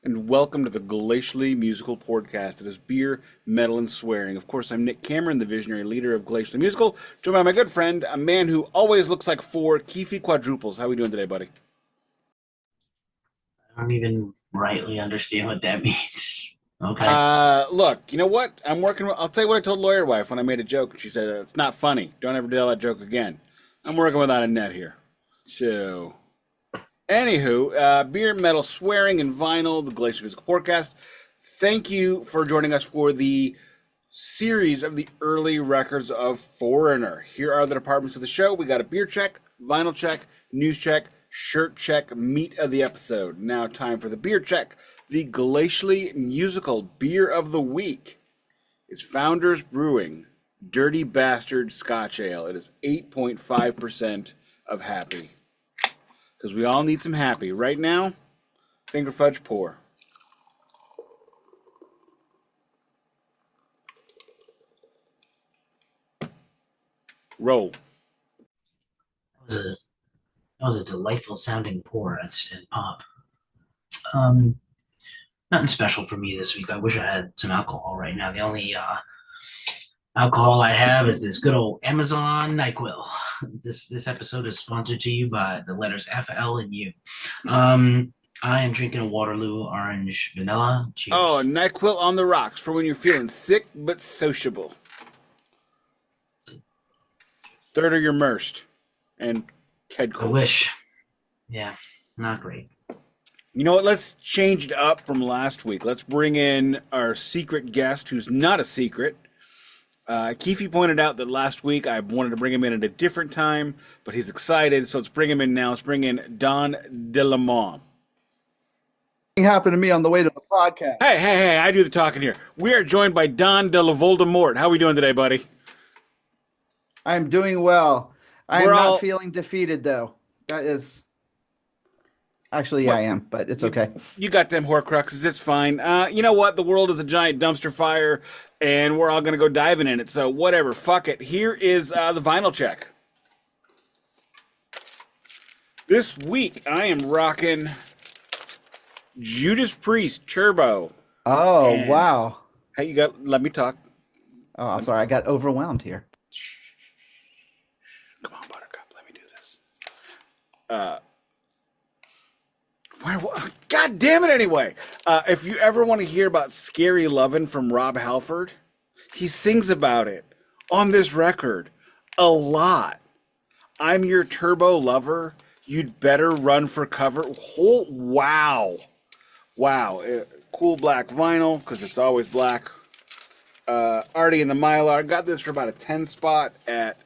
and welcome to the Glacially Musical Podcast. It is beer, metal, and swearing. Of course, I'm Nick Cameron, the visionary leader of Glacially Musical, joined by my good friend, a man who always looks like four, Keefy Quadruples. How are we doing today, buddy? I don't even rightly understand what that means. Okay. Look, you know what? I'll tell you what I told lawyer wife when I made a joke, and she said, it's not funny. Don't ever tell that joke again. I'm working without a net here. So, anywho, beer, metal, swearing, and vinyl, the Glacier Musical Podcast. Thank you for joining us for the series of the early records of Foreigner. Here are the departments of the show. We got a beer check, vinyl check, news check, shirt check, meat of the episode. Now time for the beer check. The Glacially Musical Beer of the Week is Founders Brewing Dirty Bastard Scotch Ale. It is 8.5% of happy. Because we all need some happy. Right now, finger fudge pour. Roll. That was a that was a delightful sounding pour and pop. Um, Nothing special for me this week. I wish I had some alcohol right now. The only alcohol I have is this good old Amazon NyQuil. This episode is sponsored to you by the letters F, L, and U. I am drinking a Waterloo orange vanilla. Oh, Cheers. NyQuil on the rocks for when you're feeling sick but sociable. Third are your immersed. And Ted I Cole. wish. Yeah, not great. You know what? Let's change it up from last week. Let's bring in our secret guest, who's not a secret. Keefy pointed out that last week I wanted to bring him in at a different time, but he's excited, so let's bring him in now. Let's bring in Don de Leaumont. Happened to me on the way to the podcast. Hey, I do the talking here. We are joined by Don de la Voldemort. How are we doing today, buddy? I'm doing well. I We're am all not feeling defeated, though. That is actually, yeah, what I am, but it's you, okay. you got them Horcruxes. It's fine. You know what? The world is a giant dumpster fire, and we're all gonna go diving in it. So whatever. Fuck it. Here is the vinyl check. This week I am rocking Judas Priest Turbo. Oh, And wow. hey, you got. Let me talk. Oh, I'm Let me, sorry. I got overwhelmed here. come on, Buttercup. Let me do this. Uh, God damn it, anyway. If you ever want to hear about Scary Lovin' from Rob Halford, he sings about it on this record a lot. I'm your turbo lover. You'd better run for cover. Wow. Wow. Cool black vinyl, because it's always black. Already in the mylar. Got this for about a 10 spot at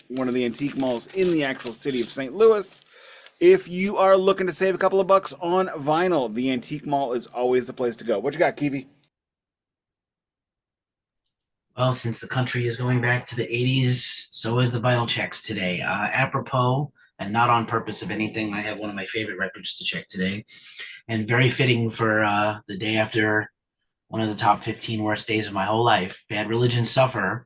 one of the antique malls in the actual city of St. Louis. If you are looking to save a couple of bucks on vinyl, the Antique Mall is always the place to go. What you got, Keefy? Well, since the country is going back to the 80s, so is the vinyl checks today. Apropos, and not on purpose of anything, I have one of my favorite records to check today, and very fitting for the day after one of the top 15 worst days of my whole life, Bad Religion Suffer,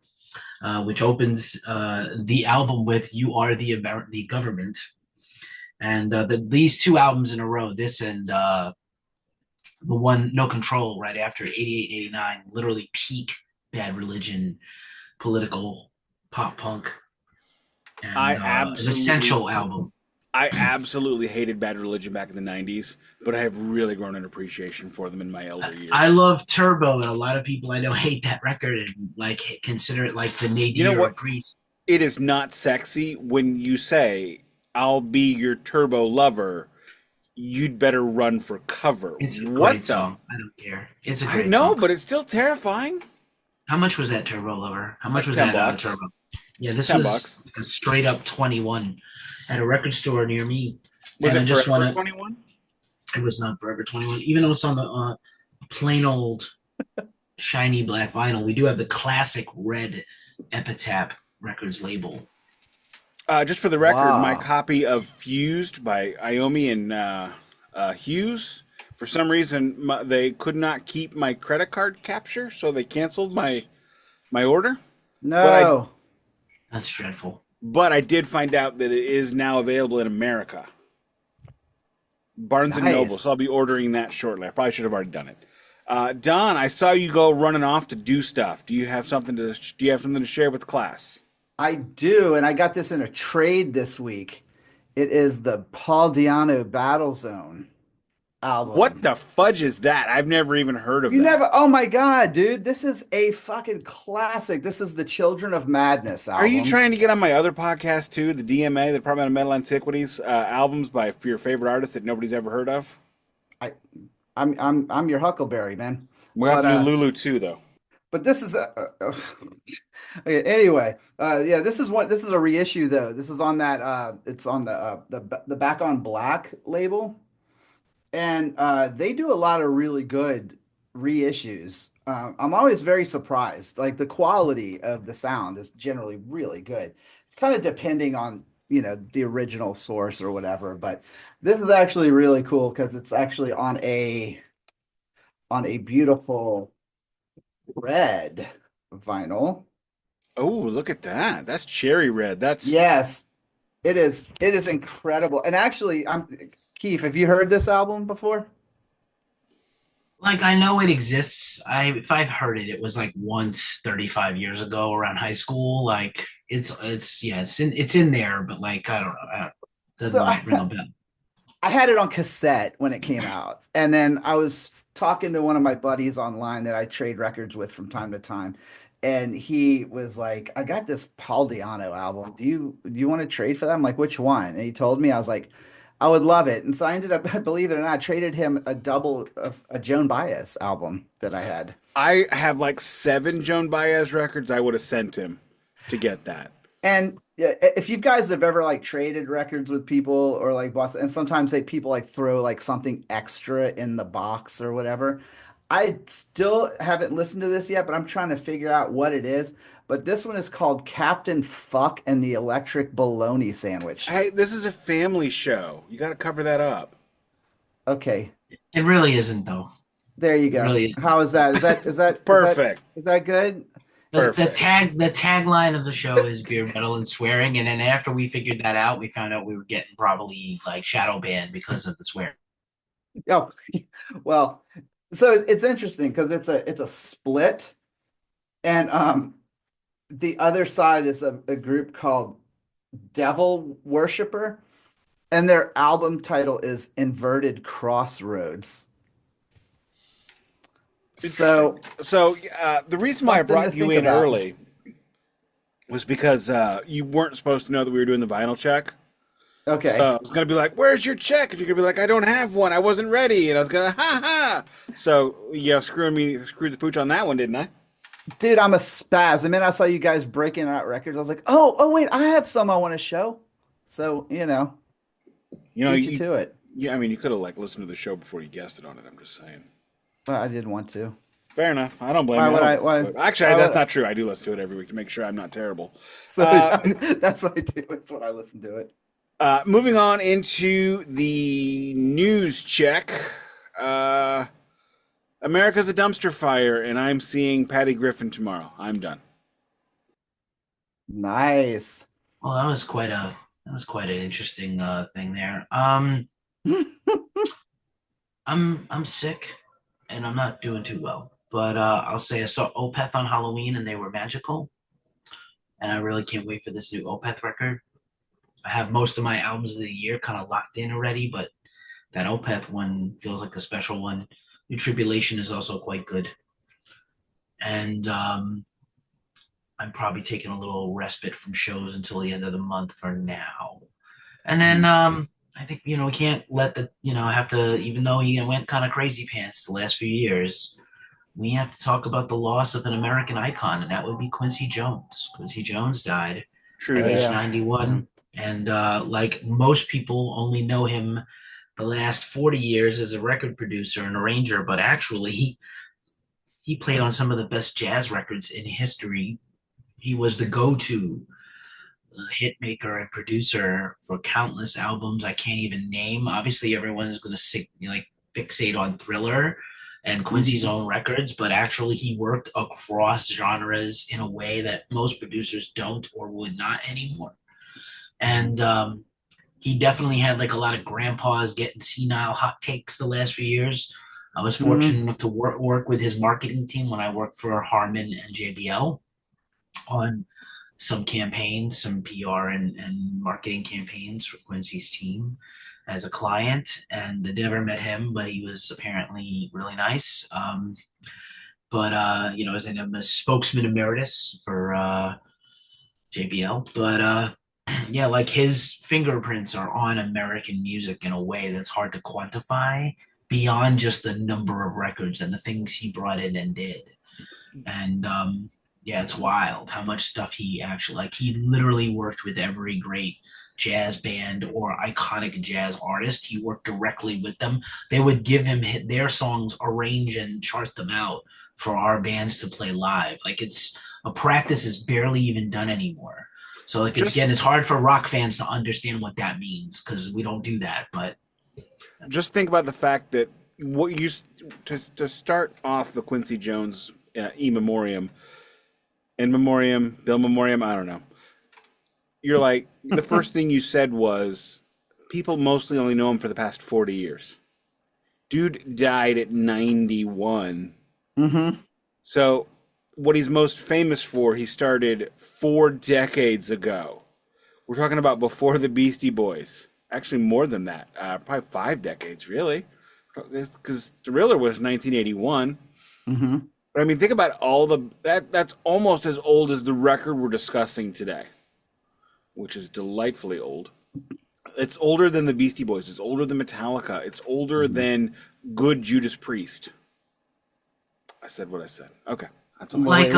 which opens the album with You Are the Government. And these two albums in a row, this and the one No Control right after 88 and 89, literally peak Bad Religion political pop punk, I and an absolutely, essential album. I absolutely hated Bad Religion back in the '90s, but I have really grown an appreciation for them in my elder I years. love Turbo, and a lot of people I know hate that record and like consider it like the You know nadir what? of Priest. It is not sexy when you say, "I'll be your turbo lover." You'd better run for cover. It's a What great the? song. I don't care. It's a I great know, song. but it's still terrifying. How much was that Turbo Lover? How much Like was ten that bucks. Turbo? Yeah, this 10 bucks. was a straight up 21 at a record store near me. Was And it I just want Forever to, 21? it was not Forever 21, even though it's on the plain old shiny black vinyl. We do have the classic red Epitaph Records label. Just for the record, my Wow. copy of Fused by Iommi and Hughes, for some reason, they could not keep my credit card capture, so they canceled my order. But I No. That's dreadful. but I did find out that it is now available in America. Barnes and Noble. Nice. So I'll be ordering that shortly. I probably should have already done it. Don, I saw you go running off to do stuff. Do you have something to share with the class? I do, and I got this in a trade this week. It is the Paul Di'Anno Battle Zone What album. the fudge is that? I've never even heard of You that. never, oh my God, dude, this is a fucking classic. This is the Children of Madness Are you album. trying to get on my other podcast too, the DMA, the Department of Metal Antiquities, albums by for your favorite artists that nobody's ever heard of? I, I'm your Huckleberry, man. We'll have But to do Lulu too, though. but this is okay, anyway. Yeah, this is a reissue though. This is on that it's on the Back on Black label. And they do a lot of really good reissues. I'm always very surprised. Like the quality of the sound is generally really good. It's kind of depending on, the original source or whatever, but this is actually really cool because it's actually on a beautiful red vinyl. Oh, look at that. That's cherry red. That's Yes, it is. It is incredible. And actually, Keith, have you heard this album before? Like I know it exists. If I've heard it, it was like once 35 years ago around high school. Like it's in there, but like I don't know. So Doesn't like ring a bell. I had it on cassette when it came out. And then I was talking to one of my buddies online that I trade records with from time to time. And he was like, I got this Paul Di'Anno album. Do you want to trade for that? I'm like, which one? And he told me, I was like, I would love it. And so I ended up, believe it or not, I traded him a double of a Joan Baez album that I had. I have like 7 Joan Baez records I would have sent him to get that. And yeah, if you guys have ever like traded records with people or like bought, and sometimes people like throw like something extra in the box or whatever. I still haven't listened to this yet, but I'm trying to figure out what it is. But this one is called Captain Fuck and the Electric Bologna Sandwich. Hey, this is a family show. You got to cover that up. Okay, It really isn't though. there you It go. really isn't. How is that? Perfect. Is that good? The Perfect. tagline of the show is beer metal and swearing, and then after we figured that out, we found out we were getting probably like shadow banned because of the swear. Oh, well, so it's interesting because it's a split, and the other side is a group called Devil Worshipper, and their album title is Inverted Crossroads. So So the reason why I something to brought you think in about. early was because you weren't supposed to know that we were doing the vinyl check. Okay. I was gonna be like, "Where's your check?" And you're gonna be like, "I don't have one. I wasn't ready." And I was gonna, "Ha ha!" So screwed the pooch on that one, didn't I? Dude, I'm a spaz. The minute I saw you guys breaking out records, I was like, oh, wait, I have some I want to show. So, You know, beat you to it. yeah. I mean, you could have like listened to the show before you guessed it on it. I'm just saying. But I didn't want to. Fair enough. I don't blame Why you. would I I? don't Why? listen to it. Actually, Why that's would not true. I do listen to it every week to make sure I'm not terrible. So Uh, that's what I do. That's what I listen to it. Moving on into the news check. America's a dumpster fire, and I'm seeing Patty Griffin tomorrow. I'm done. Nice. Well, that was quite an interesting thing there. I'm sick and I'm not doing too well, but I'll say I saw Opeth on Halloween and they were magical, and I really can't wait for this new Opeth record. I have most of my albums of the year kind of locked in already, but that Opeth one feels like a special one. New Tribulation is also quite good, and I'm probably taking a little respite from shows until the end of the month for now. And then I think we can't let the have to, even though he went kind of crazy pants the last few years, we have to talk about the loss of an American icon, and that would be Quincy Jones. Quincy Jones died True at Oh age that. yeah. 91, and like most people only know him the last 40 years as a record producer and arranger, but actually he played on some of the best jazz records in history. He was the go-to hit maker and producer for countless albums I can't even name. Obviously, everyone's going to fixate on Thriller and Quincy's Mhm. own records, but actually, he worked across genres in a way that most producers don't or would not anymore. And he definitely had like a lot of grandpas getting senile hot takes the last few years. I was Mm-hmm. fortunate enough to work with his marketing team when I worked for Harman and JBL on some campaigns, some PR and marketing campaigns for Quincy's team as a client. And I never met him, but he was apparently really nice. But as I'm a spokesman emeritus for JBL. But yeah, like his fingerprints are on American music in a way that's hard to quantify beyond just the number of records and the things he brought in and did. And yeah, it's wild how much stuff he actually like. He literally worked with every great jazz band or iconic jazz artist. He worked directly with them. They would give him their songs, arrange and chart them out for our bands to play live. Like it's a practice is barely even done anymore. So like it's hard for rock fans to understand what that means because we don't do that. But just think about the fact that what you to start off the Quincy Jones in memoriam, Bill Memoriam, I don't know. You're like the first thing you said was people mostly only know him for the past 40 years. Dude died at 91. Mm-hmm. So what he's most famous for, he started 4 decades ago. We're talking about before the Beastie Boys. Actually, more than that. Probably 5 decades, really. Because Thriller was 1981. Mm-hmm. But I mean, think about that's almost as old as the record we're discussing today, which is delightfully old. It's older than the Beastie Boys. It's older than Metallica. It's older than good Judas Priest. I said what I said. Okay, that's all. like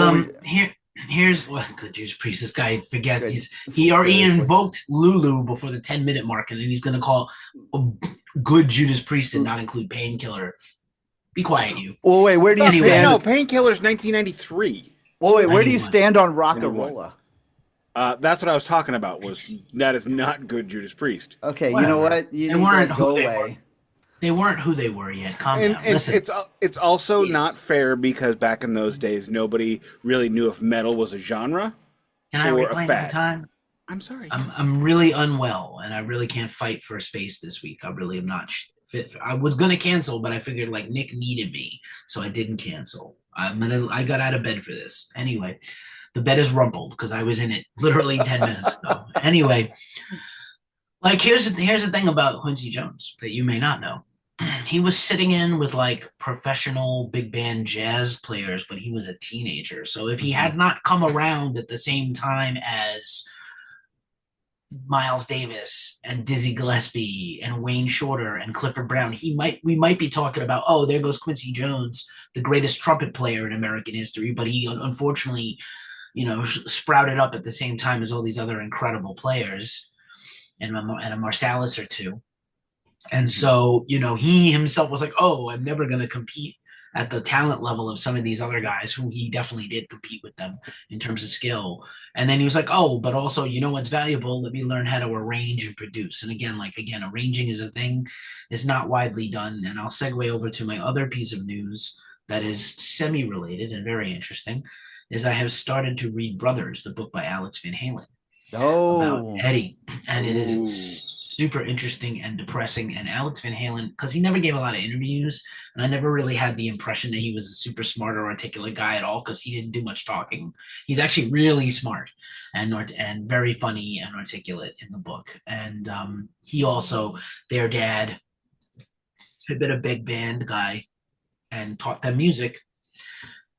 here's what good Judas Priest. This guy forgets he Seriously. invoked Lulu before the 10-minute mark, and then he's gonna call a good Judas Priest and not include Painkiller. Be quiet, you. Well, wait, where do you stand? No, Painkiller's 1993. Well, wait, where do you 91. stand on Rock-a-Rolla? That's what I was talking about. That is not good Judas Priest. Okay, Whatever. you know what? You They need weren't to who go they away. They weren't who they were yet. Calm down. And Listen, it's also not fair because back in those days, nobody really knew if metal was a genre can I or a reclaim fad. my time? I'm sorry. I'm really unwell, and I really can't fight for a space this week. I really am not fit. I was gonna cancel, but I figured like Nick needed me, so I didn't cancel. I got out of bed for this. Anyway, the bed is rumpled because I was in it literally 10 minutes ago. Anyway, like here's the thing about Quincy Jones that you may not know. He was sitting in with like professional big band jazz players, but he was a teenager. So if he had not come around at the same time as Miles Davis and Dizzy Gillespie and Wayne Shorter and Clifford Brown, we might be talking about, oh, there goes Quincy Jones, the greatest trumpet player in American history, but he unfortunately, sprouted up at the same time as all these other incredible players and a Marsalis or two. And so, he himself was like, oh, I'm never going to compete at the talent level of some of these other guys who he definitely did compete with them in terms of skill. And then he was like, oh, but also, what's valuable? Let me learn how to arrange and produce. And again, arranging is a thing. It's not widely done. And I'll segue over to my other piece of news that is semi-related and very interesting is I have started to read Brothers, the book by Alex Van Halen about Eddie. And it is super interesting and depressing. And Alex Van Halen, because he never gave a lot of interviews, and I never really had the impression that he was a super smart or articulate guy at all, because he didn't do much talking. He's actually really smart and very funny and articulate in the book. And he also, their dad, had been a big band guy and taught them music.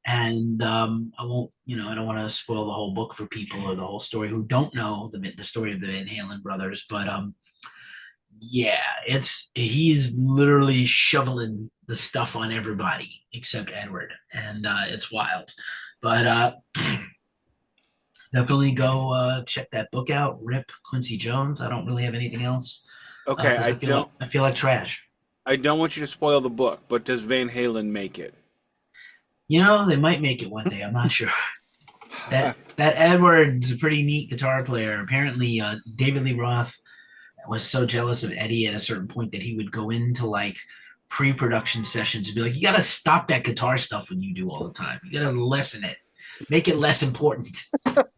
And I won't, I don't want to spoil the whole book for people or the whole story who don't know the story of the Van Halen brothers, but yeah, he's literally shoveling the stuff on everybody except Edward, and it's wild. But definitely go check that book out. Rip Quincy Jones. I don't really have anything else. Okay, I feel like trash. I don't want you to spoil the book, but does Van Halen make it? They might make it one day. I'm not sure. That Edward's a pretty neat guitar player. Apparently, David Lee Roth was so jealous of Eddie at a certain point that he would go into like pre-production sessions and be like, you got to stop that guitar stuff when you do all the time. You got to lessen it. Make it less important.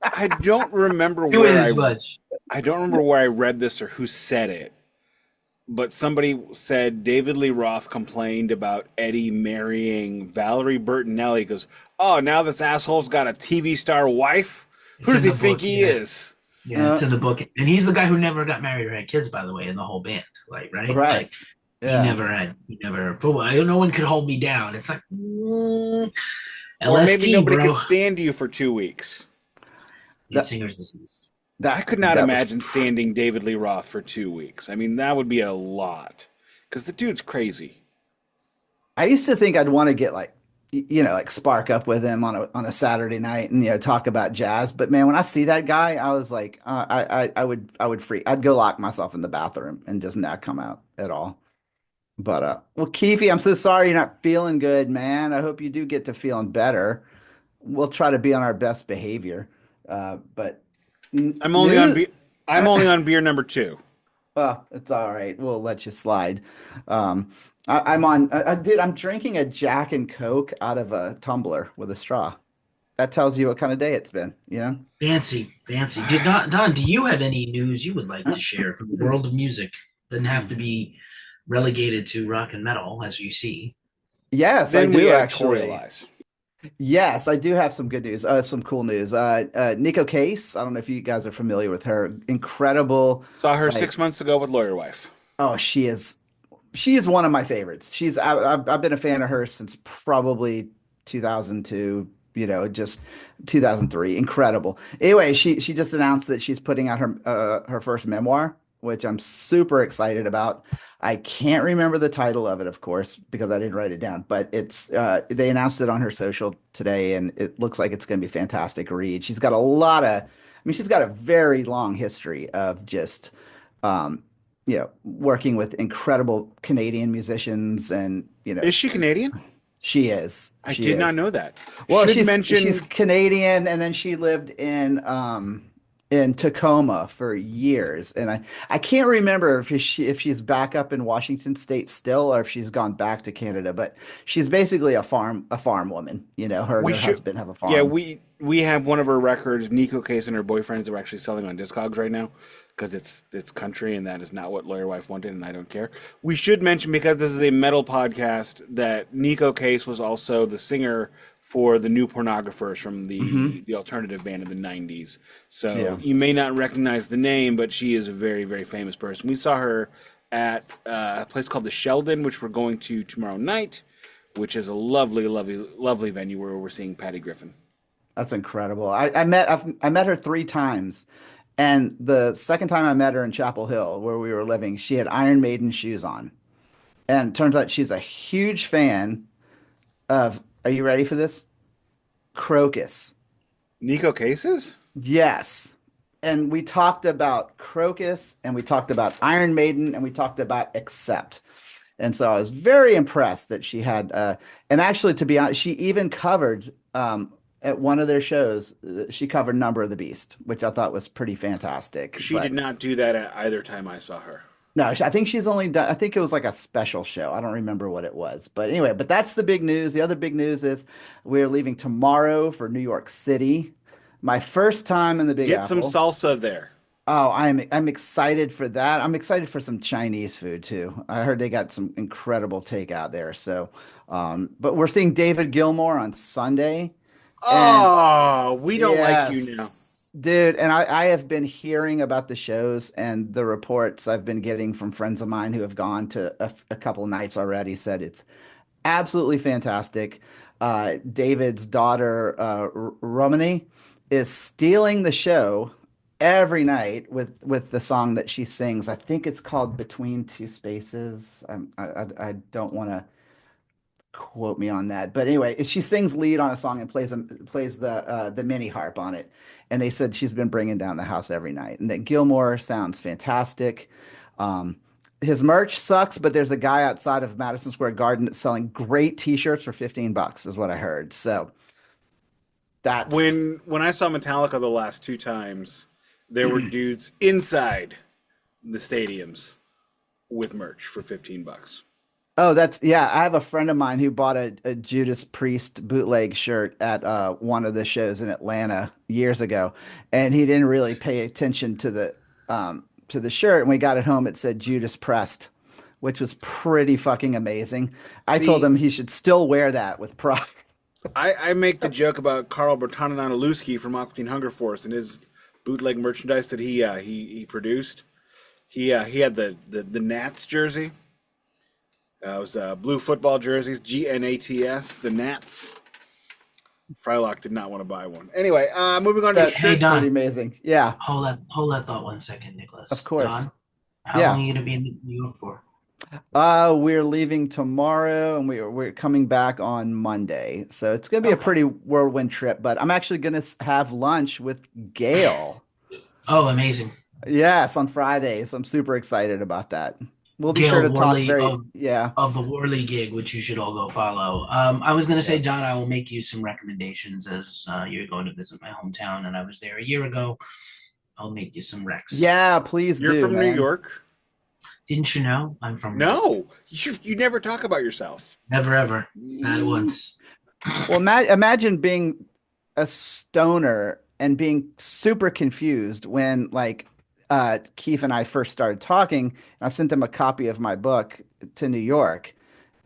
I don't remember Do it as much. I don't remember where I read this or who said it, but somebody said David Lee Roth complained about Eddie marrying Valerie Bertinelli. He goes, "Oh, now this asshole's got a TV star wife? Who It's does in he the think book, he yeah. is?" Yeah, it's in the book, and he's the guy who never got married or had kids, by the way, in the whole band. Like, right? Right. Like, Yeah. he never. No one could hold me down. It's like Or maybe LSD, nobody bro. could stand you for 2 weeks. Lead That singer's disease. I that could not that was imagine standing David Lee Roth for 2 weeks. I mean, that would be a lot. Because the dude's crazy. I used to think I'd want to get like like spark up with him on a Saturday night and talk about jazz. But man, when I see that guy, I was like, I would freak. I'd go lock myself in the bathroom and just not come out at all. But well, Keefy, I'm so sorry you're not feeling good, man. I hope you do get to feeling better. We'll try to be on our best behavior. But I'm only on news. be- I'm only on beer number 2. Well, it's all right. We'll let you slide. Um, I'm on. I'm drinking a Jack and Coke out of a tumbler with a straw. That tells you what kind of day it's been, Fancy, fancy. Don, do you have any news you would like to share from the world of music? Doesn't have to be relegated to rock and metal, as you see. Yes, I Then we do actually. editorialize. Yes, I do have some good news. Some cool news. Neko Case. I don't know if you guys are familiar with her. Incredible. Saw her Like, 6 months ago with Lawyer Wife. oh, she is one of my favorites. I've been a fan of hers since probably 2002, just 2003. Incredible. Anyway, she just announced that she's putting out her first memoir, which I'm super excited about. I can't remember the title of it, of course, because I didn't write it down, but it's they announced it on her social today, and it looks like it's going to be a fantastic read. She's got a very long history of just um, working with incredible Canadian musicians, and Is she Canadian? she is. I She did not is. know that. Well, Should she's mention, Canadian, and then she lived in Tacoma for years, and I can't remember if she's back up in Washington State still, or if she's gone back to Canada. But she's basically a farm woman. Her and we her should, husband have a yeah, farm. we have one of her records, Neko Case and her boyfriends, are actually selling on Discogs right now because it's country and that is not what Lawyer Wife wanted, and I don't care. We should mention, because this is a metal podcast, that Neko Case was also the singer for the New Pornographers from Hmm. the alternative band in the 90s. So Yeah. you may not recognize the name, but she is a very, very famous person. We saw her at a place called the Sheldon, which we're going to tomorrow night, which is a lovely, lovely, lovely venue where we're seeing Patty Griffin. That's incredible. I met her 3 times, and the second time I met her in Chapel Hill, where we were living, she had Iron Maiden shoes on, and it turns out she's a huge fan of. Are you ready for this? Crocus. Neko Cases? Yes. And we talked about Crocus, and we talked about Iron Maiden, and we talked about Accept. And so I was very impressed that she had, and actually, to be honest, she even covered at one of their shows. She covered Number of the Beast, which I thought was pretty fantastic. She did But not do that at either time I saw her. no, I think she's only done. I think it was like a special show. I don't remember what it was. But anyway, but that's the big news. The other big news is we're leaving tomorrow for New York City. My first time in the Big Get some Apple. salsa there. Oh, I'm excited for that. I'm excited for some Chinese food too. I heard they got some incredible takeout there. So, but we're seeing David Gilmour on Sunday, and Oh, we don't like you now. yes, dude. And I have been hearing about the shows and the reports I've been getting from friends of mine who have gone to a couple nights already. Said it's absolutely fantastic. David's daughter, Romani, is stealing the show every night with the song that she sings. I think it's called Between Two Spaces. I don't want to quote me on that, but anyway, she sings lead on a song and plays the mini harp on it. And they said she's been bringing down the house every night, and that Gilmore sounds fantastic. Um, his merch sucks, but there's a guy outside of Madison Square Garden that's selling great T-shirts for $15, is what I heard. So that's When I saw Metallica the last 2 times, there were dudes inside the stadiums with merch for $15. oh, that's yeah. I have a friend of mine who bought a Judas Priest bootleg shirt at one of the shows in Atlanta years ago, and he didn't really pay attention to the to the shirt. And we got it home. It said Judas pressed, which was pretty fucking amazing. I told him he should still wear that with pride. I make the joke about Carl Bertanonanalewski from Aqua Teen Hunger Force and his bootleg merchandise that he produced. He had the Nats jersey. It was blue football jerseys, GNATS, the Nats. Frylock did not want to buy one. Anyway, moving on to the shirt. Hey, Don. Pretty amazing. Yeah. Hold that thought 1 second, Nicholas. Of course. Don, how long are you going to be in New York for? We're leaving tomorrow and we're coming back on Monday. So it's going to be a pretty whirlwind trip, but I'm actually going to have lunch with Gail. Oh, amazing. Yes, on Friday. So I'm super excited about that. We'll be Gail sure to Worley talk of the Worley gig, which you should all go follow. I was going to say, Don, I will make you some recommendations as you're going to visit my hometown, and I was there a year ago. I'll make you some recs. Yeah, please do. You're from New York? Didn't you know? I'm from No, you never talk about yourself. Never, ever. Not once. Well, imagine being a stoner and being super confused when, like, Keith and I first started talking. And I sent him a copy of my book to New York.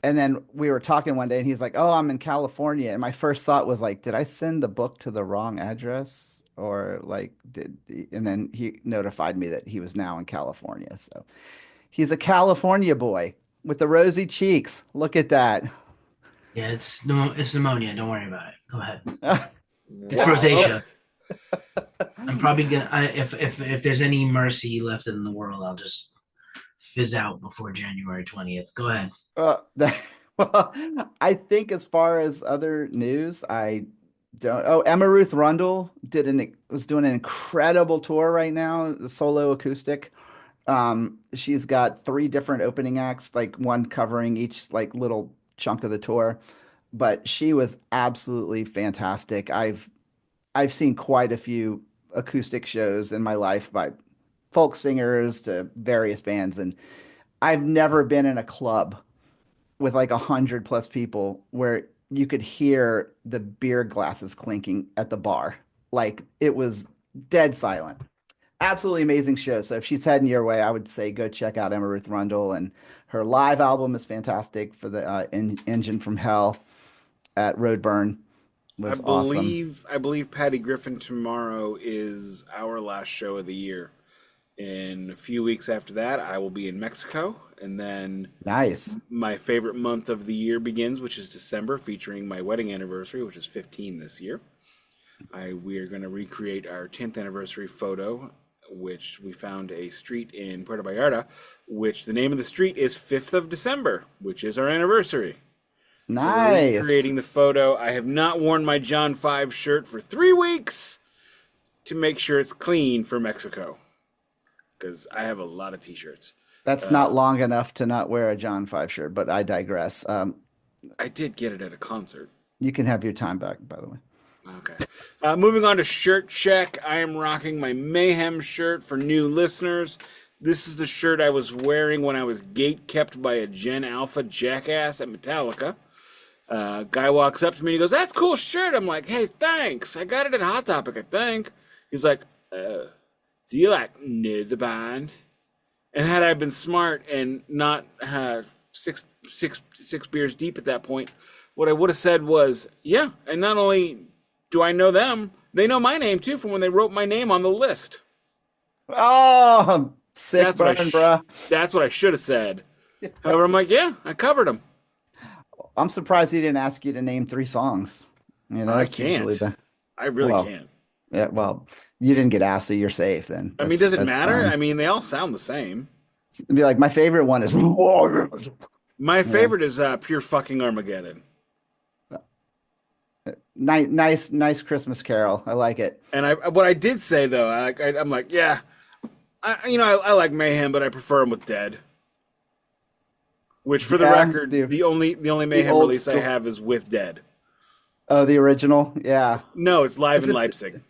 And then we were talking one day and he's like, oh, I'm in California. And my first thought was like, did I send the book to the wrong address? Or like, and then he notified me that he was now in California. So he's a California boy with the rosy cheeks. Look at that. Yeah, it's pneumonia. Don't worry about it. Go ahead. It's rosacea. I'm probably gonna. If there's any mercy left in the world, I'll just fizz out before January 20th. Go ahead. Well, I think as far as other news, I don't. Oh, Emma Ruth Rundle was doing an incredible tour right now, the solo acoustic. She's got 3 different opening acts, like one covering each like little chunk of the tour, but she was absolutely fantastic. I've seen quite a few acoustic shows in my life by folk singers to various bands, and I've never been in a club with like 100+ people where you could hear the beer glasses clinking at the bar. Like, it was dead silent. Absolutely amazing show. So if she's heading your way, I would say go check out Emma Ruth Rundle, and her live album is fantastic for the Engine from Hell at Roadburn. Was awesome. I believe Patty Griffin tomorrow is our last show of the year. In a few weeks after that, I will be in Mexico, and then my favorite month of the year begins, which is December, featuring my wedding anniversary, which is 15 this year. We are going to recreate our 10th anniversary photo, which we found a street in Puerto Vallarta, which the name of the street is 5th of December, which is our anniversary. Nice. So recreating the photo. I have not worn my John 5 shirt for 3 weeks to make sure it's clean for Mexico, because I have a lot of t-shirts. That's not long enough to not wear a John 5 shirt, but I digress. I did get it at a concert. You can have your time back, by the way. Okay. Moving on to shirt check. I am rocking my Mayhem shirt for new listeners. This is the shirt I was wearing when I was gate kept by a Gen Alpha jackass at Metallica. Guy walks up to me and he goes, "That's a cool shirt." I'm like, "Hey, thanks. I got it at Hot Topic, I think." He's like, "Do you know the band?" And had I been smart and not six beers deep at that point, what I would have said was, "Yeah, and not only do I know them, they know my name too from when they wrote my name on the list." Oh, sick burn, bro. That's what I should have said. However, I'm like, "Yeah, I covered them." I'm surprised he didn't ask you to name 3 songs. You know, I can't. I really can't. Yeah, well, you didn't get asked, so you're safe then. I mean, does it matter? Fine. I mean, they all sound the same. It'd be like, my favorite one is My favorite is Pure Fucking Armageddon. Nice Christmas carol. I like it. And what I did say though, I'm like, yeah, I like Mayhem, but I prefer them with Dead. Which, for the record, the only Mayhem release I have is with Dead. Oh, the original, yeah. No, it's live in Leipzig.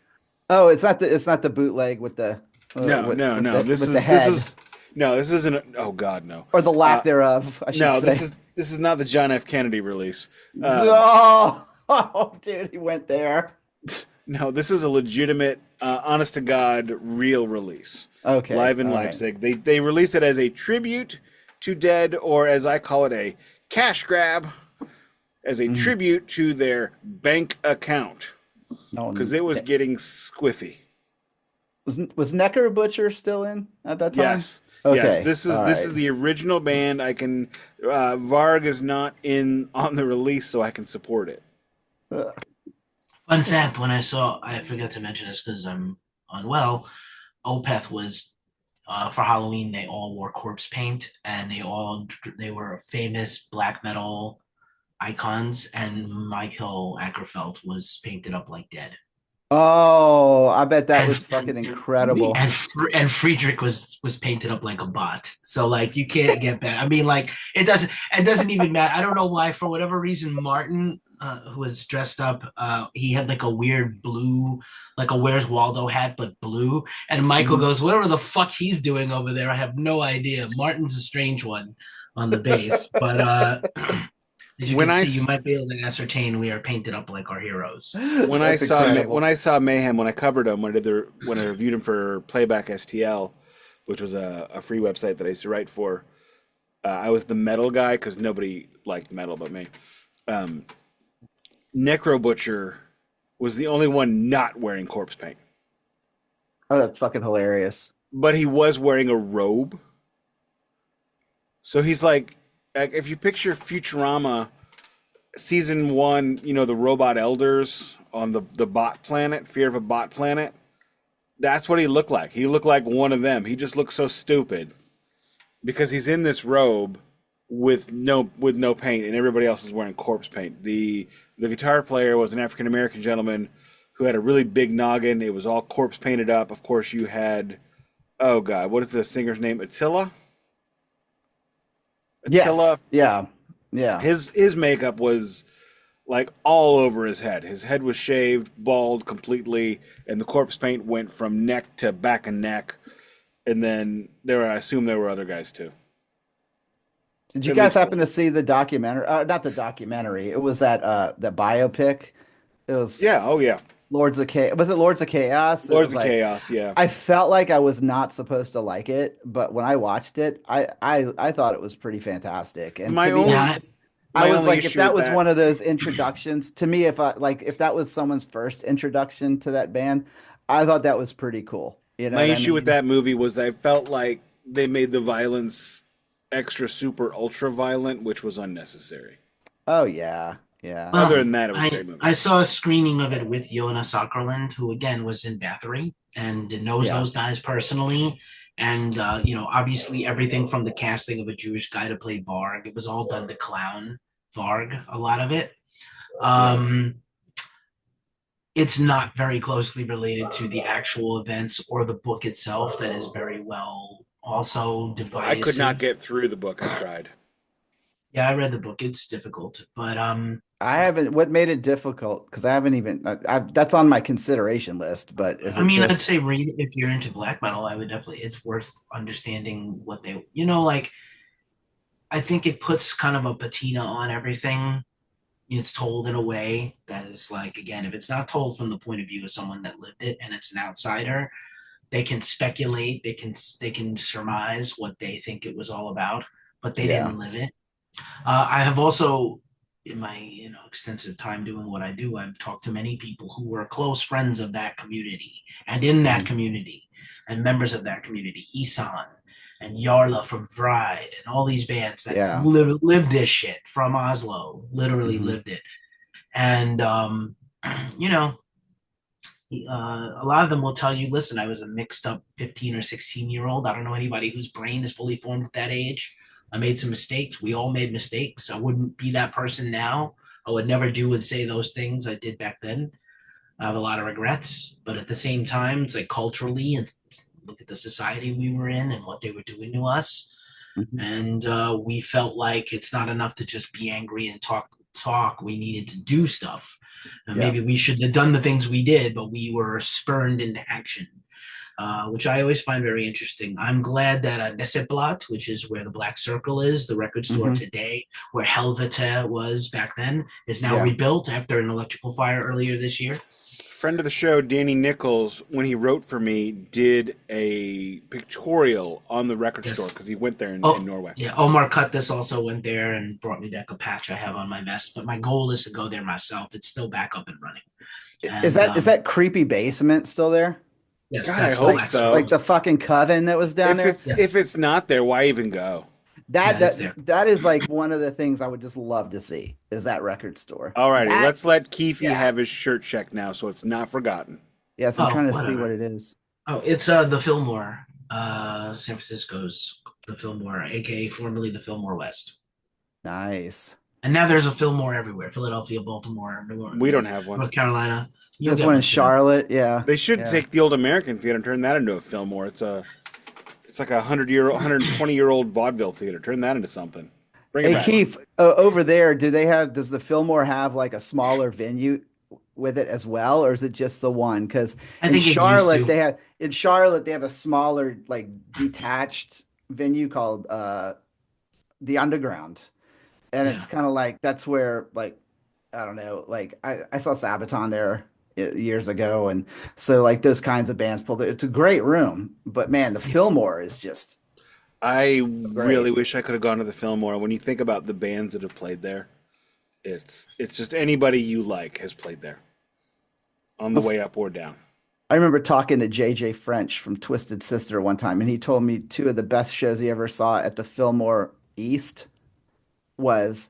Oh, it's not the bootleg with the no. This isn't. Oh God, no. Or the lack thereof. I should say. This is not the John F. Kennedy release. Oh, dude, he went there. No, this is a legitimate, honest to God, real release. Okay, Live in all right. Leipzig. They released it as a tribute to Dead, or as I call it, a cash grab, as a Mhm. tribute to their bank account, No, because it was getting squiffy. was Necker Butcher still in at that time? Yes, yes. Okay, This is all this is right. the original band. I can. Varg is not in on the release, so I can support it. Ugh. Fun fact: when I forgot to mention this because I'm unwell. Opeth was for Halloween. They all wore corpse paint, and they were famous black metal icons. And Michael Ackerfeld was painted up like Dead. Oh, I bet that and was fucking and incredible. and Friedrich was painted up like a bot. So like you can't get better. I mean, like it doesn't even matter. I don't know why. For whatever reason, Martin, who was dressed up, he had like a weird blue, like a Where's Waldo hat, but blue. And Michael Mhm. goes, whatever the fuck he's doing over there, I have no idea. Martin's a strange one on the bass, but as you When can I see, you might be able to ascertain we are painted up like our heroes. That's when incredible. I saw Mayhem, when I covered him, when I reviewed him for Playback STL, which was a free website that I used to write for, I was the metal guy because nobody liked metal but me. Um, Necro Butcher was the only one not wearing corpse paint, Oh, that's fucking hilarious. but he was wearing a robe. So he's like if you picture Futurama season one, the robot elders on the bot planet, Fear of a Bot Planet. That's what he looked like. He looked like one of them. He just looked so stupid because he's in this robe with no paint, and everybody else is wearing corpse paint. The guitar player was an African American gentleman who had a really big noggin. It was all corpse painted up. Of course, you had, oh god, what is the singer's name? Attila. Attila. Yes. Yeah. Yeah. His makeup was like all over his head. His head was shaved, bald completely, and the corpse paint went from neck to back of neck. And then I assume there were other guys too. Did you At guys least happen one. to see the documentary? Not the documentary. It was that biopic. It Yeah. was Oh yeah. Lords of Chaos. Was it Lords of Chaos? It Lords was of like Chaos. Yeah. I felt like I was not supposed to like it, but when I watched it, I thought it was pretty fantastic. And My to me, only Yeah, I my was only like, if issue that with was that one of those introductions to me, if that was someone's first introduction to that band, I thought that was pretty cool. You know my what I issue with mean? that movie was that I felt like they made the violence extra super ultra violent, which was unnecessary. Oh yeah, yeah, Other well, than that, it was a I great movie. I saw a screening of it with Jonas Åkerlund, who again was in Bathory and knows yeah, those guys personally. And obviously everything from the casting of a Jewish guy to play Varg, it was all done to clown Varg, a lot of it. yeah. Um, it's not very closely related to the actual events or the book itself. That is very well also I could not divisive. get through the book. I tried. Yeah, I read the book. It's difficult, but I haven't. What made it difficult? Because I haven't even. That's on my consideration list. But is I it mean, I'd just? say read it if you're into black metal. I would definitely. It's worth understanding what like I think it puts kind of a patina on everything. It's told in a way that is like, again, if it's not told from the point of view of someone that lived it and it's an outsider, they can speculate, they can surmise what they think it was all about, but they Yeah. didn't live it. I have also, in my extensive time doing what I do, I've talked to many people who were close friends of that community and in that Mhm. community and members of that community, Isan and Yarla from Vride and all these bands that Yeah. lived this shit from Oslo, literally Hmm. lived it. And you know, a lot of them will tell you, listen, I was a mixed up 15 or 16-year-old. I don't know anybody whose brain is fully formed at that age. I made some mistakes. We all made mistakes. I wouldn't be that person now. I would never do and say those things I did back then. I have a lot of regrets, but at the same time, it's like culturally, and look at the society we were in and what they were doing to us. Hmm. And we felt like it's not enough to just be angry and talk. We needed to do stuff. And Yeah. maybe we shouldn't have done the things we did, but we were spurned into action, which I always find very interesting. I'm glad that Neseblat, which is where the Black Circle is, the record store Hmm. today, where Helvete was back then, is now Yeah. rebuilt after an electrical fire earlier this year. Friend of the show, Danny Nichols, when he wrote for me, did a pictorial on the record store because he went there in Norway. Yeah, Omar Cuttis also went there and brought me back a patch I have on my vest. But my goal is to go there myself. It's still back up and running. And, is that creepy basement still there? Yes, God, that's I hope so. Like the fucking coven that was down there. If it's not there, why even go? That is like one of the things I would just love to see is that record store. All righty, let's let Keefy have his shirt checked now, so it's not forgotten. Yes, I'm trying to see what it is. Oh, it's the Fillmore, San Francisco's the Fillmore, aka formerly the Fillmore West. Nice. And now there's a Fillmore everywhere: Philadelphia, Baltimore, New Orleans. We don't have one. North Carolina. There's one in Charlotte. Yeah. They should take the old American theater and turn that into a Fillmore. It's like a 120-year-old vaudeville theater. Turn that into something. Bring it back. Keith, over there, does the Fillmore have like a smaller venue with it as well, or is it just the one? Because in Charlotte they have a smaller, like detached venue called the Underground, and it's kind of like that's where, like, I don't know, like I saw Sabaton there years ago, and so like those kinds of bands pulled it. It's a great room, but man, the Fillmore is just. I really wish I could have gone to the Fillmore. When you think about the bands that have played there, it's just anybody you like has played there, on the way up or down. I remember talking to JJ French from Twisted Sister one time, and he told me two of the best shows he ever saw at the Fillmore East was.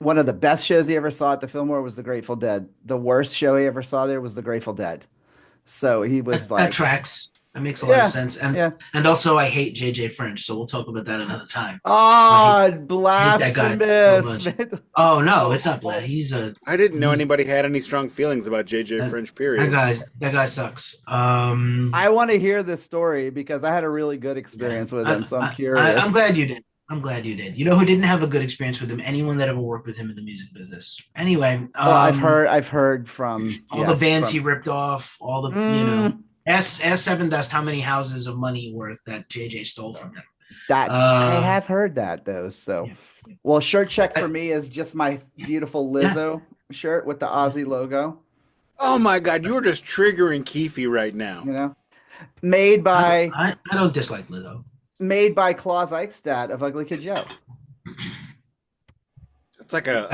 One of the best shows he ever saw at the Fillmore was the Grateful Dead. The worst show he ever saw there was the Grateful Dead. So he was that tracks. That makes a lot of sense. And also I hate JJ French, so we'll talk about that another time. Oh, blasphemous. Oh no, it's not blasphemous. I didn't know anybody had any strong feelings about JJ French, period. That guy sucks. I want to hear this story because I had a really good experience with him, so I'm curious. I'm glad you did. You know who didn't have a good experience with him? Anyone that ever worked with him in the music business. Anyway, I've heard from all the bands he ripped off, all the S7 Dust. How many houses of money worth that JJ stole from him? I have heard that though. So, well, shirt check for me is just my beautiful Lizzo shirt with the Ozzy logo. Oh my God, you were just triggering Keefy right now. You know, made by I don't dislike Lizzo. Made by Claus Eichstadt of Ugly Kid Joe. It's like a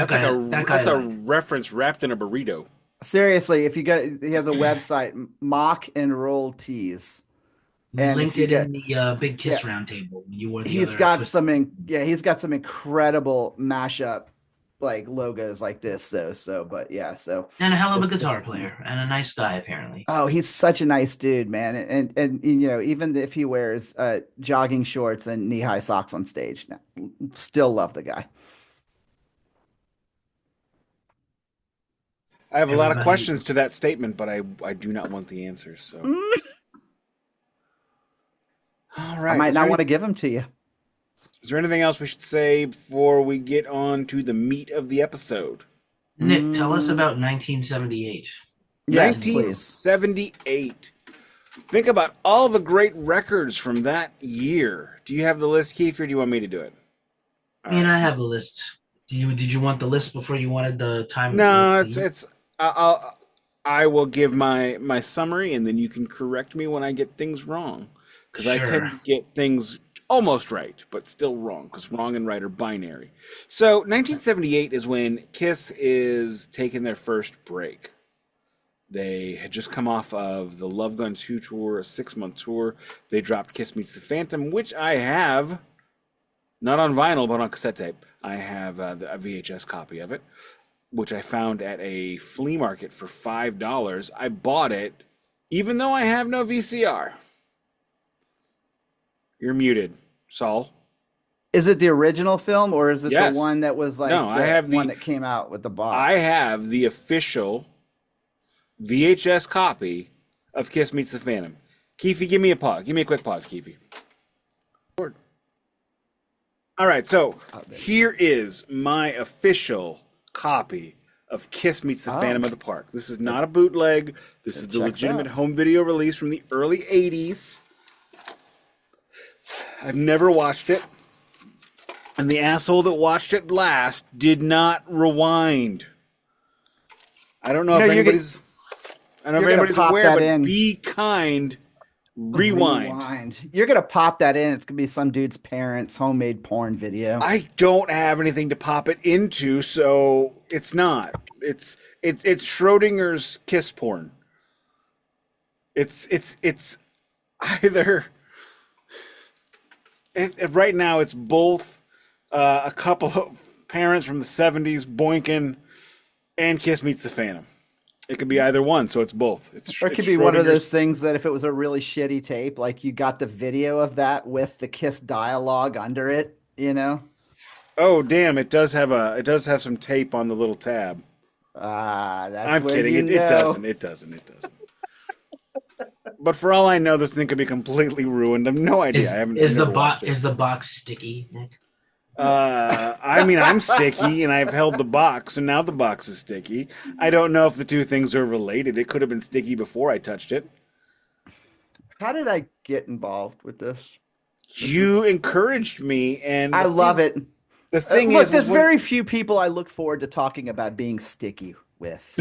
reference wrapped in a burrito. Seriously, he has a website, Mock and Roll Tees. And linked it in the Big Kiss roundtable. You were he's got some incredible mashup like logos like this and a hell of a guitar player and a nice guy apparently. Oh, he's such a nice dude, man. And you know, even if he wears jogging shorts and knee-high socks on stage, still love the guy. I have a lot of questions to that statement, but I do not want the answers. So all right, I might not want to give them to you. Is there anything else we should say before we get on to the meat of the episode? Nick, tell us about 1978. Yes, 1978. Please. Think about all the great records from that year. Do you have the list, Keith, or do you want me to do it? I have the list. Did you want the list before you wanted the time? No, I will give my summary, and then you can correct me when I get things wrong, because I tend to get things almost right, but still wrong, because wrong and right are binary. So 1978 is when Kiss is taking their first break. They had just come off of the Love Gun 2 tour, a 6-month tour. They dropped Kiss Meets the Phantom, which I have, not on vinyl, but on cassette tape. I have a VHS copy of it, which I found at a flea market for $5. I bought it, even though I have no VCR. You're muted, Saul. Is it the original film, or is it the one that was like I have one that came out with the box? I have the official VHS copy of Kiss Meets the Phantom. Keefy, give me a pause. Give me a quick pause, Keefy. All right, so here is my official copy of Kiss Meets the Phantom of the Park. This is not a bootleg. This is the legitimate home video release from the early 80s. I've never watched it. And the asshole that watched it last did not rewind. I don't know if anybody's... I don't know You're if gonna anybody's pop aware, that but in. Be Kind, Rewind. You're gonna pop that in. It's gonna be some dude's parents' homemade porn video. I don't have anything to pop it into, so it's not. It's Schrodinger's kiss porn. It's either right now it's both a couple of parents from the 70s boinking and Kiss Meets the Phantom. It could be either one, so it's both. Or it could be one of those things that if it was a really shitty tape, like you got the video of that with the Kiss dialogue under it, you know? Oh damn! It does have some tape on the little tab. That's I'm where kidding. you It know. doesn't. It doesn't. But for all I know, this thing could be completely ruined. I have no idea. I haven't. Is I've never watched it. is the box sticky, Nick? I mean, I'm sticky, and I've held the box, and now the box is sticky. I don't know if the two things are related. It could have been sticky before I touched it. How did I get involved with this? You encouraged me, and I love it. The thing look, is, there's very few people I look forward to talking about being sticky with.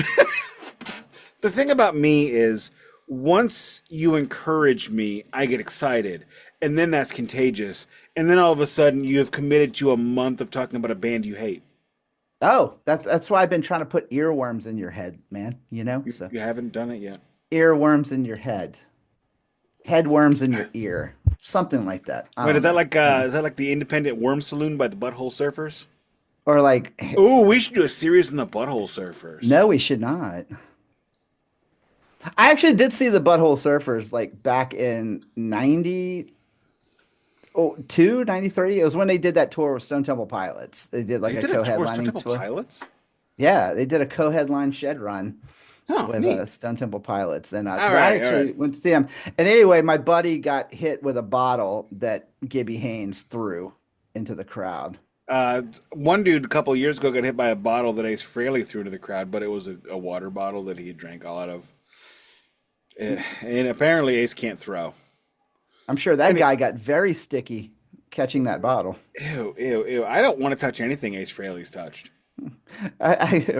The thing about me is, once you encourage me, I get excited, and then that's contagious. And then all of a sudden, you have committed to a month of talking about a band you hate. Oh, that's why I've been trying to put earworms in your head, man. You know, so You haven't done it yet. earworms in your head, headworms in your ear, something like that. Wait, is that like the Independent Worm Saloon by the Butthole Surfers? Or like, Ooh, we should do a series on the Butthole Surfers. no, we should not. I actually did see the Butthole Surfers like back in 93. It was when they did that tour with Stone Temple Pilots. They did like They a did a tour with Stone co-headlining Temple tour. Pilots? Yeah, they did a co-headline shed run Oh, with neat. Stone Temple Pilots, and All I right, actually went to see them. And anyway, my buddy got hit with a bottle that Gibby Haynes threw into the crowd. One dude a couple of years ago got hit by a bottle that Ace Frehley threw into the crowd, but it was a water bottle that he had drank all out of. And apparently Ace can't throw. I'm sure that guy got very sticky catching that bottle. Ew, ew, ew. I don't want to touch anything Ace Frehley's touched.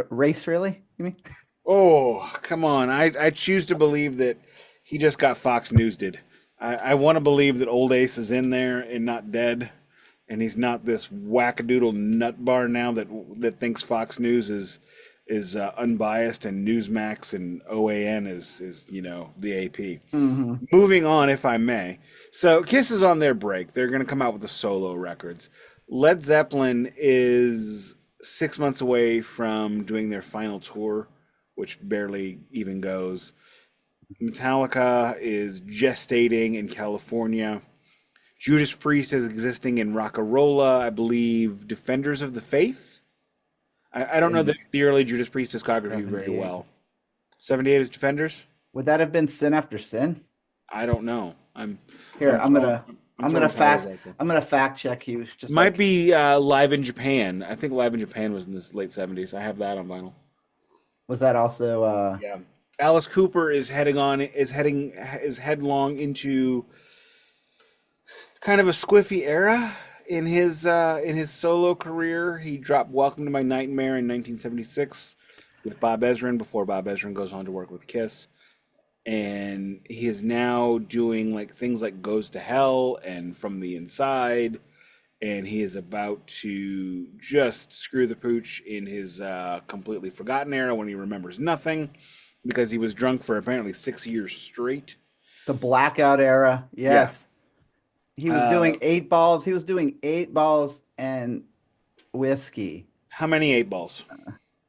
Race really? You mean? Oh, come on. I choose to believe that he just got Fox News did. I want to believe that old Ace is in there and not dead. And he's not this wackadoodle nut bar now that thinks Fox News is unbiased and Newsmax and OAN is the AP. Mm-hmm. Moving on, if I may. So Kiss is on their break. They're going to come out with the solo records. Led Zeppelin is 6 months away from doing their final tour, which barely even goes. Metallica is gestating in California. Judas Priest is existing in Rockarola. I believe Defenders of the Faith. I don't know the early Judas Priest discography very well. 78 is Defenders? Would that have been Sin After Sin? I don't know. I'm gonna fact check you. Just might be Live in Japan. I think Live in Japan was in the late 70s. I have that on vinyl. Was that also Yeah. Alice Cooper is headlong into kind of a squiffy era in his solo career. He dropped Welcome to My Nightmare in 1976 with Bob Ezrin before Bob Ezrin goes on to work with Kiss. And he is now doing like things like Goes to Hell and From the Inside. And he is about to just screw the pooch in his completely forgotten era when he remembers nothing because he was drunk for apparently 6 years straight. the blackout era? Yes. He was doing 8 balls. He was doing 8 balls and whiskey. How many 8 balls?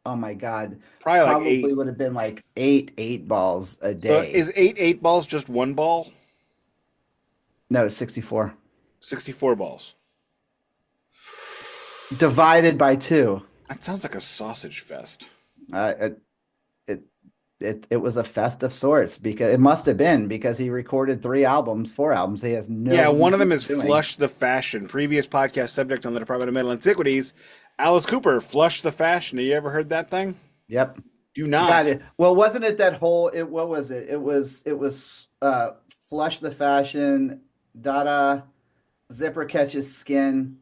Oh my God. Probably like 8. Would have been like 8 balls a So day. is 8 balls just one ball? No, it's 64. 64 balls. Divided by 2. That sounds like a sausage fest. It was a fest of sorts because it must have been because he recorded 4 albums. He has no. Yeah, one of them is doing. Flush the Fashion. Previous podcast subject on the Department of Metal Antiquities. Alice Cooper, Flush the Fashion. Have you ever heard that thing? Yep. Do not. Got it. Well, wasn't it that whole? What was it? It was Flush the Fashion, Dada, Zipper Catches Skin.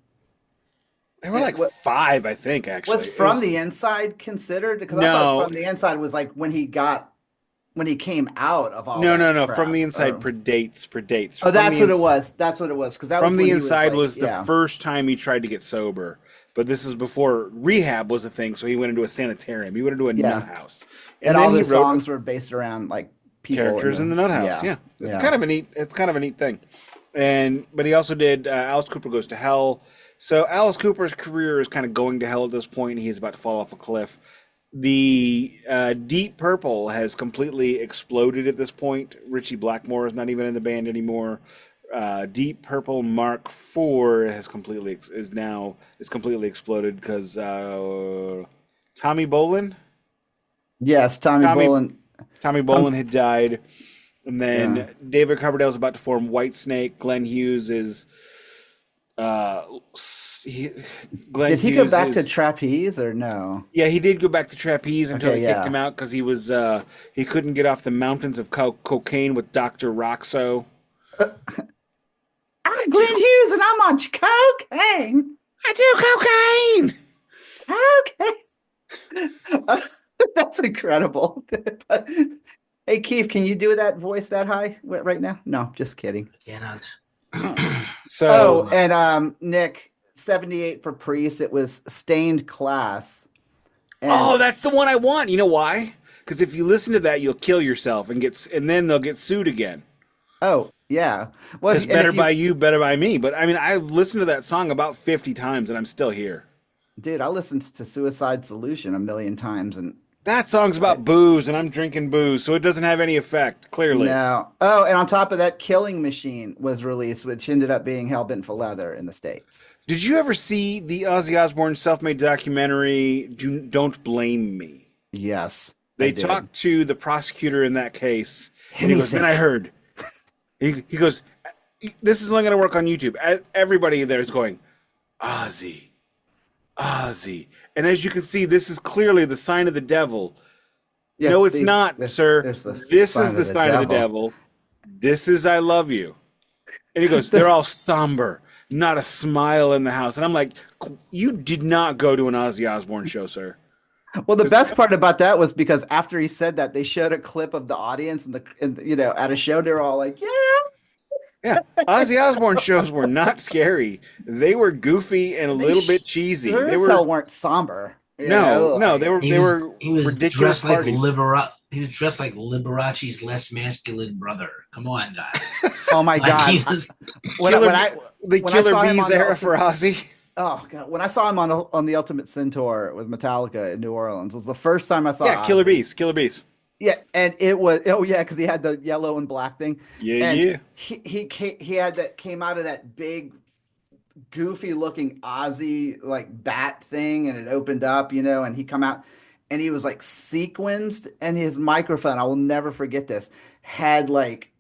There were like 5, I think, actually. Was From the Inside considered? Because I No. thought From the Inside was like when he got when he came out of all No, that no. crap, From the Inside or- predates. Oh, that's what it was. That's what it was. Because that was From when the he was Inside like, was the yeah, first time he tried to get sober, but this is before rehab was a thing. So he went into a sanitarium. He went into a yeah. nut house, And then all he his wrote songs were based around like people characters in the nut house. Yeah, it's yeah. kind of a neat. It's kind of a neat thing. But he also did Alice Cooper Goes to Hell. So Alice Cooper's career is kind of going to hell at this point. He's about to fall off a cliff. The Deep Purple has completely exploded at this point. Richie Blackmore is not even in the band anymore. Deep Purple Mark IV has completely exploded because Tommy Bolin. Yes, Tommy Bolin. Tommy Bolin had died, and then Yeah. David Coverdale is about to form Whitesnake. Glenn Hughes is. Did he go back to trapeze or no? Yeah, he did go back to trapeze until Okay, they kicked yeah. him out because he couldn't get off the mountains of cocaine with Dr. Roxo. I'm Glenn Hughes and I'm on cocaine. I do cocaine. Okay. That's incredible. Hey, Keith, can you do that voice that high right now? No, just kidding. Cannot. So, and Nick, 78 for Priest. It was Stained Class. oh, that's the one I want. You know why? Because if you listen to that, you'll kill yourself and then they'll get sued again. Oh, yeah. Well, It's better by you, better by me. But I mean, I've listened to that song about 50 times and I'm still here. Dude, I listened to Suicide Solution a million times and That song's about booze and I'm drinking booze, so it doesn't have any effect, clearly. no. Oh, and on top of that, Killing Machine was released, which ended up being Hellbent for Leather in the States. Did you ever see the Ozzy Osbourne self-made documentary, Don't Blame Me? Yes. They I did. talked to the prosecutor in that case, and And he he goes, said- then I heard. He goes, this is only going to work on YouTube. Everybody there is going, Ozzy. And as you can see, this is clearly the sign of the devil. Yeah, No, it's see, not, sir. there's the This is the sign of the devil. This is I love you. And he goes, they're all somber, not a smile in the house. And I'm like, you did not go to an Ozzy Osbourne show, sir. Well, the best part about that was because after he said that, they showed a clip of the audience and at a show, they were all like, yeah. Yeah, Ozzy Osbourne shows were not scary. They were goofy and a little bit cheesy. Sure They as were hell weren't somber. You no, know, they like- were He was ridiculous dressed like parties. He was dressed like Liberace's less masculine brother. Come on, guys. Oh my Like, God. he was- When I the when I Killer saw him Bees on the era for Ultimate- Ozzy. Oh God, when I saw him on the Ultimate Sin tour with Metallica in New Orleans, it was the first time I saw Yeah, Killer Ozzy. Bees. Yeah, and it was because he had the yellow and black thing. Yeah, And yeah. He had that came out of that big, goofy looking Ozzy like bat thing, and it opened up, and he come out, and he was like sequenced, and his microphone, I will never forget this, had like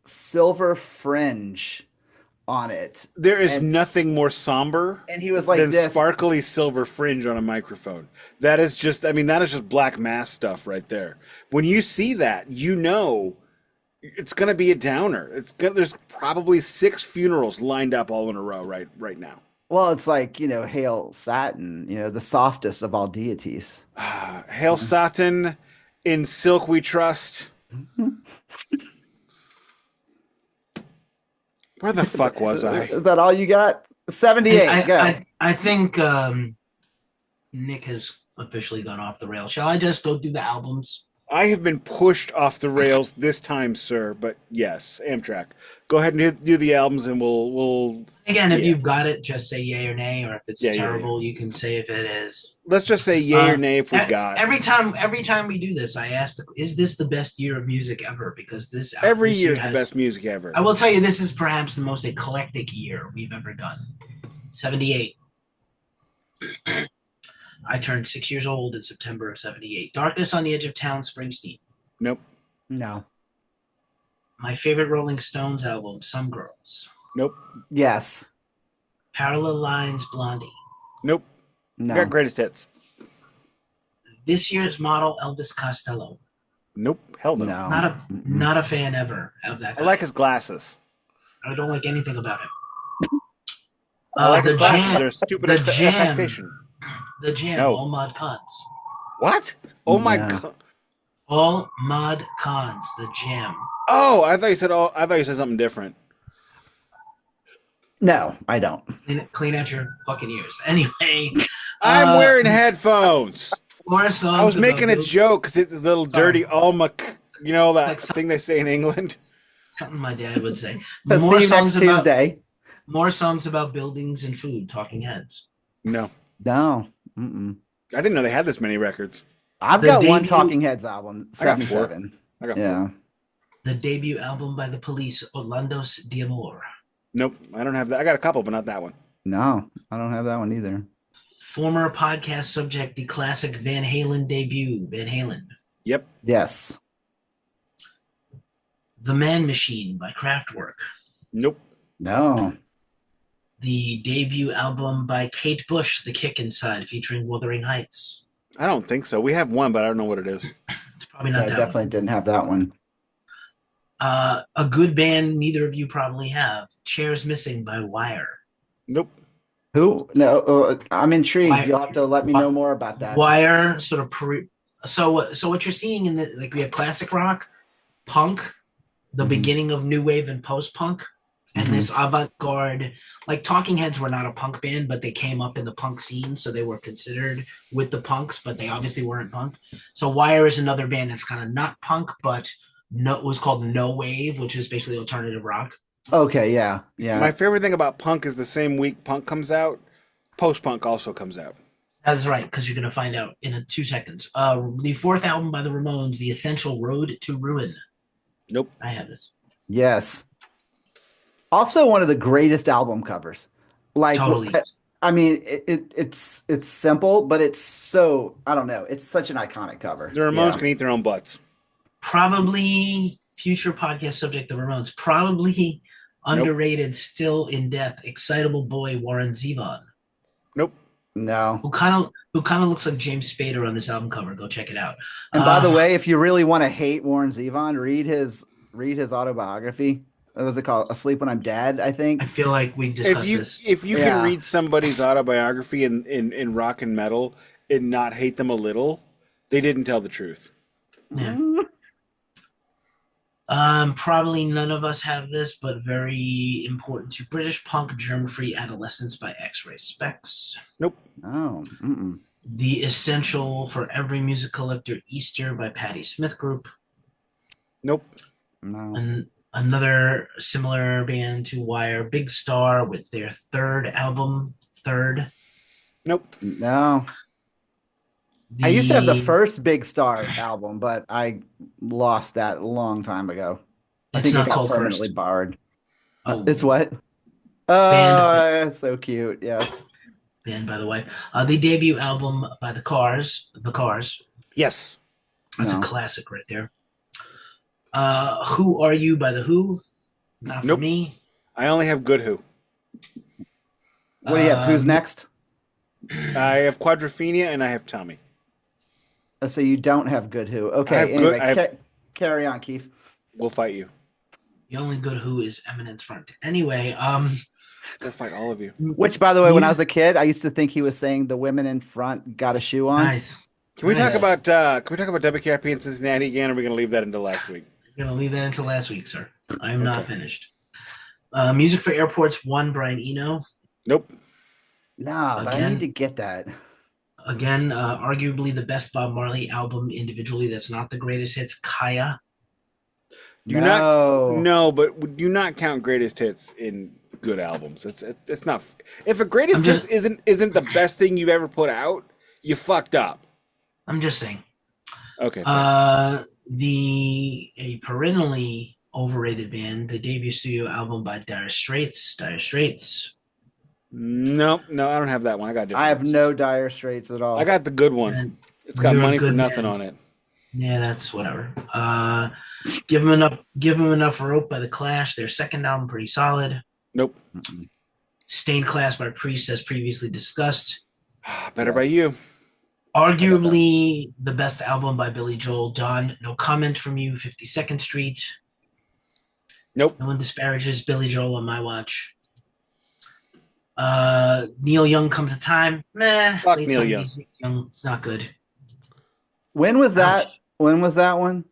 silver fringe on it, There is and- nothing more somber and he was like than this. sparkly silver fringe on a microphone. That is just Black Mass stuff right there. When you see that, it's going to be a downer. There's probably 6 funerals lined up all in a row right now. Well, it's like Hail Satin, the softest of all deities. Hail Satan, in silk we trust. Where the fuck was I? Is that all you got? 78. Go. I think Nick has officially gone off the rails. Shall I just go do the albums? I have been pushed off the rails this time, sir. But yes, Amtrak. Go ahead and do the albums, and we'll. Again, if Yeah. you've got it, just say yay or nay, or if it's Yeah. terrible, you can say if it is. Let's just say yay or nay if we got. Every time we do this, I ask, is this the best year of music ever? Because this Every year is has- the best music ever. I will tell you, this is perhaps the most eclectic year we've ever done. 78. I turned 6 years old in September of 78. Darkness on the Edge of Town, Springsteen. Nope. No. My favorite Rolling Stones album, Some Girls. Nope. Yes. Parallel Lines, Blondie. Nope. No. Got greatest hits. This year's model, Elvis Costello. Nope. Hell no. No. Not a fan ever of that. I like his glasses. I don't like anything about him. I like his the glasses. jam, They're stupid the jam. affectation. the jam, No. All Mod Cons. What? Oh my No. god. All Mod Cons, the jam. Oh, I thought you said something different. No, I don't. Clean out your fucking ears. Anyway, I'm wearing headphones. more I songs was making a about joke because it's a little dirty Alma, you know that Like thing they say in England. something my dad would say. See you next Tuesday. More songs about buildings and food. Talking Heads. No, No. Mm-mm. I didn't know they had this many records. I've The got one debut- Talking Heads album, I got 77. I got Yeah. four. The debut album by the Police, Orlando's D'Amore. Nope, I don't have that. I got a couple, but not that one. No, I don't have that one either. Former podcast subject, the classic Van Halen debut, Van Halen. Yep. Yes. The Man Machine by Kraftwerk. Nope. No. The debut album by Kate Bush, The Kick Inside, featuring Wuthering Heights. I don't think so. We have one, but I don't know what it is. It's probably not I that definitely one. didn't have that one. A good band neither of you probably have. Chairs Missing by Wire. Nope. Who? No, I'm intrigued. Wire. You'll have to let me know more about that. Wire sort of so what you're seeing in the, like, we have classic rock, punk, the Mhm. beginning of new wave and post-punk, and this avant-garde. Like, Talking Heads were not a punk band, but they came up in the punk scene, so they were considered with the punks, but they obviously weren't punk. So Wire is another band that's kind of not punk, but was called No Wave, which is basically alternative rock. Okay, yeah. Yeah. My favorite thing about punk is the same week punk comes out, post-punk also comes out. That's right, because you're going to find out in 2 seconds. The fourth album by the Ramones, The Essential Road to Ruin. Nope. I have this. Yes. Also, one of the greatest album covers. Like, Totally. I mean, it's simple, but it's so, I don't know. It's such an iconic cover. The Ramones Yeah. can eat their own butts. Probably future podcast subject, the Ramones. Probably underrated, still in death, excitable boy Warren Zevon, Nope. No. who kind of looks like James Spader on this album cover. Go check it out. And by the way, if you really want to hate Warren Zevon, read his autobiography. What was it called? Asleep When I'm Dead, I think. I feel like we discussed this. If you Yeah. can read somebody's autobiography in rock and metal and not hate them a little, they didn't tell the truth. Yeah. Probably none of us have this, but very important to British punk, Germ-Free Adolescence by X-Ray Specs. Nope. Oh. Mm-mm. The Essential for Every Music Collector, Easter by Patti Smith Group. Nope. No. And another similar band to Wire, Big Star, with their third album, Third. Nope. No. I used to have the first Big Star album, but I lost that a long time ago. I It's think not it got called permanently First. barred. Oh, It's what? Oh, so cute. Yes. band, by the way. The debut album by The Cars. Yes. That's No. a classic right there. Who Are You by The Who? Not for Nope. me. I only have Good Who. What do you have? Who's Um, next? I have Quadrophenia and I have Tommy. So you don't have Good Who. Okay. I have Anyway, good- carry on, Keith. We'll fight you. The only good Who is Eminence Front. Anyway, We'll fight all of you. Which, by the way, when I was a kid, I used to think he was saying the women in front got a shoe on. nice. Can we talk Nice. about WKRP in Cincinnati again, or are we gonna leave that until last week? You're gonna leave that until last week, sir. I am not finished. Music for Airports 1, Brian Eno. Nope. No, but I Again? need to get that. Again, arguably the best Bob Marley album individually. That's not the greatest hits. Kaya. No. But do not count greatest hits in good albums. It's not. If a greatest hits isn't the best thing you've ever put out, you fucked up. I'm just saying. Okay. A perennially overrated band, the debut studio album by Dire Straits. No, I don't have that one. I got different I have ones. no Dire Straits at all. I got the good one. And It's got you're a money for good nothing man. on it. Yeah, that's whatever. Give them enough rope by The Clash. Their second album, pretty solid. Nope. Stained Class by Priest, as previously discussed. Better by Yes. you. Arguably the best album by Billy Joel. Don, no comment from you. 52nd Street. Nope. No one disparages Billy Joel on my watch. Neil Young, Comes a Time. Meh. Fuck Late Neil 70s Young. It's not good. When was that? Ouch. When was that one?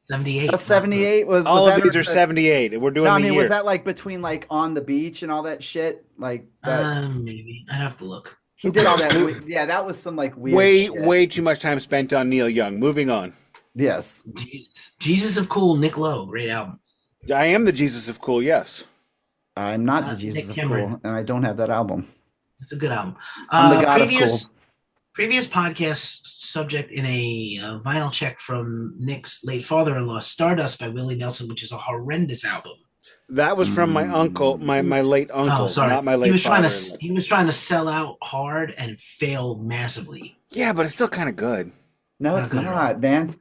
78. That 78 was All of that these are 78. We're doing no, I the mean, year. was that like between like On the Beach and all that shit? Like that Maybe. I'd have to look. he did all that yeah, that was some like weird way, shit. way too much time spent on Neil Young. Moving on. Yes. Jesus of Cool, Nick Lowe. Great album. I am the Jesus of cool, yes. I'm not the Jesus Nick of Cameron. Cool, and I don't have that album. It's a good album. I'm the God of Cool. Previous podcast subject in a vinyl check from Nick's late father-in-law, Stardust by Willie Nelson, which is a horrendous album. That was from my uncle, my late uncle, not my late father. He was trying to sell out hard and failed massively. Yeah, but it's still kind of good. No, it's not, man.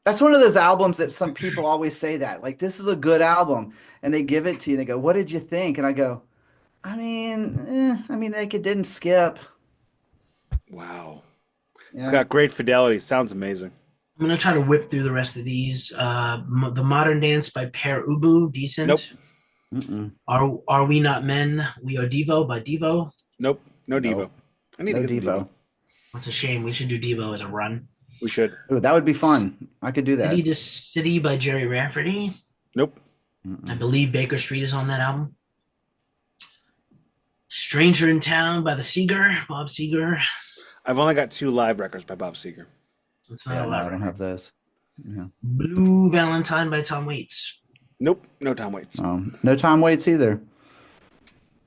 That's one of those albums that some people always say that, like, this is a good album, and they give it to you. They go, "What did you think?" And I go, I mean, like, it didn't skip. Wow. Yeah. It's got great fidelity. Sounds amazing. I'm gonna try to whip through the rest of these. The Modern Dance by Per Ubu, decent. Nope. Mm-mm. Are We Not Men? We Are Devo by Devo. Nope. No Devo. Nope. I need No to get Devo. Devo. That's a shame. We should do Devo as a run. We should. Ooh, that would be fun. I could do that. City to City by Jerry Rafferty. Nope. I believe Baker Street is on that album. Stranger in Town by the Seeger, Bob Seger. I've only got 2 live records by Bob Seger. It's not Yeah, a no, lot. I don't have those. Yeah. Blue Valentine by Tom Waits. Nope. No Tom Waits. No Tom Waits either.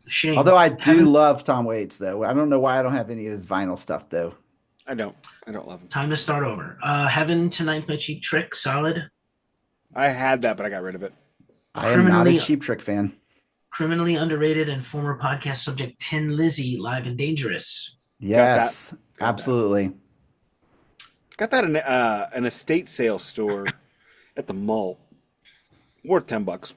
Shame. Although I do love Tom Waits, though. I don't know why I don't have any of his vinyl stuff, though. I don't love him. Time to start over. Heaven Tonight by Cheap Trick, solid. I had that, but I got rid of it. I am not a Cheap Trick fan. Criminally underrated and former podcast subject Tin Lizzy, Live and Dangerous. Yes, Got absolutely. Got that in an estate sale store at the mall. Worth $10.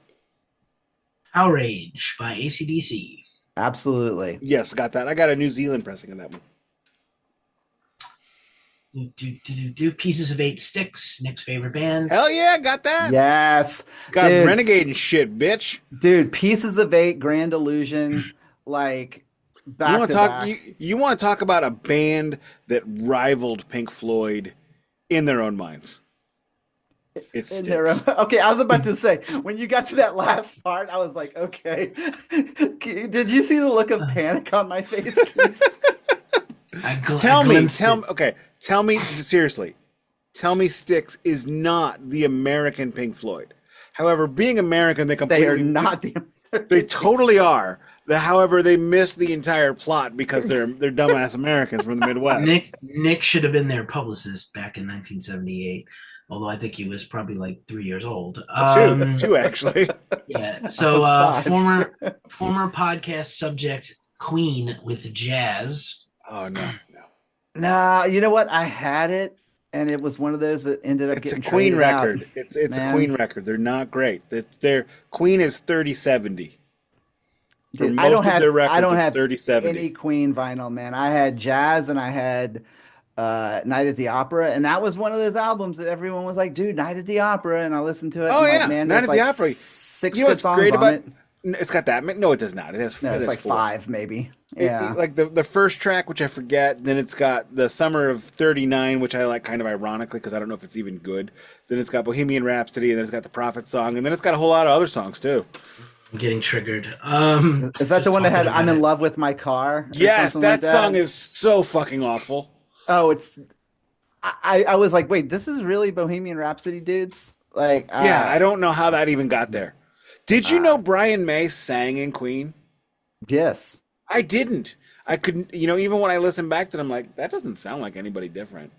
Outrage by AC/DC. Absolutely. Yes, got that. I got a New Zealand pressing of that one. Do Pieces of 8 Sticks, Nick's favorite band. Hell yeah, got that. Yes. Got Dude. Renegade and shit, bitch. Dude, Pieces of 8, Grand Illusion, like back to back. You want to talk about a band that rivaled Pink Floyd in their own minds? It sticks. Okay, I was about to say, when you got to that last part, I was like, okay. Did you see the look of panic on my face? Tell me seriously. Tell me Styx is not the American Pink Floyd. However, being American, they are not the American. They totally are. However, they missed the entire plot because they're dumbass Americans from the Midwest. Nick should have been their publicist back in 1978. Although I think he was probably like 3 years old. Two actually. Yeah. So former podcast subject Queen with Jazz. Oh no. Nah, you know what? I had it, and it was one of those that ended up getting a Queen record. Out. It's a Queen record. They're not great. Their Queen is 30/70. Dude, I don't have 30/70. any Queen vinyl, man. I had Jazz and I had Night at the Opera, and that was one of those albums that everyone was like, "Dude, Night at the Opera," and I listened to it. Oh yeah, like, man, Night at the Opera. 6 good songs on it. It's got that. No, it does not. It has. No, it's like 4. 5 maybe. Yeah, like the first track, which I forget. Then it's got the Summer of '39, which I like kind of ironically because I don't know if it's even good. Then it's got Bohemian Rhapsody, and then it's got the Prophet song, and then it's got a whole lot of other songs too. I'm getting triggered. Is that the one that had "I'm in Love with My Car"? Yes, that song is so fucking awful. Oh, it's. I was like, wait, this is really Bohemian Rhapsody, dudes? Like, yeah, I don't know how that even got there. Did you know Brian May sang in Queen? Yes. I didn't. I couldn't, even when I listened back to it, I'm like, that doesn't sound like anybody different.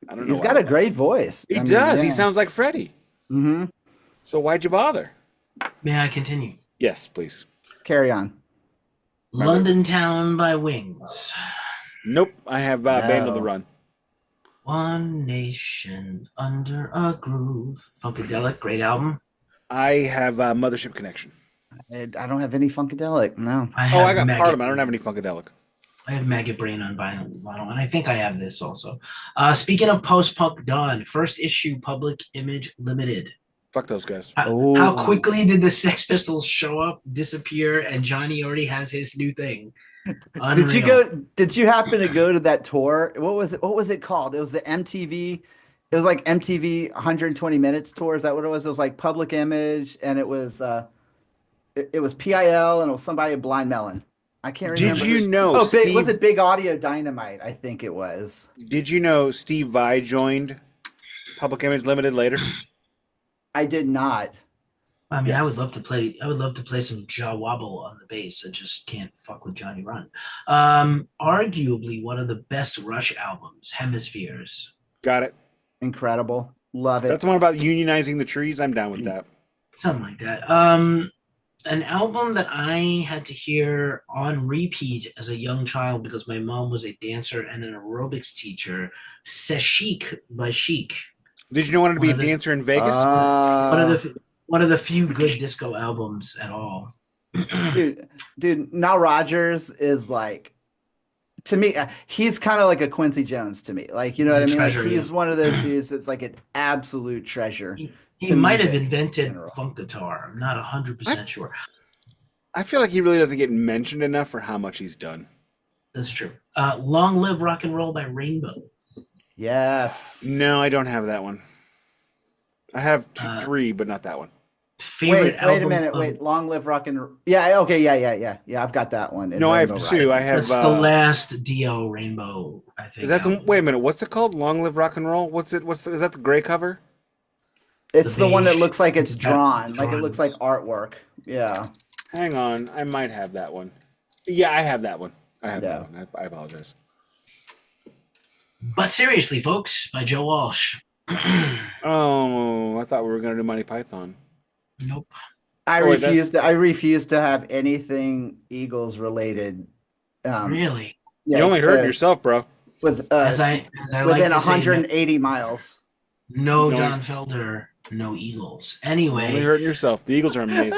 I don't know. He's got a great voice. He does. Yeah. He sounds like Freddie. Mm-hmm. So why'd you bother? May I continue? Yes, please. Carry on. London Town by Wings. Nope. I have Band on the Run. One Nation Under a Groove. Funkadelic, great album. I have Mothership Connection. I don't have any Funkadelic, no. I got part of them. I don't have any Funkadelic. I have Maggot Brain on vinyl, and I think I have this also. Speaking of post-punk done, first issue Public Image Limited. Fuck those guys. How quickly did the Sex Pistols show up, disappear, and Johnny already has his new thing? Unreal. Did you happen to go to that tour? What was it called? It was the MTV It was like MTV 120 Minutes tour. Is that what it was? It was like Public Image, and it was PIL, and it was somebody Blind Melon. I can't Did remember. you know Oh, big, was Steve? it Big Audio Dynamite? I think it was. Did you know Steve Vai joined Public Image Limited later? I did not. I mean, Yes. I would love to play some Jaw Wobble on the bass. I just can't fuck with Johnny Run. Arguably one of the best Rush albums, Hemispheres. Got it. Incredible. Love it. That's the one about unionizing the trees. I'm down with that. Something like that. An album that I had to hear on repeat as a young child because my mom was a dancer and an aerobics teacher, Seshik by Chic. Did you know I wanted to be a One of the- dancer in Vegas? One of the few good disco albums at all. dude, Nile Rodgers is like, to me, he's kind of like a Quincy Jones to me. Like, you know what I mean? Like, Treasure, he's yeah. one of those dudes that's like an absolute treasure. He to might have music in invented general. funk guitar. I'm not 100% sure. I feel like he really doesn't get mentioned enough for how much he's done. That's true. Long Live Rock and Roll by Rainbow. Yes. No, I don't have that one. I have three, but not that one. Favorite Wait album a minute. of- Wait, Long Live Rock and Yeah. Okay. Yeah. I've got that one. And No, I have Rainbow two. Rising. I have. That's the last Dio Rainbow, I think. Is that the? album. Wait a minute. What's it called? Long Live Rock and Roll. What's it? Is that the gray cover? It's The the one that beige. looks like it's drawn. Like it Drawings. looks like artwork. Yeah. Hang on, I might have that one. Yeah, I have that one. I have Yeah. that one. I apologize. But seriously, folks, by Joe Walsh. Oh, I thought we were gonna do Monty Python. Nope. I Oh, wait, refuse to have anything Eagles related. Really? Yeah, you only hurt yourself, bro. with As I like within to say, 180 miles. no You Don Felder, no Eagles. You're only Anyway, hurting yourself. The Eagles are amazing.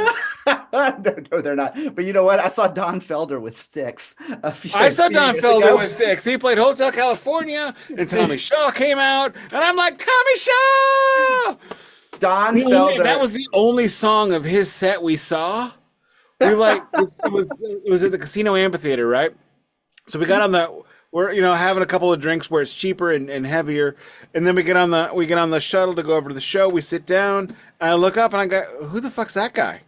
No, they're not. But you know what? I saw Don Felder with Sticks. I saw Don years Felder ago. with Sticks. He played Hotel California, and Tommy Shaw came out, and I'm like, Tommy Shaw! Don The only- Felder. that was the only song of his set we saw. We like it was at the Casino Amphitheater, right? So we got on we're having a couple of drinks where it's cheaper and heavier, and then we get on the shuttle to go over to the show. We sit down, and I look up and I go, "Who the fuck's that guy?"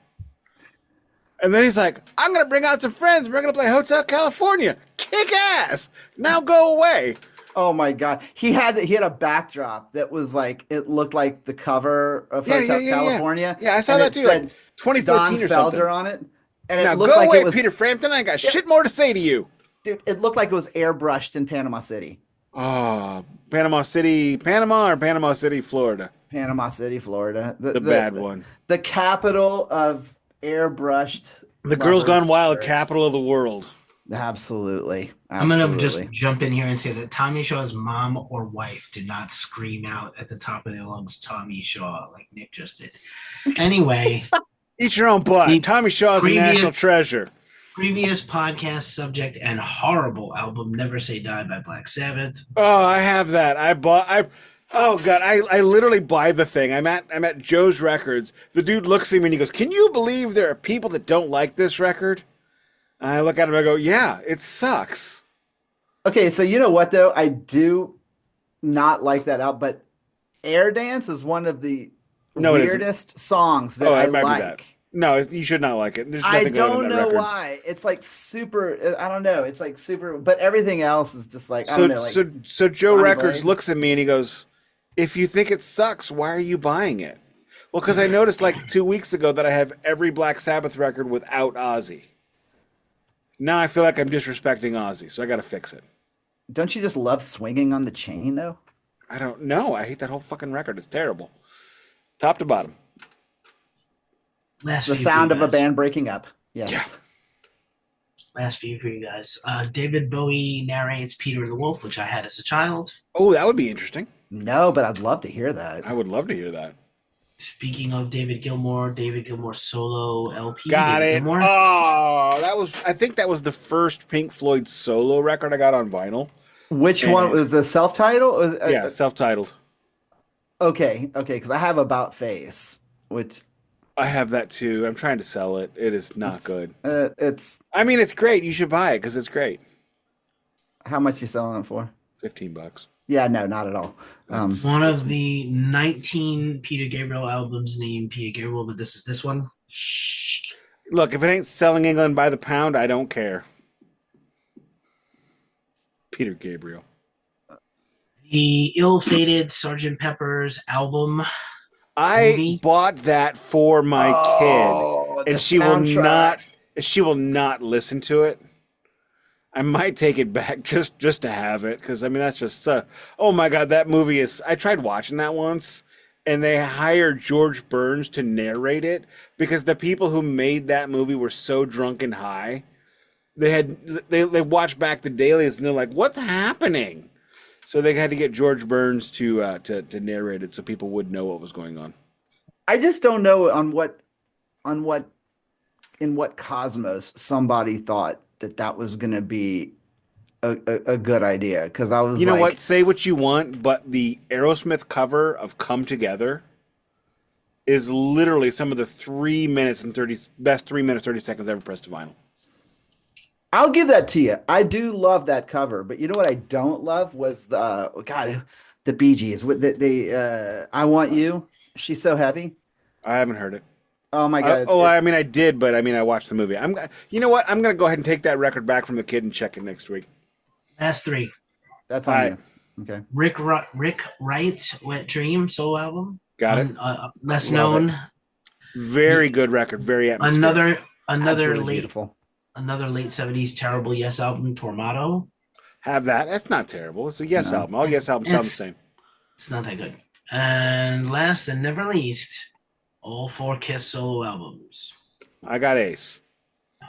And then he's like, "I'm gonna bring out some friends. We're gonna play Hotel California. Kick ass. Now go away." Oh my God. He had a backdrop that was like, it looked like the cover of Hotel California. Yeah, I saw and that it too, said like 2014 Don or something. Felder on it. And Now it looked go like away, it was, Peter Frampton. I got shit more to say to you. dude, it looked like it was airbrushed in Panama City. Oh, Panama City, Panama, or Panama City, Florida? Panama City, Florida. The bad one. The capital of airbrushed. The Girls Gone lovers' Wild spirits. capital of the world. Absolutely. I'm going to Absolutely. just jump in here and say that Tommy Shaw's mom or wife did not scream out at the top of their lungs, Tommy Shaw, like Nick just did. Anyway, Eat your own butt. The Tommy Shaw's a previous- national treasure. previous podcast subject and horrible album, Never Say Die by Black Sabbath. Oh, I have that. Oh God, I literally buy the thing. I'm at Joe's Records. The dude looks at me and he goes, "Can you believe there are people that don't like this record?" And I look at him and I go, "Yeah, it sucks." Okay, so you know what though? I do not like that out, but Air Dance is one of the No, it isn't. weirdest songs that Oh, I it might be like. that. No, you should not like it. There's I nothing good in don't that know record. why. It's like super. I don't know. It's like super, but everything else is just like I don't know. Like So Joe Bonnie Records Blade. looks at me and he goes, "If you think it sucks, why are you buying it?" Well, because I noticed like 2 weeks ago that I have every Black Sabbath record without Ozzy. Now I feel like I'm disrespecting Ozzy, so I got to fix it. don't you just love swinging on the chain though? I don't know. I hate that whole fucking record. It's terrible, top to bottom. Last The few for sound you of a guys. band breaking up. Yes. Yeah. Last few for you guys. David Bowie narrates Peter the Wolf, which I had as a child. Oh, that would be interesting. No, but I'd love to hear that. I would love to hear that. Speaking of David Gilmour solo LP. Got David it. Gilmour. Oh, I think that was the first Pink Floyd solo record I got on vinyl. Which one was the self-title? Yeah, self-titled. Okay, because I have About Face, which I have that too. I'm trying to sell it. It is not good. it's I mean, it's great. You should buy it because it's great. how much you selling it for? $15. Yeah, no, not at all. One of the 19 Peter Gabriel albums named Peter Gabriel, but this is this one. Look, if it ain't selling England by the pound, I don't care. Peter Gabriel. The ill-fated Sgt. Pepper's album. I Movie? bought that for my Oh, kid, and the soundtrack. she will not listen to it. I might take it back just to have it, because I mean that's just oh my god, that movie is. I tried watching that once, and they hired George Burns to narrate it because the people who made that movie were so drunk and high. They watched back the dailies and they're like, "What's happening?" So they had to get George Burns to narrate it so people would know what was going on. I just don't know on what in what cosmos somebody thought that was going to be a good idea, because I was You know like, what? Say what you want, but the Aerosmith cover of "Come Together" is literally some of the 3 minutes and 30 best 3 minutes 30 seconds ever pressed to vinyl. I'll give that to you. I do love that cover, but you know what I don't love was the Bee Gees with the "I Want You." She's so heavy. I haven't heard it. Oh my God. I mean, I did, but I mean, I watched the movie. You know what? I'm gonna go ahead and take that record back from the kid and check it next week. Last three. That's on you. Okay. Rick Wright's Wet Dream solo album. Got it. Less known. Very good record. Very atmospheric. Another Absolutely late beautiful. Another late 70s terrible Yes album, Tormato. Have that. That's not terrible. It's a Yes album. All Yes albums sound the same. It's not that good. And last and never least, all 4 Kiss solo albums. I got Ace.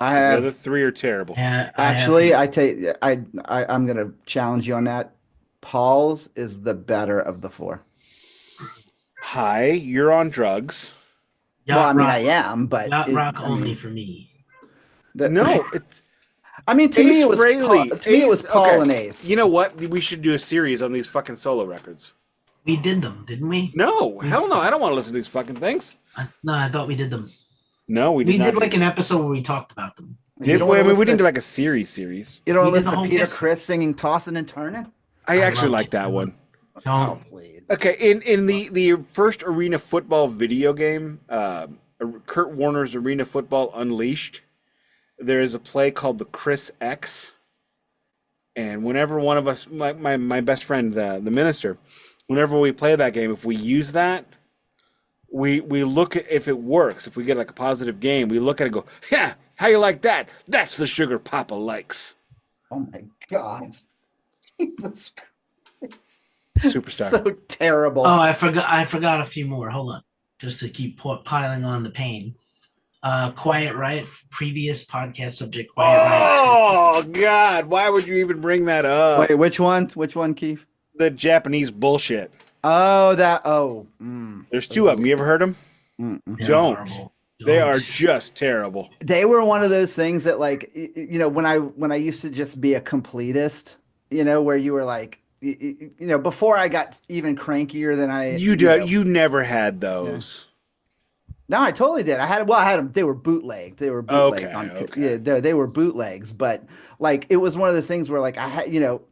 I have. The other 3 are terrible. Actually, I'm gonna challenge you on that. Paul's is the better of the 4. Hi, you're on drugs. Well, I mean, I am, but Yacht Rock only for me. No, it's. I mean, to me, it was Paul okay. and Ace. You know what? We should do a series on these fucking solo records. We did them, didn't we? No, hell no. I don't want to listen to these fucking things. No, I thought we did them. No, we did not. We did like an episode where we talked about them. Did we? I mean, we didn't do like a series. You don't listen to Peter Criss singing "Tossin' and Turnin'"? I actually like that one. Don't. Okay, in the first Arena Football video game, Kurt Warner's Arena Football Unleashed, there is a play called the Chris X. And whenever one of us, my best friend, the minister, whenever we play that game, if we use that, we look at if it works. If we get like a positive game, we look at it and go, yeah, how you like that? That's the sugar Papa likes. Oh my God. Jesus Christ. Superstar. So terrible. Oh, I forgot a few more. Hold on. Just to keep piling on the pain. Quiet Riot, previous podcast subject. Quiet Riot. God, why would you even bring that up? Wait, which one? Which one, Keith? The Japanese bullshit. Oh, that. There's 2 of them. You ever heard them? Don't. They are just terrible. They were one of those things that, like, you know, when I used to just be a completist, you know, where you were like, you know, before I got even crankier than I. You never had those. No, I totally did. I had them. They were bootlegged. They were bootlegged. Okay. Yeah, they were bootlegs. But like, it was one of those things where, like, I had, you know,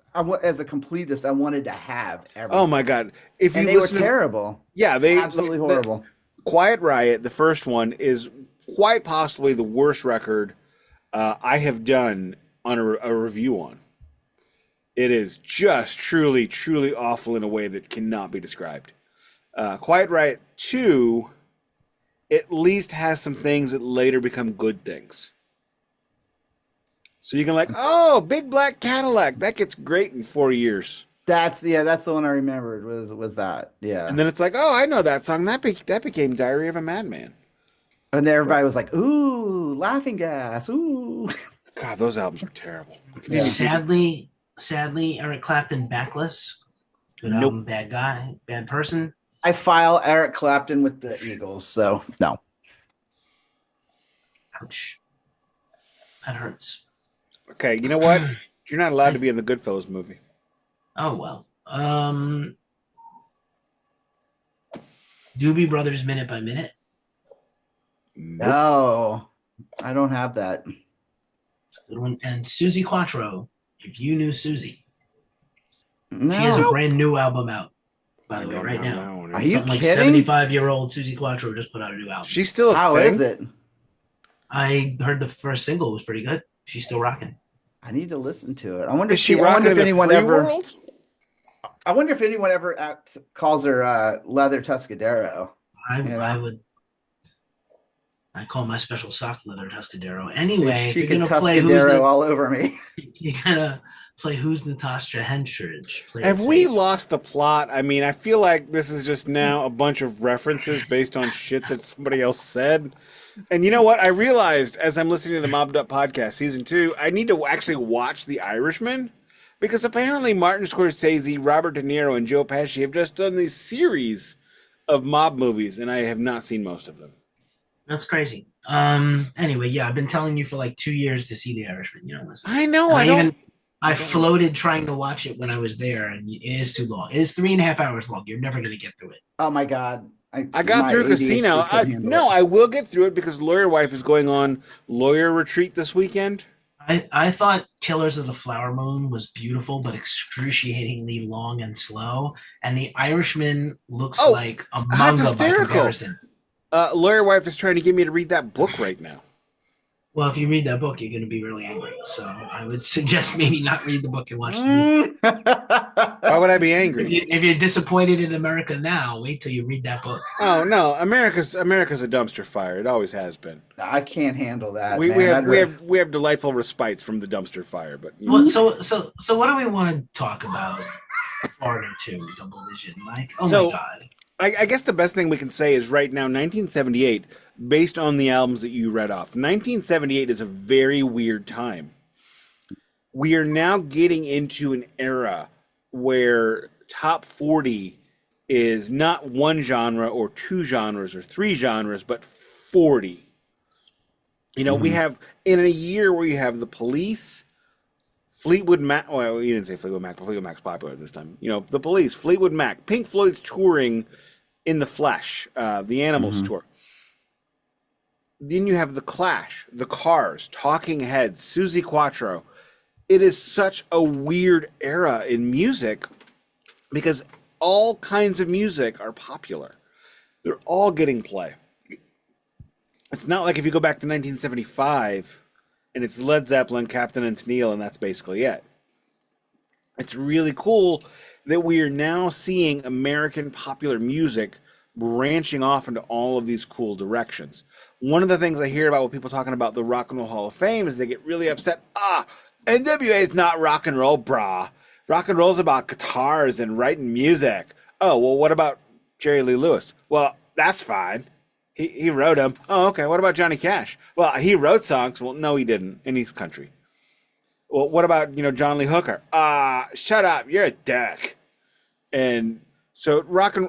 as a completist, I wanted to have everything. Oh my God! And they were terrible. Yeah, they absolutely horrible. Quiet Riot, the first one, is quite possibly the worst record I have done on a review on. It is just truly, truly awful in a way that cannot be described. Quiet Riot 2 at least has some things that later become good things. So you can like, oh, Big Black Cadillac, that gets great in 4 years. That's the one I remembered was that. Yeah. And then it's like, oh, I know that song. That became Diary of a Madman. And then everybody was like, ooh, Laughing Gas, ooh. God, those albums are terrible. Yeah. Sadly, Eric Clapton backless. Good album, bad guy, bad person. I file Eric Clapton with the Eagles, so no. Ouch. That hurts. Okay, you know what? You're not allowed to be in the Goodfellas movie. Oh, well. Doobie Brothers Minute by Minute. No, I don't have that. Good one. And Susie Quattro, If You Knew Susie. She has a No. brand new album out, by I the way, don't right know now. that one. Are you Something like kidding? 75-year-old Susie Quattro just put out a new album. She's still a How thing? is it? I heard the first single was pretty good. She's still rocking. I need to listen to it. I wonder Is she I rocking wonder in if the anyone free ever. world? I wonder if anyone ever calls her Leather Tuscadero. I, You I know, would. I call my special sock leather Tuscadero. if Anyway, if she you're could gonna play Who's Tuscadero the, all over me. you gotta play Who's Natasha Henstridge. Play Have it we safe. lost the plot? I mean, I feel like this is just now a bunch of references based on shit that somebody else said. And you know what? I realized as I'm listening to the Mobbed Up podcast, season 2, I need to actually watch The Irishman because apparently Martin Scorsese, Robert De Niro, and Joe Pesci have just done these series of mob movies, and I have not seen most of them. That's crazy. Anyway, yeah, I've been telling you for like 2 years to see The Irishman. You don't listen. I know. And I don't. I floated trying to watch it when I was there, and it is too long. It is 3.5 hours long. You're never gonna get through it. Oh my God. I got my through ADHD Casino. couldn't handle No, it. I will get through it because Lawyer Wife is going on lawyer retreat this weekend. I thought Killers of the Flower Moon was beautiful, but excruciatingly long and slow. And The Irishman looks Oh, like a that's manga by hysterical. comparison. Lawyer Wife is trying to get me to read that book right now. Well, if you read that book, you're going to be really angry. So I would suggest maybe not read the book and watch the movie. Why would I be If, angry? if you're disappointed in America now, wait till you read that book. Oh no, America's a dumpster fire. It always has been. I can't handle that. We man. we have delightful respites from the dumpster fire, but you know. Well, so what do we want to talk about? Florida 2, Double Vision. Like, oh So- my God. I guess the best thing we can say is right now, 1978, based on the albums that you read off, 1978 is a very weird time. We are now getting into an era where top 40 is not one genre or two genres or three genres, but 40. You know, we have, in a year where you have the Police, Fleetwood Mac, well, you didn't say Fleetwood Mac, but Fleetwood Mac's popular this time. You know, the Police, Fleetwood Mac, Pink Floyd's touring in the Flesh, the Animals tour. Then you have the Clash, the Cars, Talking Heads, Susie Quattro. It is such a weird era in music because all kinds of music are popular. They're all getting play. It's not like if you go back to 1975 and it's Led Zeppelin, Captain and Tennille, and that's basically it. It's really cool that we are now seeing American popular music branching off into all of these cool directions. One of the things I hear about when people talking about the Rock and Roll Hall of Fame is they get really upset. NWA is not rock and roll, brah. Rock and roll's about guitars and writing music. Oh, well, what about Jerry Lee Lewis? Well, that's fine. He wrote them. Oh, okay. What about Johnny Cash? Well, he wrote songs. Well, no, he didn't. And he's country. Well, what about, John Lee Hooker? Shut up. You're a dick. And so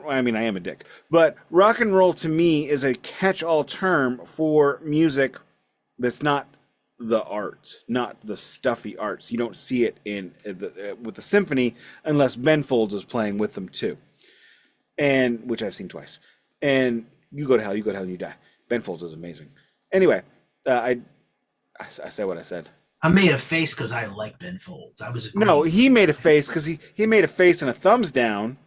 I am a dick. But rock and roll to me is a catch-all term for music that's not the arts, not the stuffy arts. You don't see it with the symphony unless Ben Folds is playing with them too. And which I've seen twice. And you go to hell, and you die. Ben Folds is amazing. Anyway, I said what I said. I made a face because I like Ben Folds. I was No, he made a face because he made a face and a thumbs down.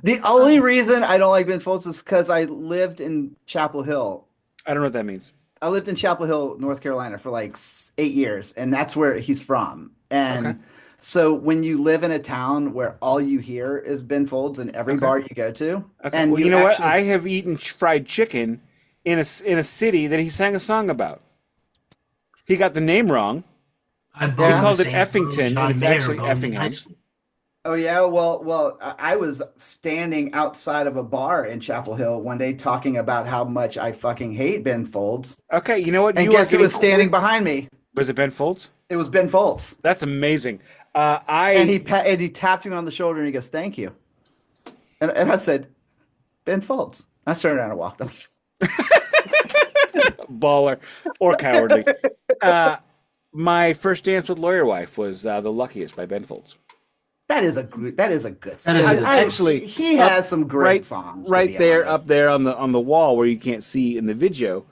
The only reason I don't like Ben Folds is because I lived in Chapel Hill. I don't know what that means. I lived in Chapel Hill, North Carolina for like 8 years, and that's where he's from. And Okay. so when you live in a town where all you hear is Ben Folds in every bar you go to, Okay. and Well, you know what? actually- I have eaten fried chicken in a city that he sang a song about. He got the name wrong. I He called it St. Effington, and John it's Mayer actually boned in Effingham. high school. Oh yeah, well, I was standing outside of a bar in Chapel Hill one day talking about how much I fucking hate Ben Folds, Okay, you know what? and You guess are who was getting standing behind me? Was it Ben Folds? It was Ben Folds, That's amazing. and he tapped me on the shoulder and he goes, "Thank you," and I said, "Ben Folds." I turned around and walked off. Baller or cowardly. My first dance with Lawyer Wife was The Luckiest by Ben Folds. That is a good song. That is a good Actually, he up- has some great songs. to Right be there, honest. up there on the wall where you can't see in the video,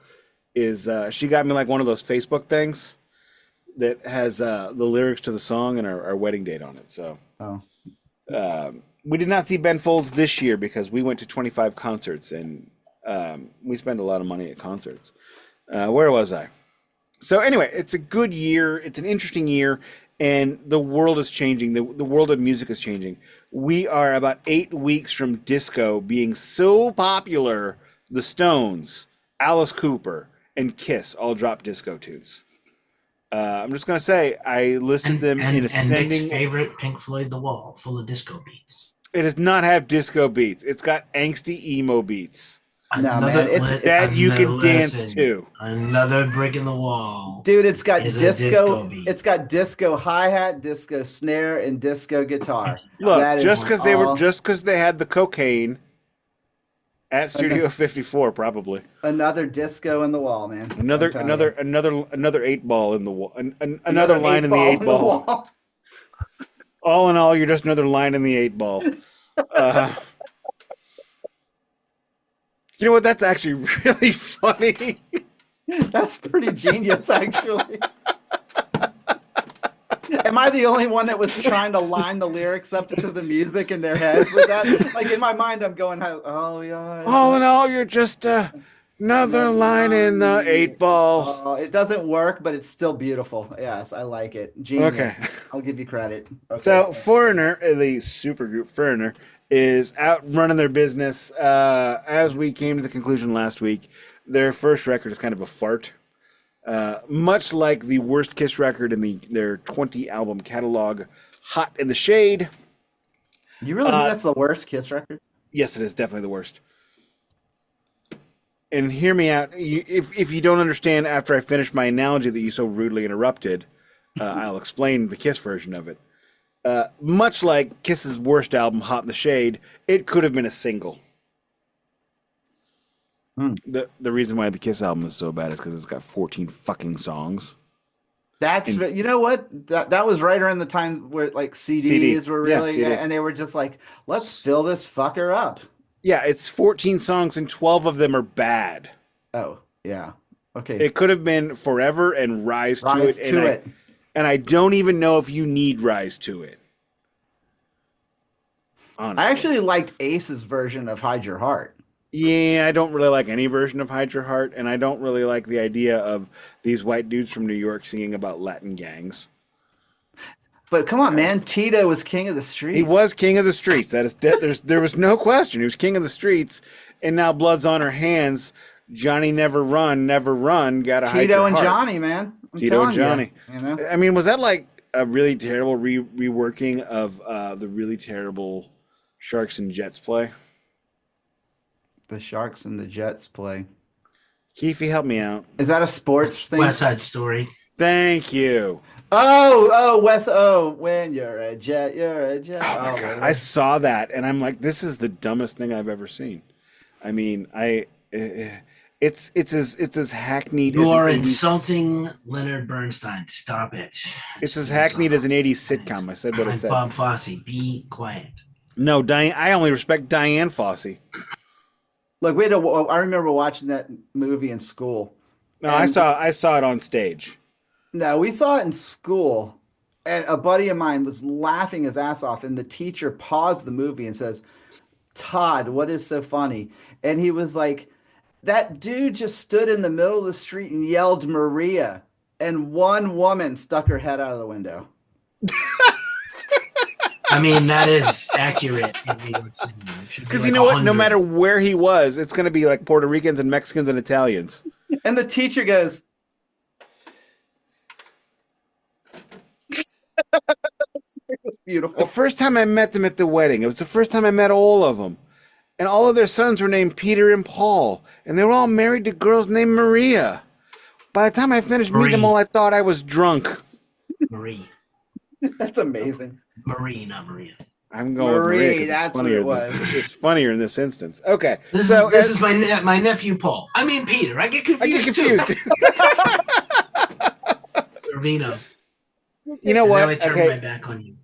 is she got me like one of those Facebook things that has the lyrics to the song and our wedding date on it. So Oh, We did not see Ben Folds this year because we went to 25 concerts, and we spend a lot of money at concerts. Where was I? So anyway, it's a good year. It's an interesting year, and the world is changing. The world of music is changing. We are about 8 weeks from disco being so popular. The Stones, Alice Cooper, and Kiss all dropped disco tunes. I'm just gonna say I listed them in ascending. And Nick's favorite, Pink Floyd, "The Wall," full of disco beats. It does not have disco beats. It's got angsty emo beats. No, man, it's that you can dance to. Another brick in the wall. Dude, it's got disco beat. It's got disco hi-hat, disco snare, and disco guitar. Look, just because they had the cocaine at Studio 54, probably. Another disco in the wall, man. Another 8-ball in the wall. Another line in the 8-ball. All in all, you're just another line in the 8-ball. You know what? That's actually really funny. That's pretty genius, actually. Am I the only one that was trying to line the lyrics up to the music in their heads with that? Like in my mind, I'm going, "Oh yeah." All in all, you're just another line in the 8-ball. It doesn't work, but it's still beautiful. Yes, I like it. Genius. Okay. I'll give you credit. Okay. So Foreigner, the supergroup Foreigner, is out running their business. As we came to the conclusion last week, their first record is kind of a fart. Much like the worst Kiss record in their 20-album catalog, Hot in the Shade. You really think that's the worst Kiss record? Yes, it is definitely the worst. And hear me out. If you don't understand after I finish my analogy that you so rudely interrupted, I'll explain the Kiss version of it. Much like Kiss's worst album, Hot in the Shade, it could have been a single. The reason why the Kiss album is so bad is because it's got 14 fucking songs. You know what? That was right around the time where like CDs were really, and they were just like, let's fill this fucker up. Yeah, it's 14 songs and 12 of them are bad. Oh, yeah. Okay. It could have been Forever and Rise to It. And I don't even know if you need Rise to It. Honestly. I actually liked Ace's version of Hide Your Heart. Yeah, I don't really like any version of Hide Your Heart, and I don't really like the idea of these white dudes from New York singing about Latin gangs. But come on, man, Tito was king of the streets. He was king of the streets. That is, there was no question. He was king of the streets, and now blood's on her hands. Johnny never run, gotta hide your Tito and heart. Johnny, man. Tito and Johnny. You know? I mean, was that like a really terrible reworking of the really terrible Sharks and Jets play? The Sharks and the Jets play. Keefy, help me out. Is that a sports thing? West Side Story. Thank you. When you're a Jet, you're a Jet. Oh my God. I saw that, and I'm like, this is the dumbest thing I've ever seen. I mean, it's as hackneyed. You are insulting Leonard Bernstein. Stop it. It's as hackneyed as an 80s sitcom. I said what I said. Bob Fosse, be quiet. No, Diane. I only respect Diane Fossey. Look, I remember watching that movie in school. No, I saw it on stage. No, we saw it in school, and a buddy of mine was laughing his ass off, and the teacher paused the movie and says, "Todd, what is so funny?" And he was like, "That dude just stood in the middle of the street and yelled Maria, and one woman stuck her head out of the window." I mean, that is accurate. Because you know what? No matter where he was, it's going to be like Puerto Ricans and Mexicans and Italians. And the teacher goes, it was beautiful. The first time I met them at the wedding, it was the first time I met all of them. And all of their sons were named Peter and Paul. And they were all married to girls named Maria. By the time I finished meeting them all, I thought I was drunk. Marie. That's amazing. Marie, not Maria. I'm going Marie, that's what it was. It's funnier in this instance. Okay. This is my nephew Paul. I mean Peter. I get confused too. Vino. You know what? Now I turn my back on you.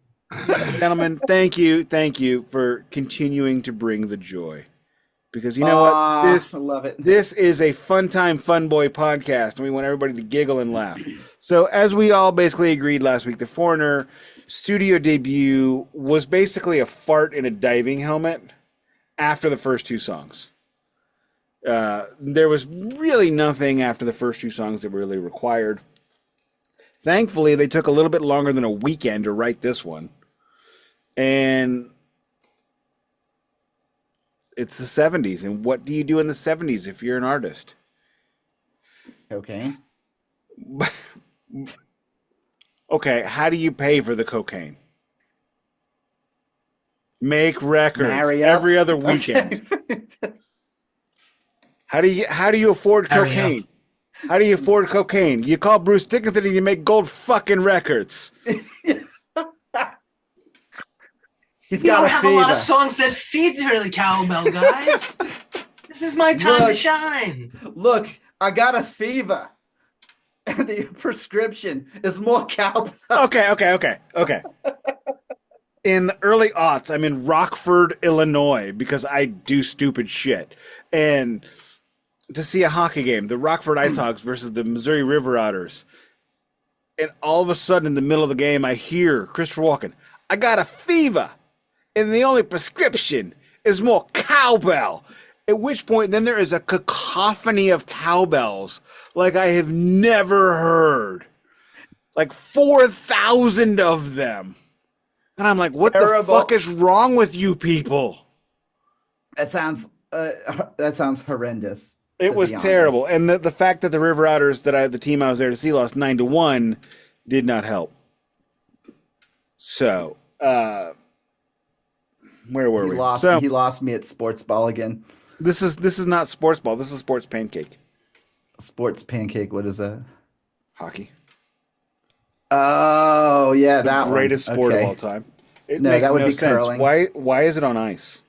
Gentlemen, thank you for continuing to bring the joy. Because you know what? I love it. This is a fun time, fun boy podcast, and we want everybody to giggle and laugh. So, as we all basically agreed last week, the Foreigner studio debut was basically a fart in a diving helmet after the first two songs. There was really nothing after the first two songs that were really required. Thankfully, they took a little bit longer than a weekend to write this one. And it's the 70s. And what do you do in the 70s if you're an artist? Cocaine. Okay, how do you pay for the cocaine? Make records every other weekend. Okay. How do you afford cocaine? How do you afford cocaine? You call Bruce Dickinson and you make gold fucking records. He's got a fever. A lot of songs that feature the cowbell, guys. This is my time to shine. Look, I got a fever. And the prescription is more cowbell. Okay. In the early aughts, I'm in Rockford, Illinois, because I do stupid shit. And to see a hockey game, the Rockford Ice Hogs versus the Missouri River Otters. And all of a sudden, in the middle of the game, I hear Christopher Walken, I got a fever. And the only prescription is more cowbell. At which point, then there is a cacophony of cowbells like I have never heard. Like 4,000 of them. And I'm like, what the fuck is wrong with you people? That sounds horrendous. It was terrible. And the fact that the River Otters, the team I was there to see, lost 9-1 did not help. So, where were we? He lost me at sports ball again. This is not sports ball. This is sports pancake. Sports pancake. What is that? Hockey. Oh yeah, the greatest sport of all time. It makes that would be sense. curling. Why is it on ice?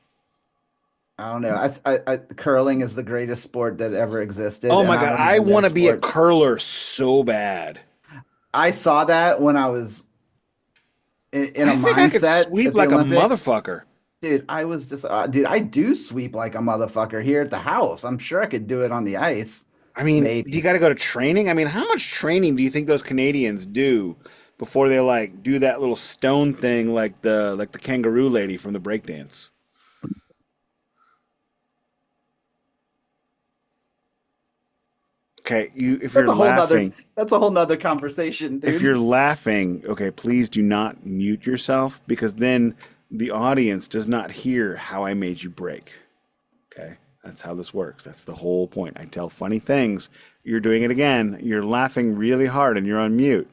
I don't know. Curling is the greatest sport that ever existed. Oh my god, I want to be a curler so bad. I saw that when I was in a mindset. I could sweep like Olympics. A motherfucker. Dude, I was just, I do sweep like a motherfucker here at the house. I'm sure I could do it on the ice. I mean, maybe. You got to go to training? I mean, how much training do you think those Canadians do before they like do that little stone thing like the kangaroo lady from the breakdance? Okay, if you're laughing, that's a whole nother conversation, dude. If you're laughing, okay, please do not mute yourself because then the audience does not hear how I made you break. Okay, that's how this works. That's the whole point. I tell funny things. You're doing it again. You're laughing really hard and you're on mute.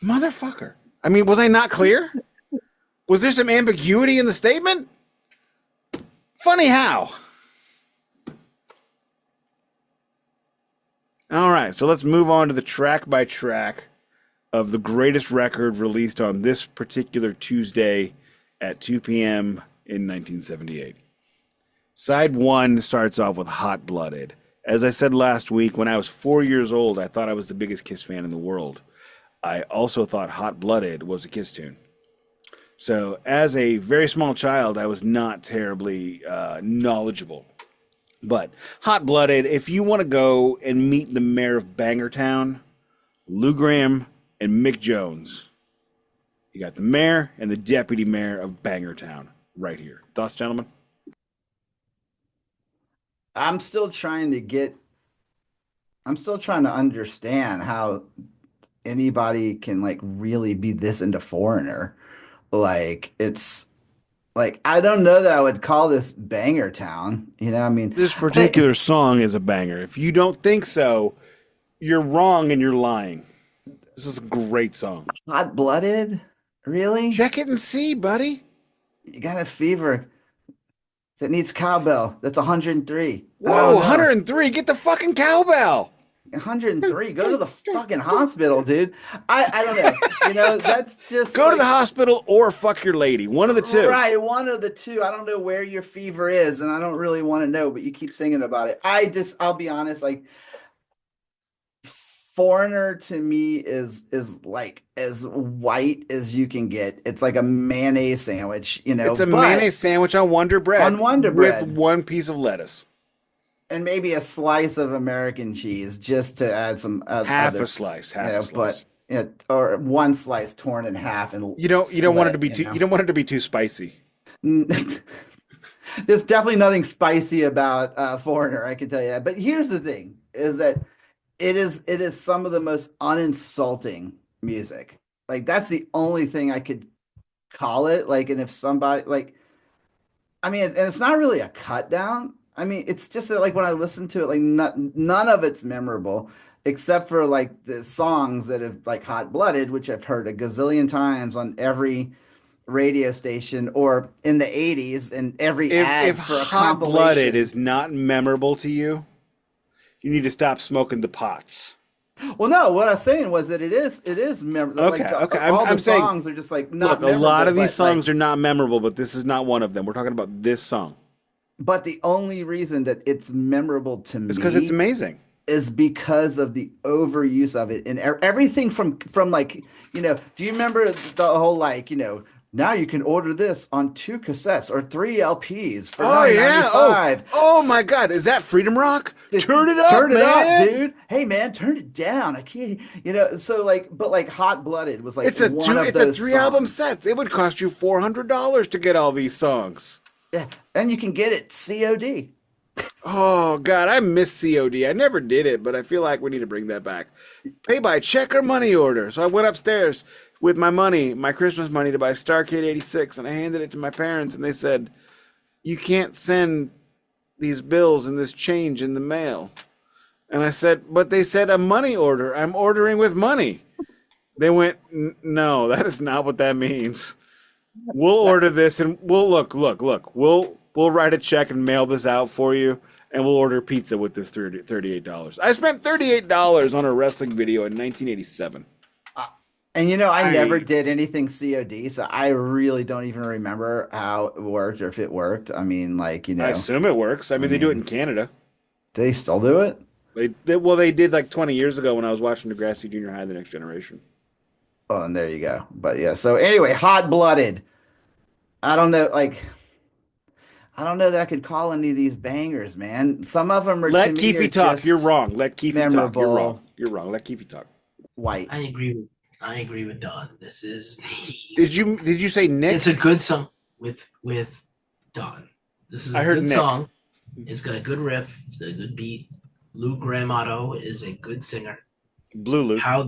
Motherfucker. I mean, was I not clear? Was there some ambiguity in the statement? Funny how? All right, so let's move on to the track by track of the greatest record released on this particular Tuesday at 2 p.m. in 1978. Side 1 starts off with Hot Blooded. As I said last week, when I was 4 years old, I thought I was the biggest Kiss fan in the world. I also thought Hot Blooded was a Kiss tune. So as a very small child, I was not terribly knowledgeable. But Hot Blooded, if you want to go and meet the mayor of Bangertown, Lou Gramm and Mick Jones, you got the mayor and the deputy mayor of Bangertown right here. Thoughts, gentlemen? I'm still trying to understand how anybody can like really be this into Foreigner. Like it's like, I don't know that I would call this Bangertown. You know, I mean, this particular song is a banger. If you don't think so, you're wrong and you're lying. This is a great song. Hot Blooded? Really? Check it and see, buddy. You got a fever that needs cowbell. That's 103. Whoa, 103. Get the fucking cowbell. 103. Go to the fucking hospital, dude. I don't know. You know, that's just go to the hospital or fuck your lady. One of the two. Right, one of the two. I don't know where your fever is, and I don't really want to know, but you keep singing about it. I'll be honest, like Foreigner to me is like as white as you can get. It's like a mayonnaise sandwich, It's a but mayonnaise sandwich on Wonder Bread on Wonder with Bread. one piece of lettuce. And maybe a slice of American cheese just to add some Half other, a slice, you half a know, slice. but or one slice torn in half and You don't want it to split, be too you don't want it to be too spicy. There's definitely nothing spicy about Foreigner, I can tell you that. But here's the thing: is that it is some of the most uninsulting music. Like that's the only thing I could call it. Like, and if somebody like, I mean, and it's not really a cut down. I mean, it's just that like when I listen to it, like none of it's memorable except for like the songs that have like Hot Blooded, which I've heard a gazillion times on every radio station or in the 80s and every If ad for a Hot Blooded compilation. is not memorable to you, you need to stop smoking the pots. Well, no, what I was saying was that it is memorable. Okay, Like okay. all the I'm saying, songs are just like not look, a lot memorable, of these but like songs are not memorable, but this is not one of them. We're talking about this song. but the only reason that it's memorable to It's because it's me amazing. is because of the overuse of it and everything from like, do you remember the whole like, now you can order this on 2 cassettes or 3 LPs for Oh yeah. $9.95. Oh my God. Is that Freedom Rock? Turn it up, Turn it up, man. dude. Hey man, turn it down. I can't, so like, but like Hot Blooded was like It's a one of it's a those 3 album songs. set. It would cost you $400 to get all these songs. Yeah, and you can get it COD. Oh God, I miss COD. I never did it, but I feel like we need to bring that back. Pay by check or money order. So I went upstairs with my money, my Christmas money, to buy Starcade 86, and I handed it to my parents, and they said, "You can't send these bills and this change in the mail." And I said, "But they said a money order. I'm ordering with money." They went, "No, that is not what that means. We'll order this and we'll look. We'll write a check and mail this out for you, and we'll order pizza with this $38. I spent $38 on a wrestling video in 1987. And I never did anything COD, so I really don't even remember how it worked or if it worked. I mean, like, I assume it works. I mean, they do it in Canada. do they still do it? They did like 20 years ago when I was watching Degrassi Junior High: The Next Generation. Well, and there you go. But yeah, so anyway, Hot Blooded. I don't know, like, I don't know that I could call any of these bangers, man. Some of them are Let to me Keefy are talk. just You're wrong. Let Keefy talk. You're memorable. wrong. You're wrong. Let Keefy talk. White. I agree with Don. This is the. Did you say Nick? It's a good song with Don. This is a I heard good Nick. song. It's got a good riff. It's got a good beat. Lou Gramato is a good singer. Blue Luke. How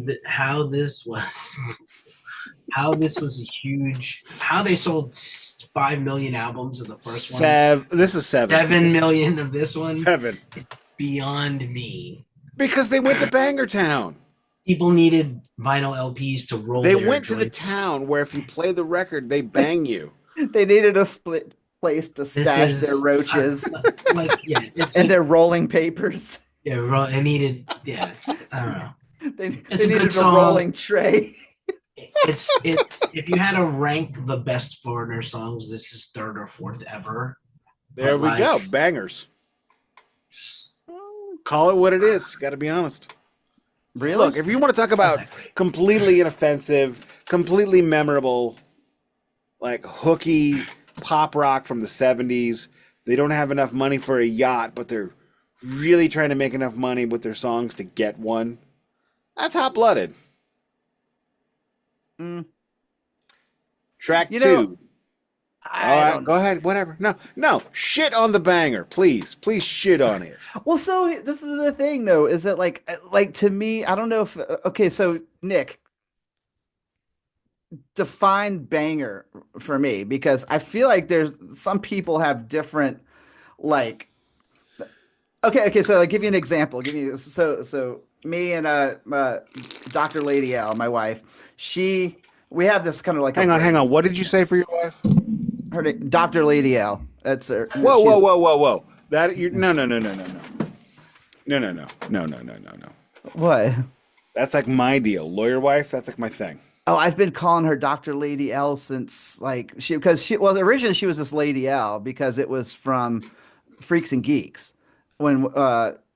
this was a huge. How they sold 5 million albums of the first one. This is 7. 7 million of this one. 7. Beyond me. Because they went to Banger Town. People needed vinyl LPs to roll. They their went to the joints. town where if you play the record, they bang you. They needed a split place to stash is- their roaches It's and their rolling papers. yeah, I needed. Yeah, I don't know. They It's a needed good a song. rolling tray. It's if you had to rank the best Foreigner songs, this is 3rd or 4th ever. There we go. Bangers. Call it what it is. Got to be honest. Really? Look, if you want to talk about Not that great. completely inoffensive, completely memorable, like hooky pop rock from the 70s, they don't have enough money for a yacht, but they're really trying to make enough money with their songs to get one. That's Hot Blooded. Mm. Track You know, 2. I All right, don't go ahead. Whatever. No. Shit on the banger, please. Please shit on it. Well, so this is the thing, though, is that like to me, I don't know if okay, so Nick, define banger for me because I feel like there's some people have different like. Okay, so I'll give you an example. So me and Dr. Lady L, my wife, we have this kind of like Hang on. What did you say for your wife? her name, Dr. Lady L. That's her. Whoa. That you no. What? That's like my deal. Lawyer wife, that's like my thing. Oh, I've been calling her Dr. Lady L since originally she was this Lady L because it was from Freaks and Geeks when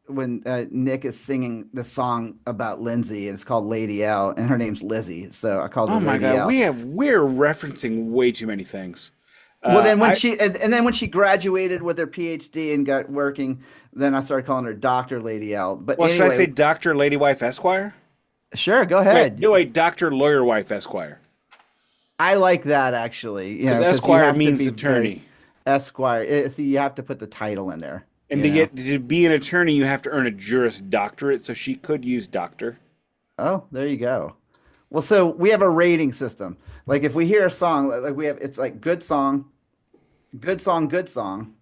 when Nick is singing the song about Lindsay, and it's called Lady L, and her name's Lizzie, so I called her Oh my Lady God, L. we're referencing way too many things. Well, then when I she and then when she graduated with her PhD and got working, then I started calling her Doctor Lady L. But Well, should I anyway, say Doctor Lady Wife Esquire? sure, go Wait, ahead. no, wait, Doctor Lawyer Wife Esquire, I like that actually, because because you Esquire have to means be very attorney, Esquire. See, you have to put the title in there, and to be an attorney, you have to earn a Juris Doctorate. So she could use Doctor. Oh, there you go. Well, so we have a rating system. Like if we hear a song, like we have, it's like good song, good song, good song,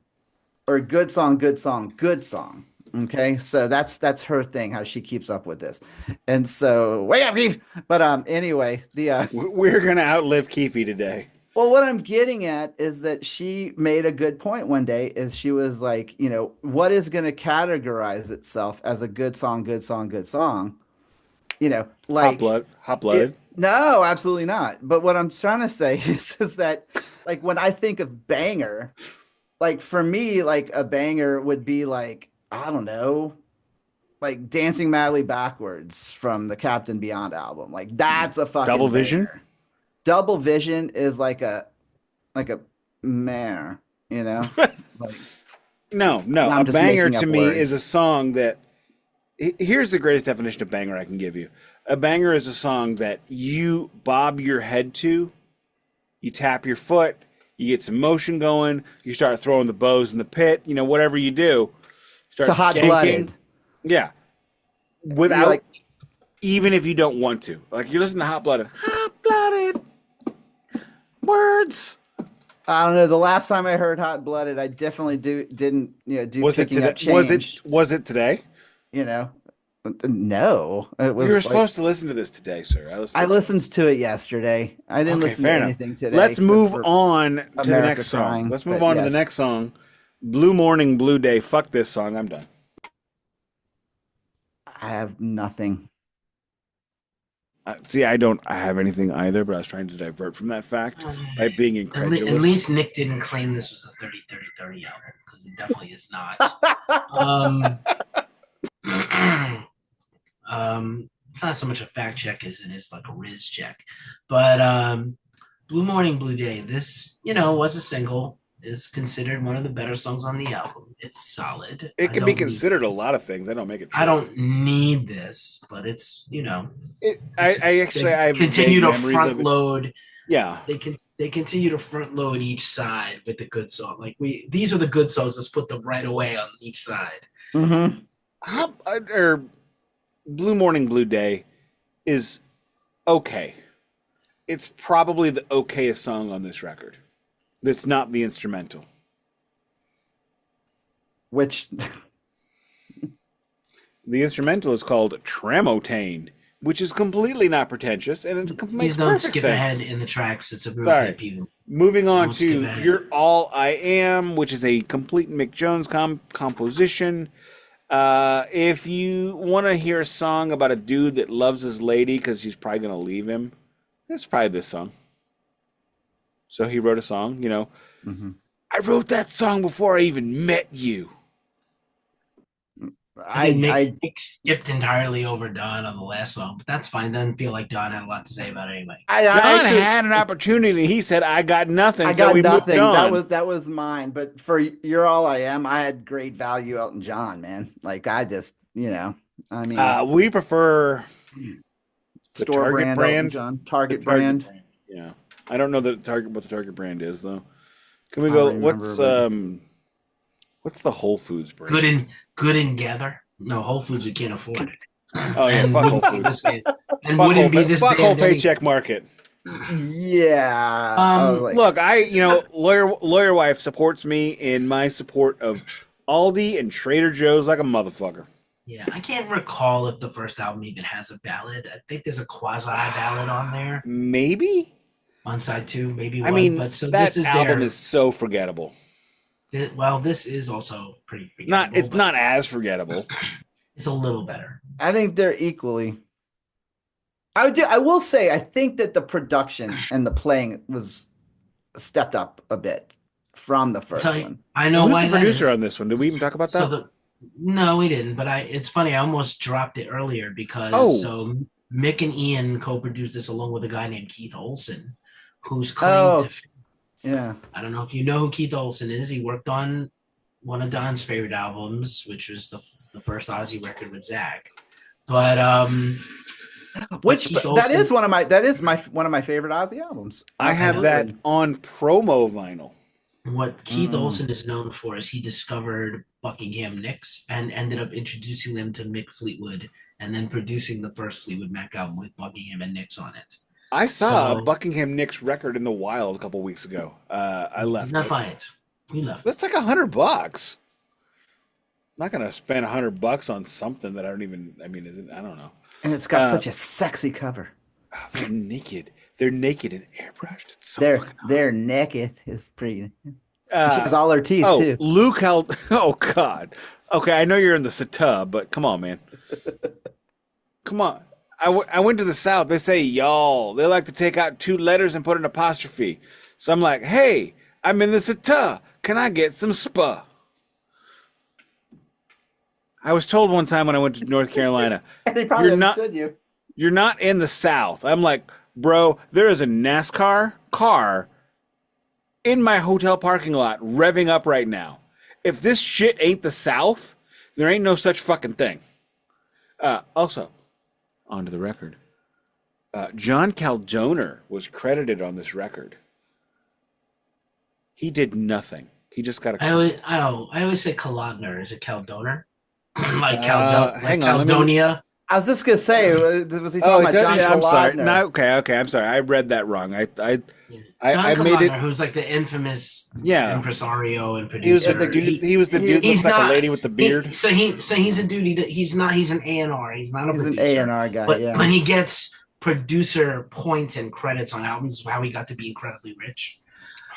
or good song, good song, good song. Okay, so that's her thing, how she keeps up with this. And so wake up, Keith. But anyway, the We're gonna outlive Keefy today. well, what I'm getting at is that she made a good point one day, is she was like, what is going to categorize itself as a good song, good song, good song? Like Hot it, blooded. no, absolutely not. But what I'm trying to say is that, like, when I think of banger, like for me, like a banger would be like, I don't know, like Dancing Madly Backwards from the Captain Beyond album. Like that's a Double fucking Vision. banger. Double Vision is like a mare, you know? Like No, no. I'm A just banger making to up me is a words. song that. Here's the greatest definition of banger I can give you. A banger is a song that you bob your head to, you tap your foot, you get some motion going, you start throwing the bows in the pit, whatever you do, start To Hot skanking. Blooded. Yeah, You're without like, even if you don't want to. Like you listen to Hot Blooded, Hot Blooded words. I don't know. The last time I heard Hot Blooded, I definitely didn't, do Was it picking today? up change, Was it today? you know? No, it You were was like supposed to listen to this today, sir. I listened I to it. listened to it yesterday. I didn't Okay, listen to fair enough. anything today Let's except move for on to the America next song. Crying. Let's move But on to the yes, next song. Blue Morning, Blue Day. Fuck this song. I'm done. I have nothing. See, I don't have anything either, but I was trying to divert from that fact by being At incredulous. least Nick didn't claim this was a 30-30-30 album, because it definitely is not. It's not so much a fact check as it is like a Riz check. But Blue Morning, Blue Day, this, was a single, is considered one of the better songs on the album. It's solid. It I can be don't need considered a this. lot of things. I don't make it true. I don't need this, but it's, I actually I have continue vague to memories front of it. load. Yeah. They continue to front load each side with the good song. Like these are the good songs. Let's put them right away on each side. Mm-hmm. Or Blue Morning, Blue Day is okay. It's probably the okayest song on this record. That's not the instrumental. Which The instrumental is called Tramotane, which is completely not pretentious, and it makes Please don't perfect skip sense. ahead in the tracks. It's a real Sorry. pet peeve. Moving on Don't skip to ahead. You're All I Am, which is a complete Mick Jones composition. If you want to hear a song about a dude that loves his lady because she's probably going to leave him, it's probably this song. So he wrote a song, mm-hmm. I wrote that song before I even met you. I think Nick skipped entirely over Don on the last song, but that's fine. Doesn't feel like Don had a lot to say about it anyway. Don had an opportunity. He said, "I got nothing." I got nothing. Moved on. That was mine. But for You're All I Am, I had great value Elton John, man. Like I just, I mean, We prefer store Target brand Elton John, Target brand. Yeah, I don't know what the Target brand is though. Can we I go? don't remember, What's the Whole Foods brand? Good and Gather. No, Whole Foods we can't afford. Oh yeah, fuck Whole Foods. And wouldn't be this fuck band whole paycheck market. Yeah. I was like, Look, lawyer wife supports me in my support of Aldi and Trader Joe's like a motherfucker. Yeah, I can't recall if the first album even has a ballad. I think there's a quasi ballad on there. Maybe on side 2, maybe one. I mean, but so that this is album their, is so forgettable. Well, this is also pretty forgettable. It's not as forgettable. It's a little better. I think they're equally. I will say, I think that the production and the playing was stepped up a bit from the first one. I know Who's why the that producer is. on this one? Did we even talk about that? So No, we didn't. But it's funny. I almost dropped it earlier because Oh, so Mick and Ian co-produced this along with a guy named Keith Olsen, whose claim to Oh, yeah. I don't know if you know who Keith Olsen is. He worked on one of Don's favorite albums, which was the first Ozzy record with Zach. But Which Keith that is Olsen, one of my favorite Ozzy albums. I have that Absolutely. on promo vinyl. what Keith Mm. Olsen is known for is he discovered Buckingham Nicks and ended up introducing them to Mick Fleetwood and then producing the first Fleetwood Mac album with Buckingham and Nicks on it. I saw a So Buckingham Nicks record in the wild a couple weeks ago. I you did left not it. buy it. You left it. That's like $100. I'm not gonna spend $100 on something that I don't even. I mean, I don't know. And it's got Uh, such a sexy cover. oh, they're naked. They're naked and airbrushed. It's so They're fucking hot. they're naked. It's pretty. She has Uh, all her teeth oh, too. Luke held. Oh God. Okay, I know you're in the Sata, but come on, man. Come on. I went to the South. They say y'all. They like to take out two letters and put an apostrophe. So I'm like, hey, I'm in the Sata. Can I get some spa? I was told one time when I went to North Carolina, They probably you're not understood you. you're not in the South. I'm like, bro, there is a NASCAR car in my hotel parking lot revving up right now. If this shit ain't the South, there ain't no such fucking thing. Also, onto the record. John Caldoner was credited on this record. He did nothing. He just got a credit. I always say Kalodner. Is it Caldoner? like Caldo, like Hang on, let me. Caldonia. I was just gonna say, was he Oh, talking about John yeah, I'm sorry. Kalodner? No, okay. I'm sorry. I read that wrong. Yeah. I John made it. Kalodner, who's like the infamous Yeah, impresario and he was producer. the dude. He was the dude. He's Looks like a not. lady with the beard. So he's a dude. He's not. He's an A&R. He's not a He's an producer. A&R guy, But yeah. when he gets producer points and credits on albums, is how he got to be incredibly rich.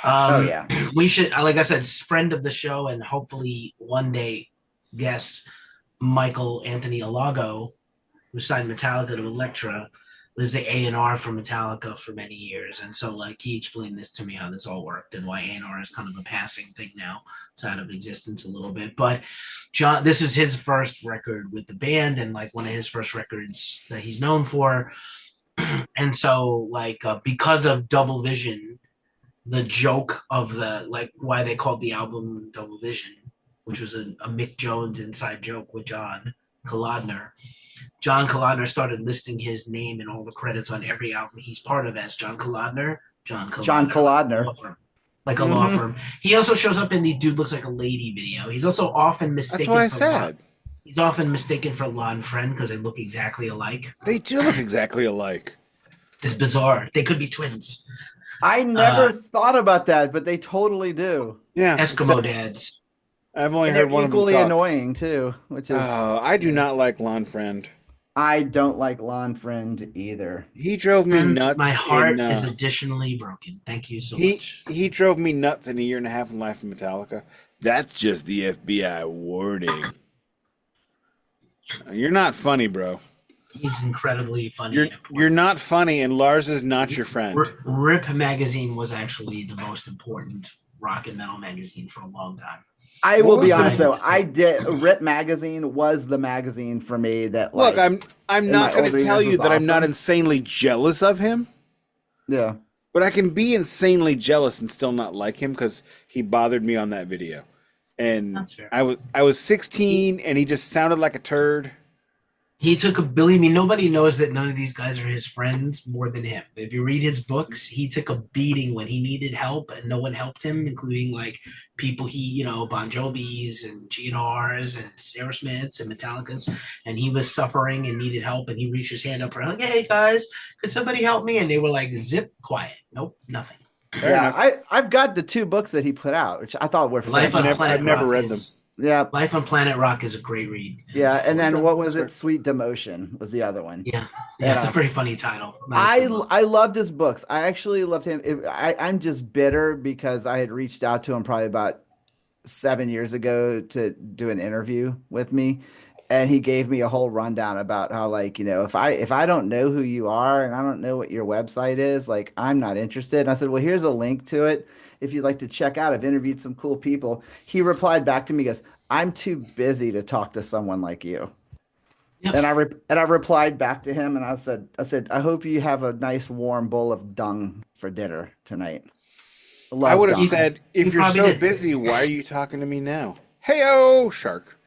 Oh yeah. We should, like I said, friend of the show, and hopefully one day guest Michael Anthony Alago, who signed Metallica to Elektra, was the A&R for Metallica for many years. And so like he explained this to me, how this all worked and why A&R is kind of a passing thing now. It's out of existence a little bit. But John, this is his first record with the band and like one of his first records that he's known for. And so like because of Double Vision, the joke of the like why they called the album Double Vision, which was a Mick Jones inside joke with John Kalodner. John Kalodner started listing his name in all the credits on every album he's part of as John Kalodner. John Kalodner. Like a law firm. He also shows up in the Dude Looks Like a Lady video. He's also often mistaken That's what I for said. He's often mistaken for Lon Friend because they look exactly alike. They do look exactly alike. It's bizarre. They could be twins. I never thought about that, but they totally do. Yeah, Eskimo dads. I've only And heard they're one equally of them talk. annoying too, which is I do not like Lon Friend. I don't like Lon Friend either. He drove me And nuts. my heart in, is additionally broken. Thank you so he much. he drove me nuts in a year and a half in life of Metallica. That's just the FBI warning. You're not funny, bro. He's incredibly funny. You're not funny, and Lars is not your friend. Rip magazine was actually the most important rock and metal magazine for a long time. I will be was the honest though, magazine? Rip magazine was the magazine for me that Look, like I'm in not my going to older tell years you was that I'm not awesome. insanely jealous of him, yeah. but I can be insanely jealous and still not like him because he bothered me on that video. And That's fair. I was 16 and he just sounded like a turd. He believe me, nobody knows that none of these guys are his friends more than him. If you read his books, he took a beating when he needed help and no one helped him, including like people Bon Jovi's and GNR's and Aerosmiths and Metallica's, and he was suffering and needed help and he reached his hand up for like, hey guys, could somebody help me? And they were like, zip, quiet. Nope, nothing. Fair Yeah, enough. I've got the two books that he put out, which I thought were Life on fantastic. Planet I've never Rock read is- Yeah, Life on Planet Rock is a great read. yeah, and then what was Sure. it? Sweet Demotion was the other one. Yeah, it's a pretty funny title. Nice book. I loved his books. I actually loved him. I'm just bitter because I had reached out to him probably about 7 years ago to do an interview with me, and he gave me a whole rundown about how, like, if I don't know who you are and I don't know what your website is, like, I'm not interested. And I said, well, here's a link to it if you'd like to check out. I've interviewed some cool people. He replied back to me, he goes, I'm too busy to talk to someone like you. Yep. And I replied back to him and I said, I hope you have a nice warm bowl of dung for dinner tonight. I would have dung. said, if You you're probably so did. busy, why are you talking to me now? Hey-oh, shark.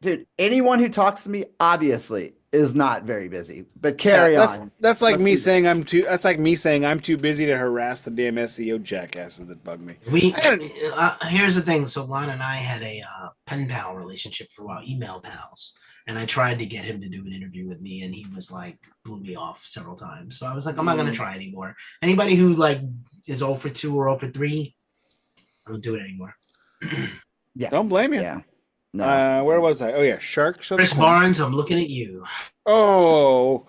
Dude, anyone who talks to me obviously is not very busy. But carry on. That's like Let's me do saying this. That's like me saying I'm too busy to harass the damn SEO jackasses that bug me. Here's the thing. So Lon and I had a pen pal relationship for a while, email pals. And I tried to get him to do an interview with me, and he was like, blew me off several times. So I was like, I'm not going to try anymore. Anybody who like is 0 for 2 or 0 for 3, I don't do it anymore. Yeah. Don't blame you. Yeah. No. Where was I? Oh yeah, Sharks. Chris Barnes, I'm looking at you. Oh,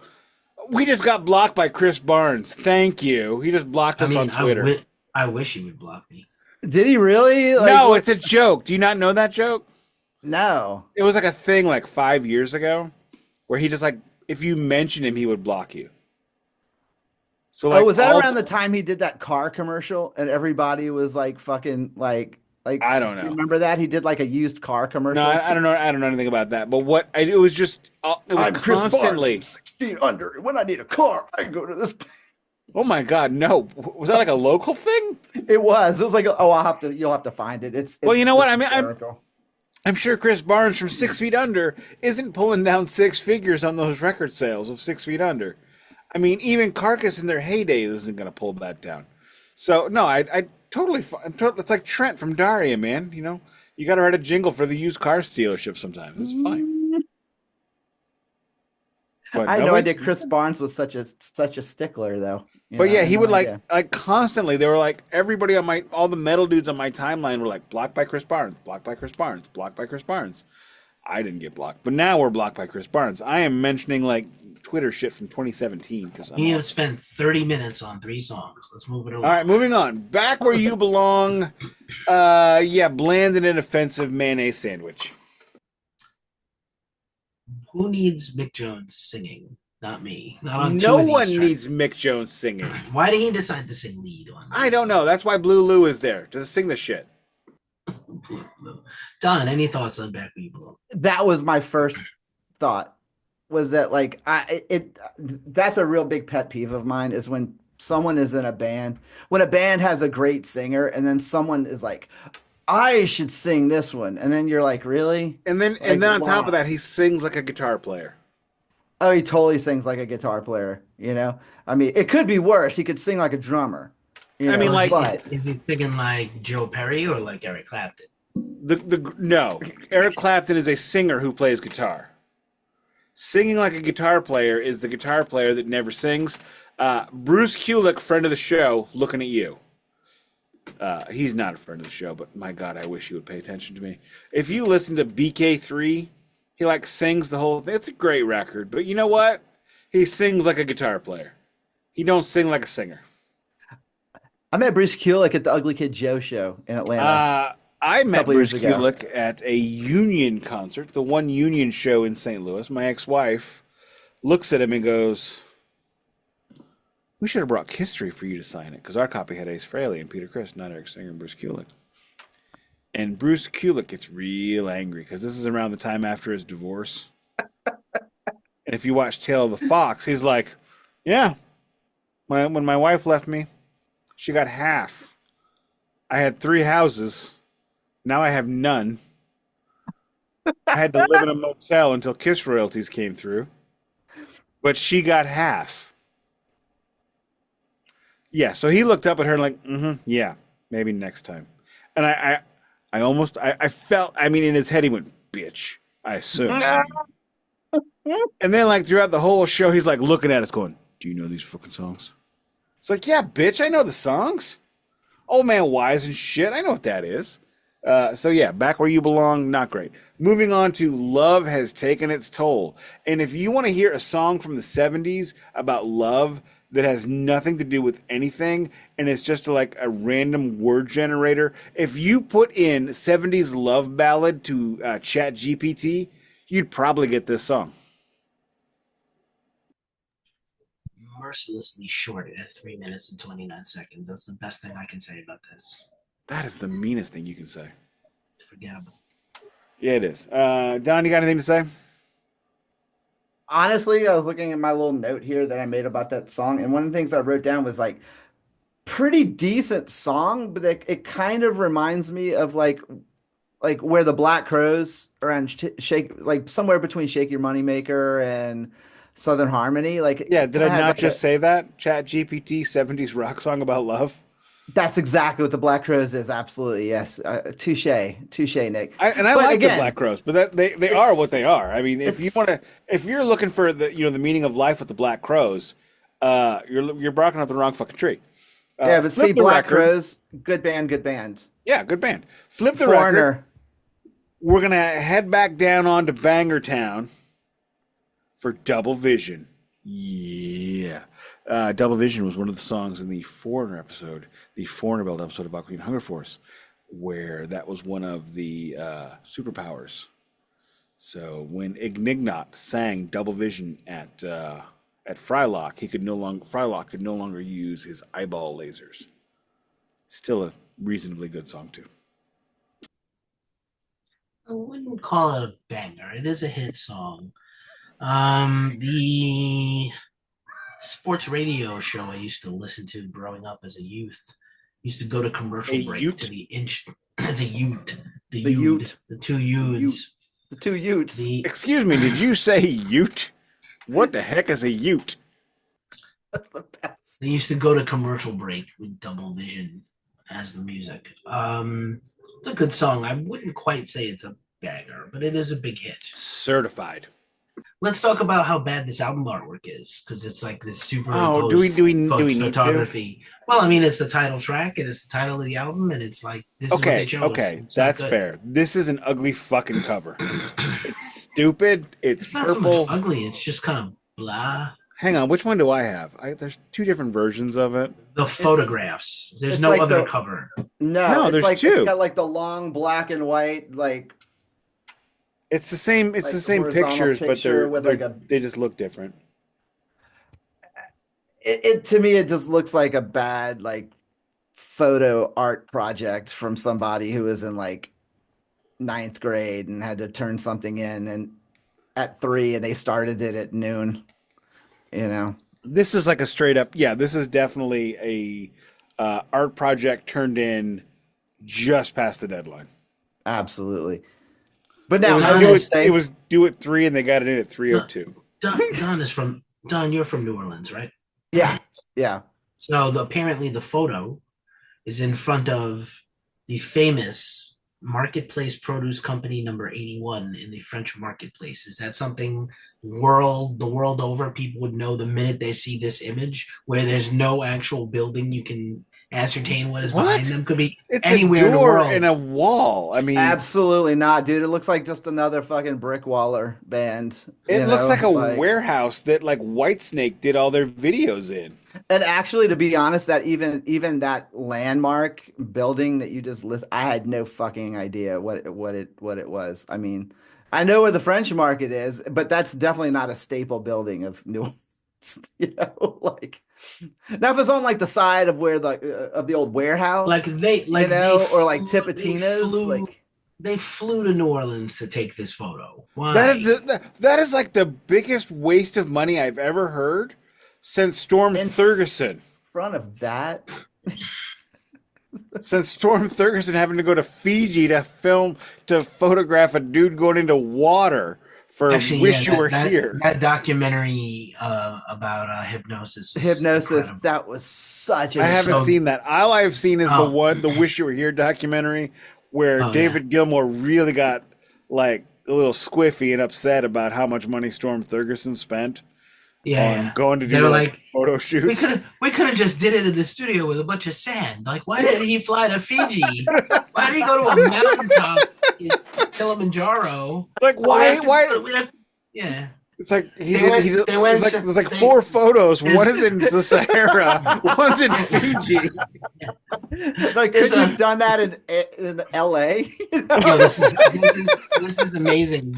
we just got blocked by Chris Barnes. Thank you. He just blocked us on Twitter. I wish he would block me. Did he really? Like, No, it's a joke. Do you not know that joke? No. It was like a thing like 5 years ago where he just like, if you mention him, he would block you. So like, was that around the time he did that car commercial and everybody was like fucking like I don't know. Remember that? He did like a used car commercial. No, I don't know. I don't know anything about that. But it was just, it was I'm Chris constantly. Barnes, 16 under. When I need a car, I go to this. Oh my God, no! Was that like a local thing? It was. It was like, you'll have to find it. It's well, you know what? I mean, hysterical. I'm sure Chris Barnes from 6 Feet Under isn't pulling down six figures on those record sales of 6 Feet Under. I mean, even Carcass in their heyday isn't going to pull that down. So no, I totally. It's like Trent from Daria, man. You know, you got to write a jingle for the used car dealership sometimes. It's fine. But I had no idea Chris Barnes was such a stickler, though. But yeah, he would like constantly. They were like everybody on all the metal dudes on my timeline were like blocked by Chris Barnes, blocked by Chris Barnes, blocked by Chris Barnes. I didn't get blocked, but now we're blocked by Chris Barnes. I am mentioning like Twitter shit from 2017 because he has spent 30 minutes on 3 songs. Let's move it over. All right, moving on. Back where you belong. Bland and inoffensive mayonnaise sandwich. Who needs Mick Jones singing? Not me. Not on No two of one these needs tracks. Mick Jones singing. Why did he decide to sing lead on? I don't know. That's why Blue Lou is there to sing the shit. Don, any thoughts on Back Where You Belong? That was my first thought. Was that like that's a real big pet peeve of mine is when someone is in a band, when a band has a great singer and then someone is like, I should sing this one, and then you're like, really? And then on top of that, he sings like a guitar player. Oh, he totally sings like a guitar player. You know, I mean, it could be worse. He could sing like a drummer. I mean, like, is he singing like Joe Perry or like Eric Clapton? No, Eric Clapton is a singer who plays guitar. Singing like a guitar player is the guitar player that never sings. Bruce Kulick, friend of the show, looking at you. He's not a friend of the show, but my God, I wish he would pay attention to me. If you listen to BK3, he like sings the whole thing. It's a great record, but you know what? He sings like a guitar player. He don't sing like a singer. I met Bruce Kulick at the Ugly Kid Joe show in Atlanta. I met Bruce Kulick at a Union concert, the one Union show in St. Louis. My ex-wife looks at him and goes, we should have brought History for you to sign it, because our copy had Ace Frehley and Peter Criss, not Eric Singer and Bruce Kulick. And Bruce Kulick gets real angry, because this is around the time after his divorce. And if you watch Tale of the Fox, he's like, yeah, when my wife left me, she got half. I had 3 houses. Now I have none. I had to live in a motel until Kiss royalties came through. But she got half. Yeah, so he looked up at her like, yeah, maybe next time. And I felt, I mean, in his head he went, bitch, I assume. And then like throughout the whole show, he's like looking at us going, do you know these fucking songs? It's like, yeah, bitch, I know the songs. Old Man Wise and shit, I know what that is. So yeah, Back Where You Belong, not great. Moving on to Love Has Taken Its Toll. And if you want to hear a song from the 70s about love that has nothing to do with anything, and it's just like a random word generator, if you put in 70s love ballad to Chat GPT, you'd probably get this song. Mercilessly short at 3 minutes and 29 seconds. That's the best thing I can say about this. That is the meanest thing you can say. It's forgettable. Yeah, it is. Don, you got anything to say? Honestly, I was looking at my little note here that I made about that song, and one of the things I wrote down was like pretty decent song, but it kind of reminds me of like where the Black Crows around shake, like somewhere between Shake Your Moneymaker and Southern Harmony. Like, Yeah, did I kinda had not like just say that? Chat GPT 70s rock song about love? that's exactly what the Black Crows is. Absolutely, yes. Touche, Nick. I But like the again, Black Crows, but that they are what it's they are. I mean, it's if you're looking for the the meaning of life with the Black Crows, you're barking up the wrong fucking tree. yeah, but Flip see, the Black record. Crows, good band, good band. Yeah, good band. Flip the record. Foreigner. We're gonna head back down onto Bangertown for Double Vision. Yeah. Double Vision was one of the songs in the Foreigner episode, the Foreigner Build episode of Aqua Teen Hunger Force, where that was one of the superpowers. So when Ignignot sang Double Vision at Frylock, Frylock could no longer use his eyeball lasers. Still a reasonably good song too. I wouldn't call it a banger. It is a hit song. The sports radio show I used to listen to growing up as a youth used to go to commercial A break Ute? to the inch as a Ute. The It's a Ute. The two Utes. The two Utes. The Excuse me, did you say Ute? What the heck is a Ute? That's the best. They used to go to commercial break with Double Vision as the music. It's a good song. I wouldn't quite say it's a banger, but it is a big hit. Certified. Let's talk about how bad this album artwork is, because it's like this super Oh, do we need photography. Well, I mean, it's the title track and it's the title of the album, and it's like this is what they chose. Okay, It's not that's good. fair. This is an ugly fucking cover. It's stupid. It's It's not so purple. much ugly. It's just kind of blah. Hang on, which one do I have? There's two different versions of it. The photographs. There's it's no like other the- cover. No, It's there's like two. it's got like the long black and white, like It's the same. It's like the same horizontal pictures, but picture with like they just look different. it to me it just looks like a bad like photo art project from somebody who was in like ninth grade and had to turn something in and at 3 and they started it at noon, you know. This is like a straight up. Yeah, this is definitely a art project turned in just past the deadline. Absolutely. But now it how was, do due you at, say it was due at 3 and they got it in at 3:02. Don, you're from New Orleans, right? yeah. So apparently the photo is in front of the famous Marketplace Produce Company number 81 in the French Marketplace. Is that something the world over people would know the minute they see this image, where there's no actual building you can ascertain what is behind them? Could be It's anywhere a in the door world. and a wall. I mean, Absolutely not, dude. It looks like just another fucking brick waller band. it looks like a like warehouse that like Whitesnake did all their videos in. And actually, to be honest, that even that landmark building that you just list, I had no fucking idea what it was. I mean, I know where the French Market is, but that's definitely not a staple building of New Orleans. You know, like now if it's on like the side of where the of the old warehouse, Like they, like you know, they or like flew- Tipitina's, like they flew to New Orleans to take this photo. Why? That is like the biggest waste of money I've ever heard since Storm In Thurgerson. front of that. Since Storm Thurgerson having to go to Fiji to photograph a dude going into water for Wish You Were Here. That documentary about hypnosis. Was Hypnosis, incredible. that was such a I haven't so- seen that. All I've seen is Oh. the Wish You Were Here documentary where Oh, David Gilmour really got like a little squiffy and upset about how much money Storm Thurgerson spent on going to They do were like like, photo we shoots. could have just did it in the studio with a bunch of sand. Like, why did he fly to Fiji? Why did he go to a mountaintop in Kilimanjaro? Like We'd why have to- we'd have- yeah. It's like there's like they- four photos. there's- One is in the Sahara, one's in Fiji. Like, There's could you a- have done that in LA? Yo, this is amazing.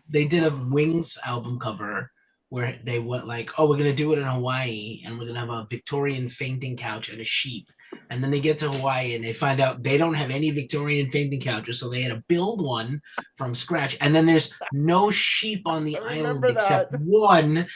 They did a Wings album cover where they went like, oh, we're gonna do it in Hawaii, and we're gonna have a Victorian fainting couch and a sheep. And then they get to Hawaii and they find out they don't have any Victorian fainting couches, so they had to build one from scratch. And then there's no sheep on the I island remember except that. one.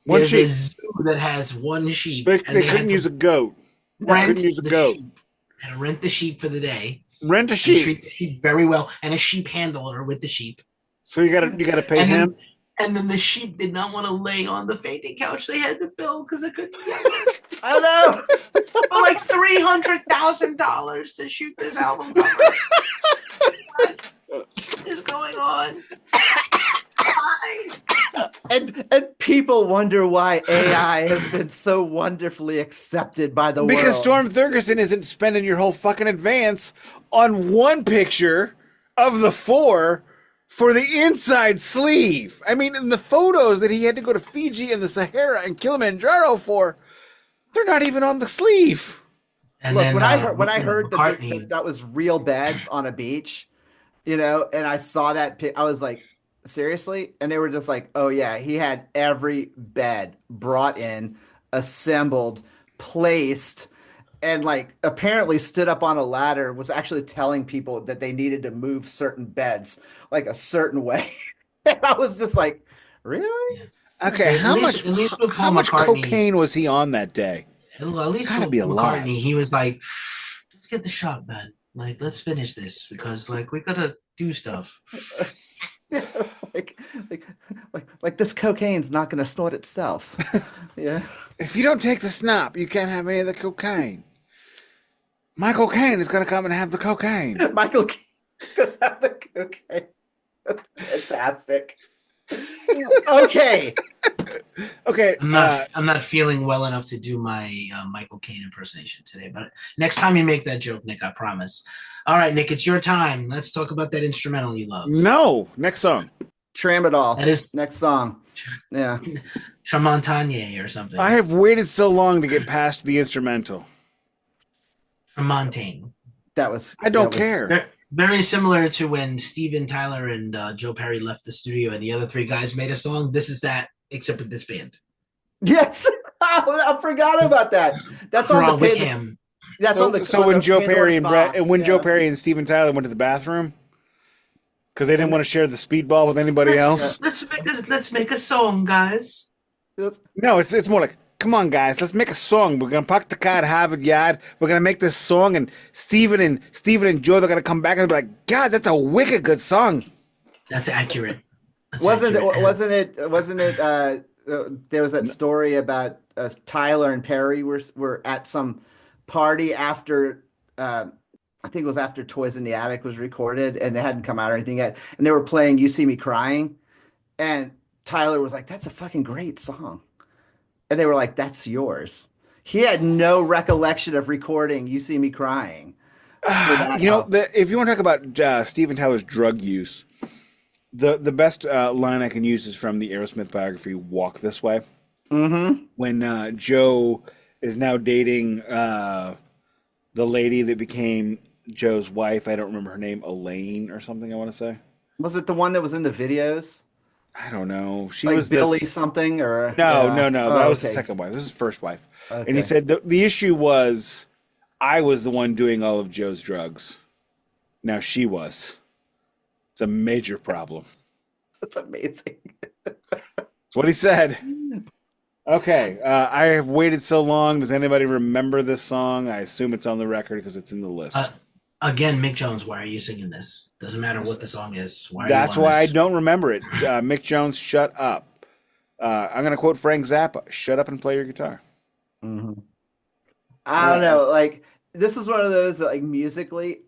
One There's a sheep. zoo that has one sheep. They and couldn't had use to a goat. rent couldn't use a the goat. sheep. Had to rent the sheep for the day. Rent a And sheep. treat the sheep very well, and a sheep handler with the sheep. So you gotta pay And him. then, and then the sheep did not want to lay on the fainting couch they had to build because it couldn't get I know. for like $300,000 to shoot this album cover. What is going on? Why? And people wonder why AI has been so wonderfully accepted by the Because world. Storm Thurgerson isn't spending your whole fucking advance on one picture of the four for the inside sleeve. I mean, in the photos that he had to go to Fiji and the Sahara and Kilimanjaro for, they're not even on the sleeve. And Look, then, when I heard that, McCartney, that was real beds on a beach, and I saw that pic, I was like, seriously? And they were just like, oh yeah, he had every bed brought in, assembled, placed, and like apparently stood up on a ladder, was actually telling people that they needed to move certain beds like a certain way. And I was just like, really? Yeah. Okay, At least with how Paul much McCartney- cocaine was he on that day? Well, at least Gotta with be a lot. McCartney, he was like, let's get the shot, man. Like, let's finish this because like we gotta do stuff. It's like this cocaine's not going to snort itself. Yeah. If you don't take the snap, you can't have any of the cocaine. Michael Caine is going to come and have the cocaine. Michael Keaton's going to have the cocaine. That's fantastic. Okay. Okay. I'm not feeling well enough to do my Michael Caine impersonation today, but next time you make that joke, Nick, I promise. All right, Nick, it's your time. Let's talk about that instrumental you love. No. Next song. Tramadol. That is Next song. Yeah. Tramontagne or something. I have waited so long to get past the instrumental. Tramontagne. That was. I don't that was- care. Very similar to when Steven Tyler and Joe Perry left the studio and the other three guys made a song. This is that, except with this band. Yes. I forgot about that. That's on the with pin. him. That's on the. So on when the Joe Pandora's Perry and box, Joe yeah. Perry and Steven Tyler went to the bathroom because they didn't want to share the speedball with anybody else. Let's make a song, guys. No, it's more like, come on, guys, let's make a song. We're gonna park the car at Harvard Yard. We're gonna make this song, and Steven and Joe, they're gonna come back and be like, God, that's a wicked good song. That's accurate. That's Wasn't accurate. it? There was that story about Tyler and Perry were at some party after. I think it was after Toys in the Attic was recorded, and they hadn't come out or anything yet, and they were playing "You See Me Crying," and Tyler was like, "That's a fucking great song," and they were like, "That's yours." He had no recollection of recording "You See Me Crying." If you want to talk about Steven Tyler's drug use, the best line I can use is from the Aerosmith biography "Walk This Way," when Joe is now dating the lady that became Joe's wife. I don't remember her name, Elaine or something. I want to say. Was it the one that was in the videos? I don't know. She Like was Billy this... something or No. Oh, That was the okay. second wife. This is his first wife. Okay. And he said the issue was I was the one doing all of Joe's drugs. Now she was. It's a major problem. That's amazing. That's what he said. Okay. I have waited so long. Does anybody remember this song? I assume it's on the record because it's in the list. Again, Mick Jones, why are you singing this? Doesn't matter what the song is. That's why I don't remember it. Mick Jones, shut up. I'm going to quote Frank Zappa. Shut up and play your guitar. Mm-hmm. I don't know. Like, this was one of those that, like, musically,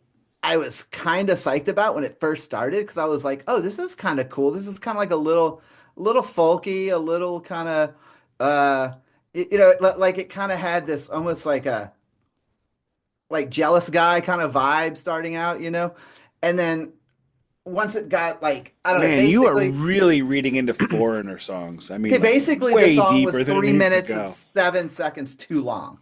I was kind of psyched about when it first started because I was like, oh, this is kind of cool. This is kind of like a little folky, a little kind of, like it kind of had this almost like a jealous guy kind of vibe starting out, and then once it got like I don't know, Man, you are basically really reading into Foreigner songs. I mean, okay, like basically the way song was deeper than it 3 needs to minutes and go. 7 seconds too long.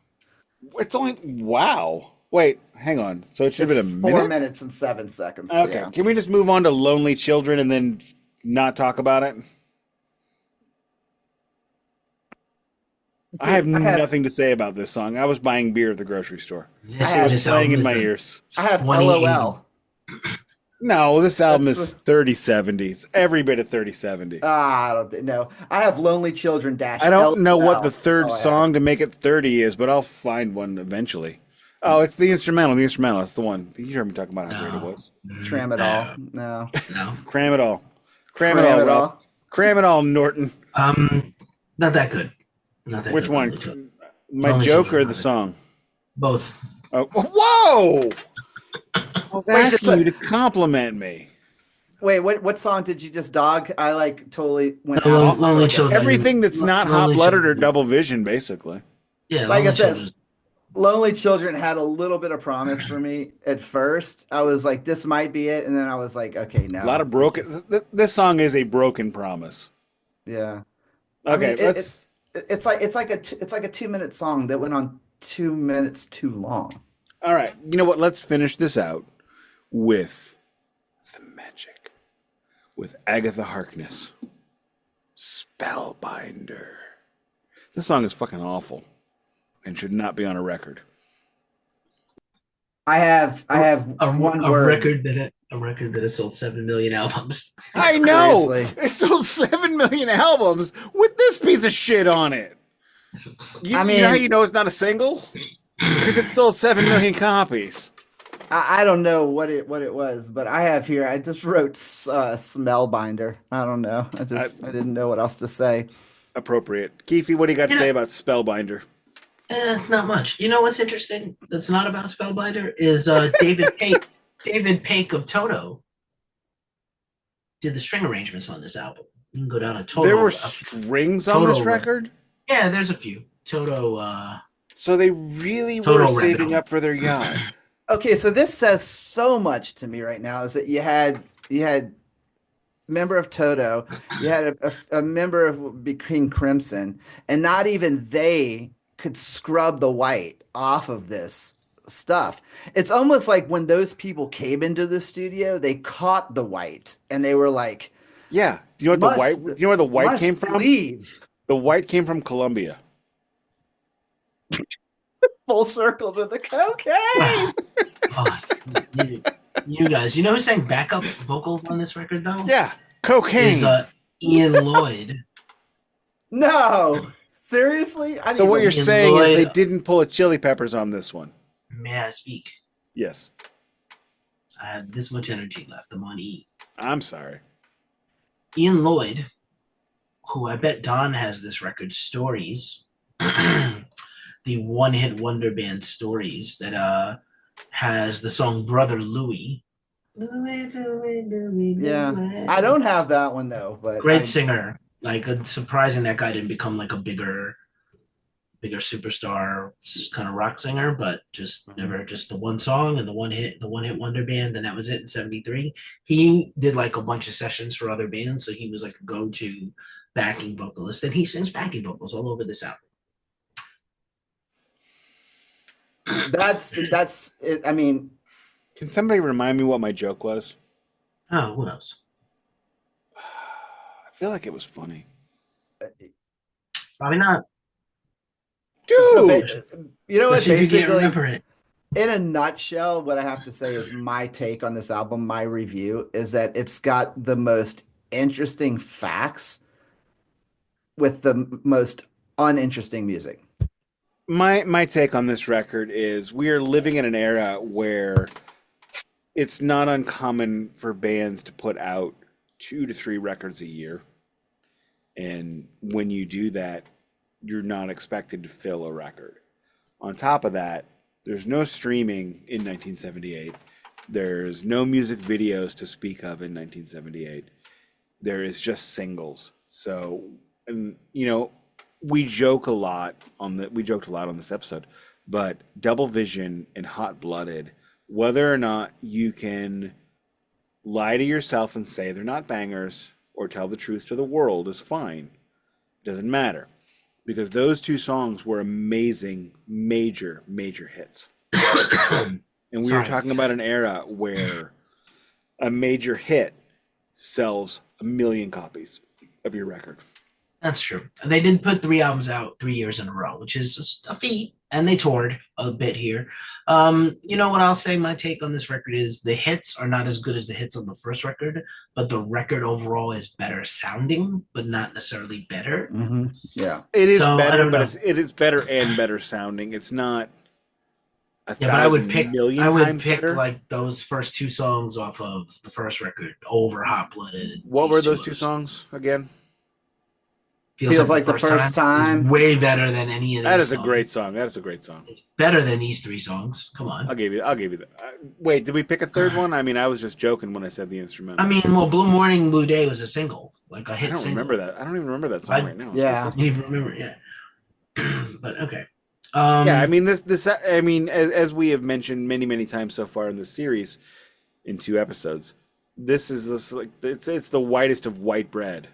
It's only wow. Wait, hang on. So it should have It's been a 4 minute? minutes and 7 seconds. Okay. Yeah. Can we just move on to Lonely Children and then not talk about it? I have Dude, nothing to say about this song. I was buying beer at the grocery store. I This It was have this playing album in is my a ears. I have 2080. LOL. No, this album That's is 3070s. Every bit of 3070. I don't know. I have Lonely Children dash I don't know what the LOL. That's third all I have. song to make it 30 is, but I'll find one eventually. Oh, it's the instrumental. The instrumental. That's the one. You heard me talk about how great it No, was. Tram it all. No. no. Cram it all. Cram it Cram all, it Rob. all. Cram it all, Norton. Not that good. Not that Which good. one? Lonely Children. My Lonely joke Children, or not the that song? Both. Oh, whoa! I was Wait, asking you to compliment me. wait, what song did you just dog? I like totally went No, out for Lonely like a Children. second. Everything that's not Hot Lonely Blooded or Children. Double Vision, basically. Yeah, Like I Lonely said, Children. Lonely Children had a little bit of promise for me at first. I was like, this might be it, and then I was like, okay, A lot no. of broken. This song is a broken promise. Yeah. I Okay, mean, let's. it's like a 2 minute song that went on 2 minutes too long. All right, you know what? Let's finish this out with the magic, with Agatha Harkness, Spellbinder. This song is fucking awful, and should not be on a record. I have one a word. record that has sold 7 million albums. I know Seriously. it sold 7 million albums with this piece of shit on it. You know how you know it's not a single? Because it sold 7 million copies. I don't know what it was, but I have here. I just wrote Smellbinder. I don't know. I didn't know what else to say. Appropriate. Keefy, what do you got to You say know- about Spellbinder? Not much. You know what's interesting? That's not about Spellbinder is David Paik. David Paik of Toto did the string arrangements on this album. You can go down to Toto. There were strings on Toto this record? Yeah, there's a few. Toto. So they really Toto were saving Rabbit. up for their yacht. Okay, so this says so much to me right now. Is that you had member of Toto, you had a member of King Crimson, and not even they could scrub the white off of this stuff. It's almost like when those people came into the studio, they caught the white and they were like, Yeah. Do you know what the white? Do you know where the white came must from? leave. The white came from Colombia. Full circle to the cocaine. Oh, you guys, you know who sang backup vocals on this record though? Yeah. Cocaine. Is Ian Lloyd. No, seriously. So what you're Ian saying is Lloyd. they didn't pull a Chili Peppers on this one? May I speak? Yes. I had this much energy left. I'm on E. I'm sorry. Ian Lloyd, who I bet Don has this record, Stories, the one-hit wonder band Stories, that has the song Brother Louie. Yeah, I don't have that one though, but Great singer. Like, surprising that guy didn't become like a bigger superstar kind of rock singer, but just never, just the one song and the one hit wonder band, and that was it in 73. He did like a bunch of sessions for other bands, so he was like a go-to backing vocalist, and he sings backing vocals all over this album. That's it. I mean, Can somebody remind me what my joke was? Oh, who knows? I feel like it was funny. Probably not. Dude! you know what? Especially if you can't Basically, remember it. in a nutshell, what I have to say is my take on this album, my review, is that it's got the most interesting facts with the most uninteresting music. My take on this record is we are living in an era where it's not uncommon for bands to put out 2 to 3 records a year. And when you do that, you're not expected to fill a record. On top of that, there's no streaming in 1978. There's no music videos to speak of in 1978. There is just singles. So, and you know, we joked a lot on this episode, but Double Vision and Hot Blooded, whether or not you can Lie to yourself and say they're not bangers, or tell the truth to the world is fine. Doesn't matter. Because those two songs were amazing, major, major hits. And we were talking about an era where a major hit sells 1 million copies of your record. That's true. They did put 3 albums out 3 years in a row, which is a feat, and they toured a bit here. You know what I'll say? My take on this record is the hits are not as good as the hits on the first record, but the record overall is better sounding, but not necessarily better. Mm-hmm. Yeah, it is better, but it is better and better sounding. It's not. But I would pick better. like those first 2 songs off of the first record over Hot Blooded. What were those 2 songs again? Feels like the first time. Way better than any of these. That is a great song. That is a great song. It's better than these 3 songs. Come on. I'll give you that. Wait, did we pick a third one? I mean, I was just joking when I said the instrumental. I mean, well, Blue Morning, Blue Day was a single, like a hit. I don't remember that. I don't even remember that song right now. Yeah, I don't even remember. Yeah, but okay. Yeah, I mean this. I mean, as we have mentioned many times so far in this series, in 2 episodes, this is like it's the whitest of white bread.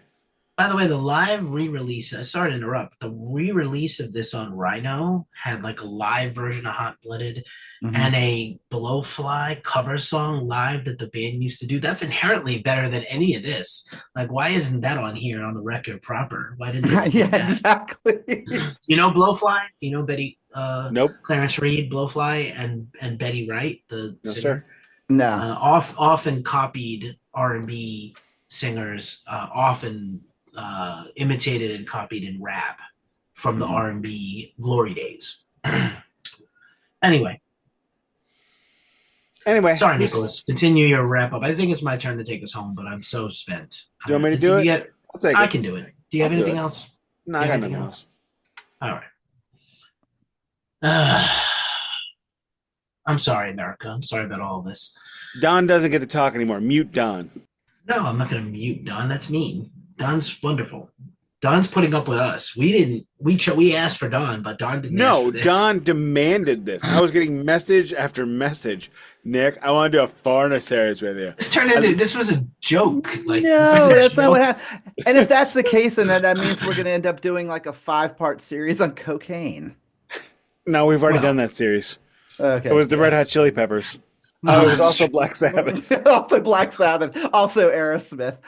By the way, the live re-release, sorry to interrupt, the re-release of this on Rhino had like a live version of Hot Blooded and a Blowfly cover song live that the band used to do. That's inherently better than any of this. Like, why isn't that on here on the record proper? Why didn't they do that? Exactly. You know Blowfly? You know Betty? Nope. Clarence Reed, Blowfly, and Betty Wright, the no, singer? Sir. No. Often copied R&B singers, often imitated and copied in rap from the R&B glory days. Anyway, sorry, Nicholas. Continue your wrap up. I think it's my turn to take us home, but I'm so spent. Do you want me to do it? I'll take it. I can do it. Do you have anything else? No, I got nothing else. All right. I'm sorry, America. I'm sorry about all this. Don doesn't get to talk anymore. Mute Don. No, I'm not going to mute Don. That's mean. Don's wonderful. Don's putting up with us. We asked for Don, but Don didn't ask for this. Don demanded this. I was getting message after message. Nick, I want to do a foreigner series with you. This was a joke. Like, no, that's not what happened. And if that's the case, then that means we're going to end up doing like a 5-part series on cocaine. No, we've already done that series. Okay. It was the Red Hot Chili Peppers. It was also Black Sabbath. Also Black Sabbath. Also Aerosmith.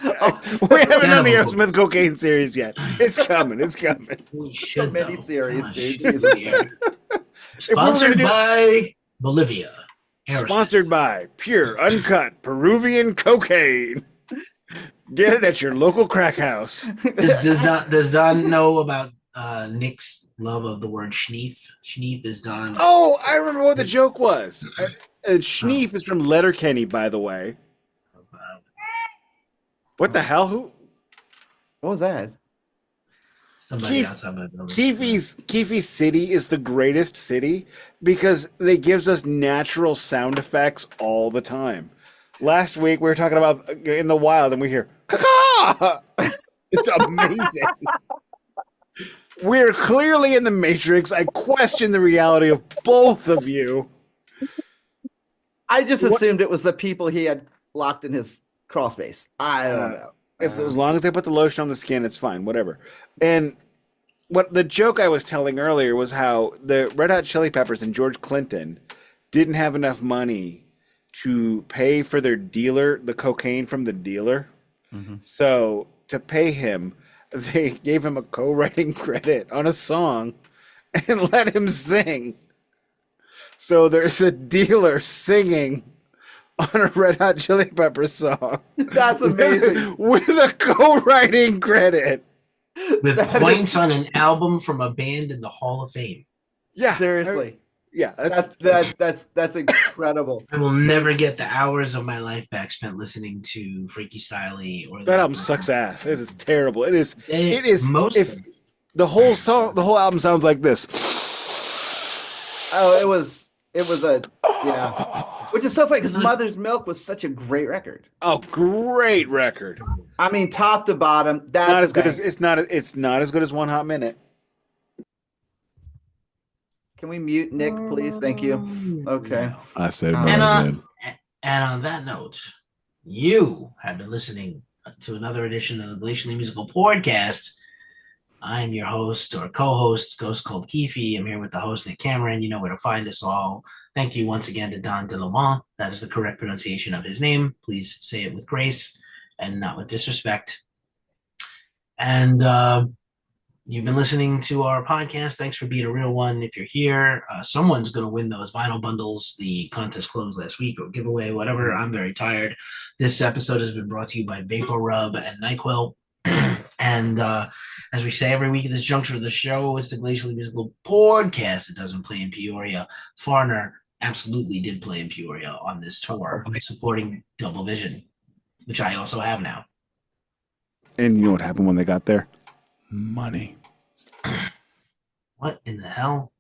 We haven't done the Aerosmith cocaine series yet. It's coming. It's coming. We should. Mini series, dude. Jesus. Sponsored by Bolivia. Aerosmith. Sponsored by pure, uncut Peruvian cocaine. Get it at your local crack house. Does Don know about Nick's love of the word schneef? Schneef is Don's. Oh, I remember what the joke was. Schneef is from Letterkenny, by the way. What the hell? Who? What was that? Somebody outside my building. Keefy City is the greatest city because they gives us natural sound effects all the time. Last week we were talking about in the wild and we hear caw. It's amazing. We're clearly in the Matrix. I question the reality of both of you. I just assumed it was the people he had locked in his crawl space. I don't know. As long as they put the lotion on the skin, it's fine. Whatever. And what the joke I was telling earlier was how the Red Hot Chili Peppers and George Clinton didn't have enough money to pay for their dealer, the cocaine from the dealer. Mm-hmm. So to pay him, they gave him a co-writing credit on a song and let him sing. So there's a dealer singing on a Red Hot Chili Peppers song. That's amazing. With a co-writing credit. With points on an album from a band in the Hall of Fame. Yeah. Seriously. Yeah. That's incredible. I will never get the hours of my life back spent listening to Freaky Styley or that album sucks ass. It is terrible. It is the whole album sounds like this. Oh, it was which is so funny because Mother's Milk was such a great record. Oh, great record. I mean, top to bottom, that's not as good as it's not as good as One Hot Minute. Can we mute Nick, please? Thank you. Okay. I said. And on that note, You have been listening to another edition of the Glacially Musical Podcast. I'm your host or co-host, Ghost Called Keefy. I'm here with the host, Nick Cameron. You know where to find us all. Thank you once again to Don Leaumont. That is the correct pronunciation of his name. Please say it with grace and not with disrespect. And you've been listening to our podcast. Thanks for being a real one. If you're here, someone's going to win those vinyl bundles. The contest closed last week or giveaway, whatever. I'm very tired. This episode has been brought to you by Vapor Rub and NyQuil. And as we say every week at this juncture of the show, it's the Glacially Musical Podcast. It doesn't play in Peoria. Farner absolutely did play in Peoria on this tour, supporting Double Vision, which I also have now. And you know what happened when they got there? Money. What in the hell?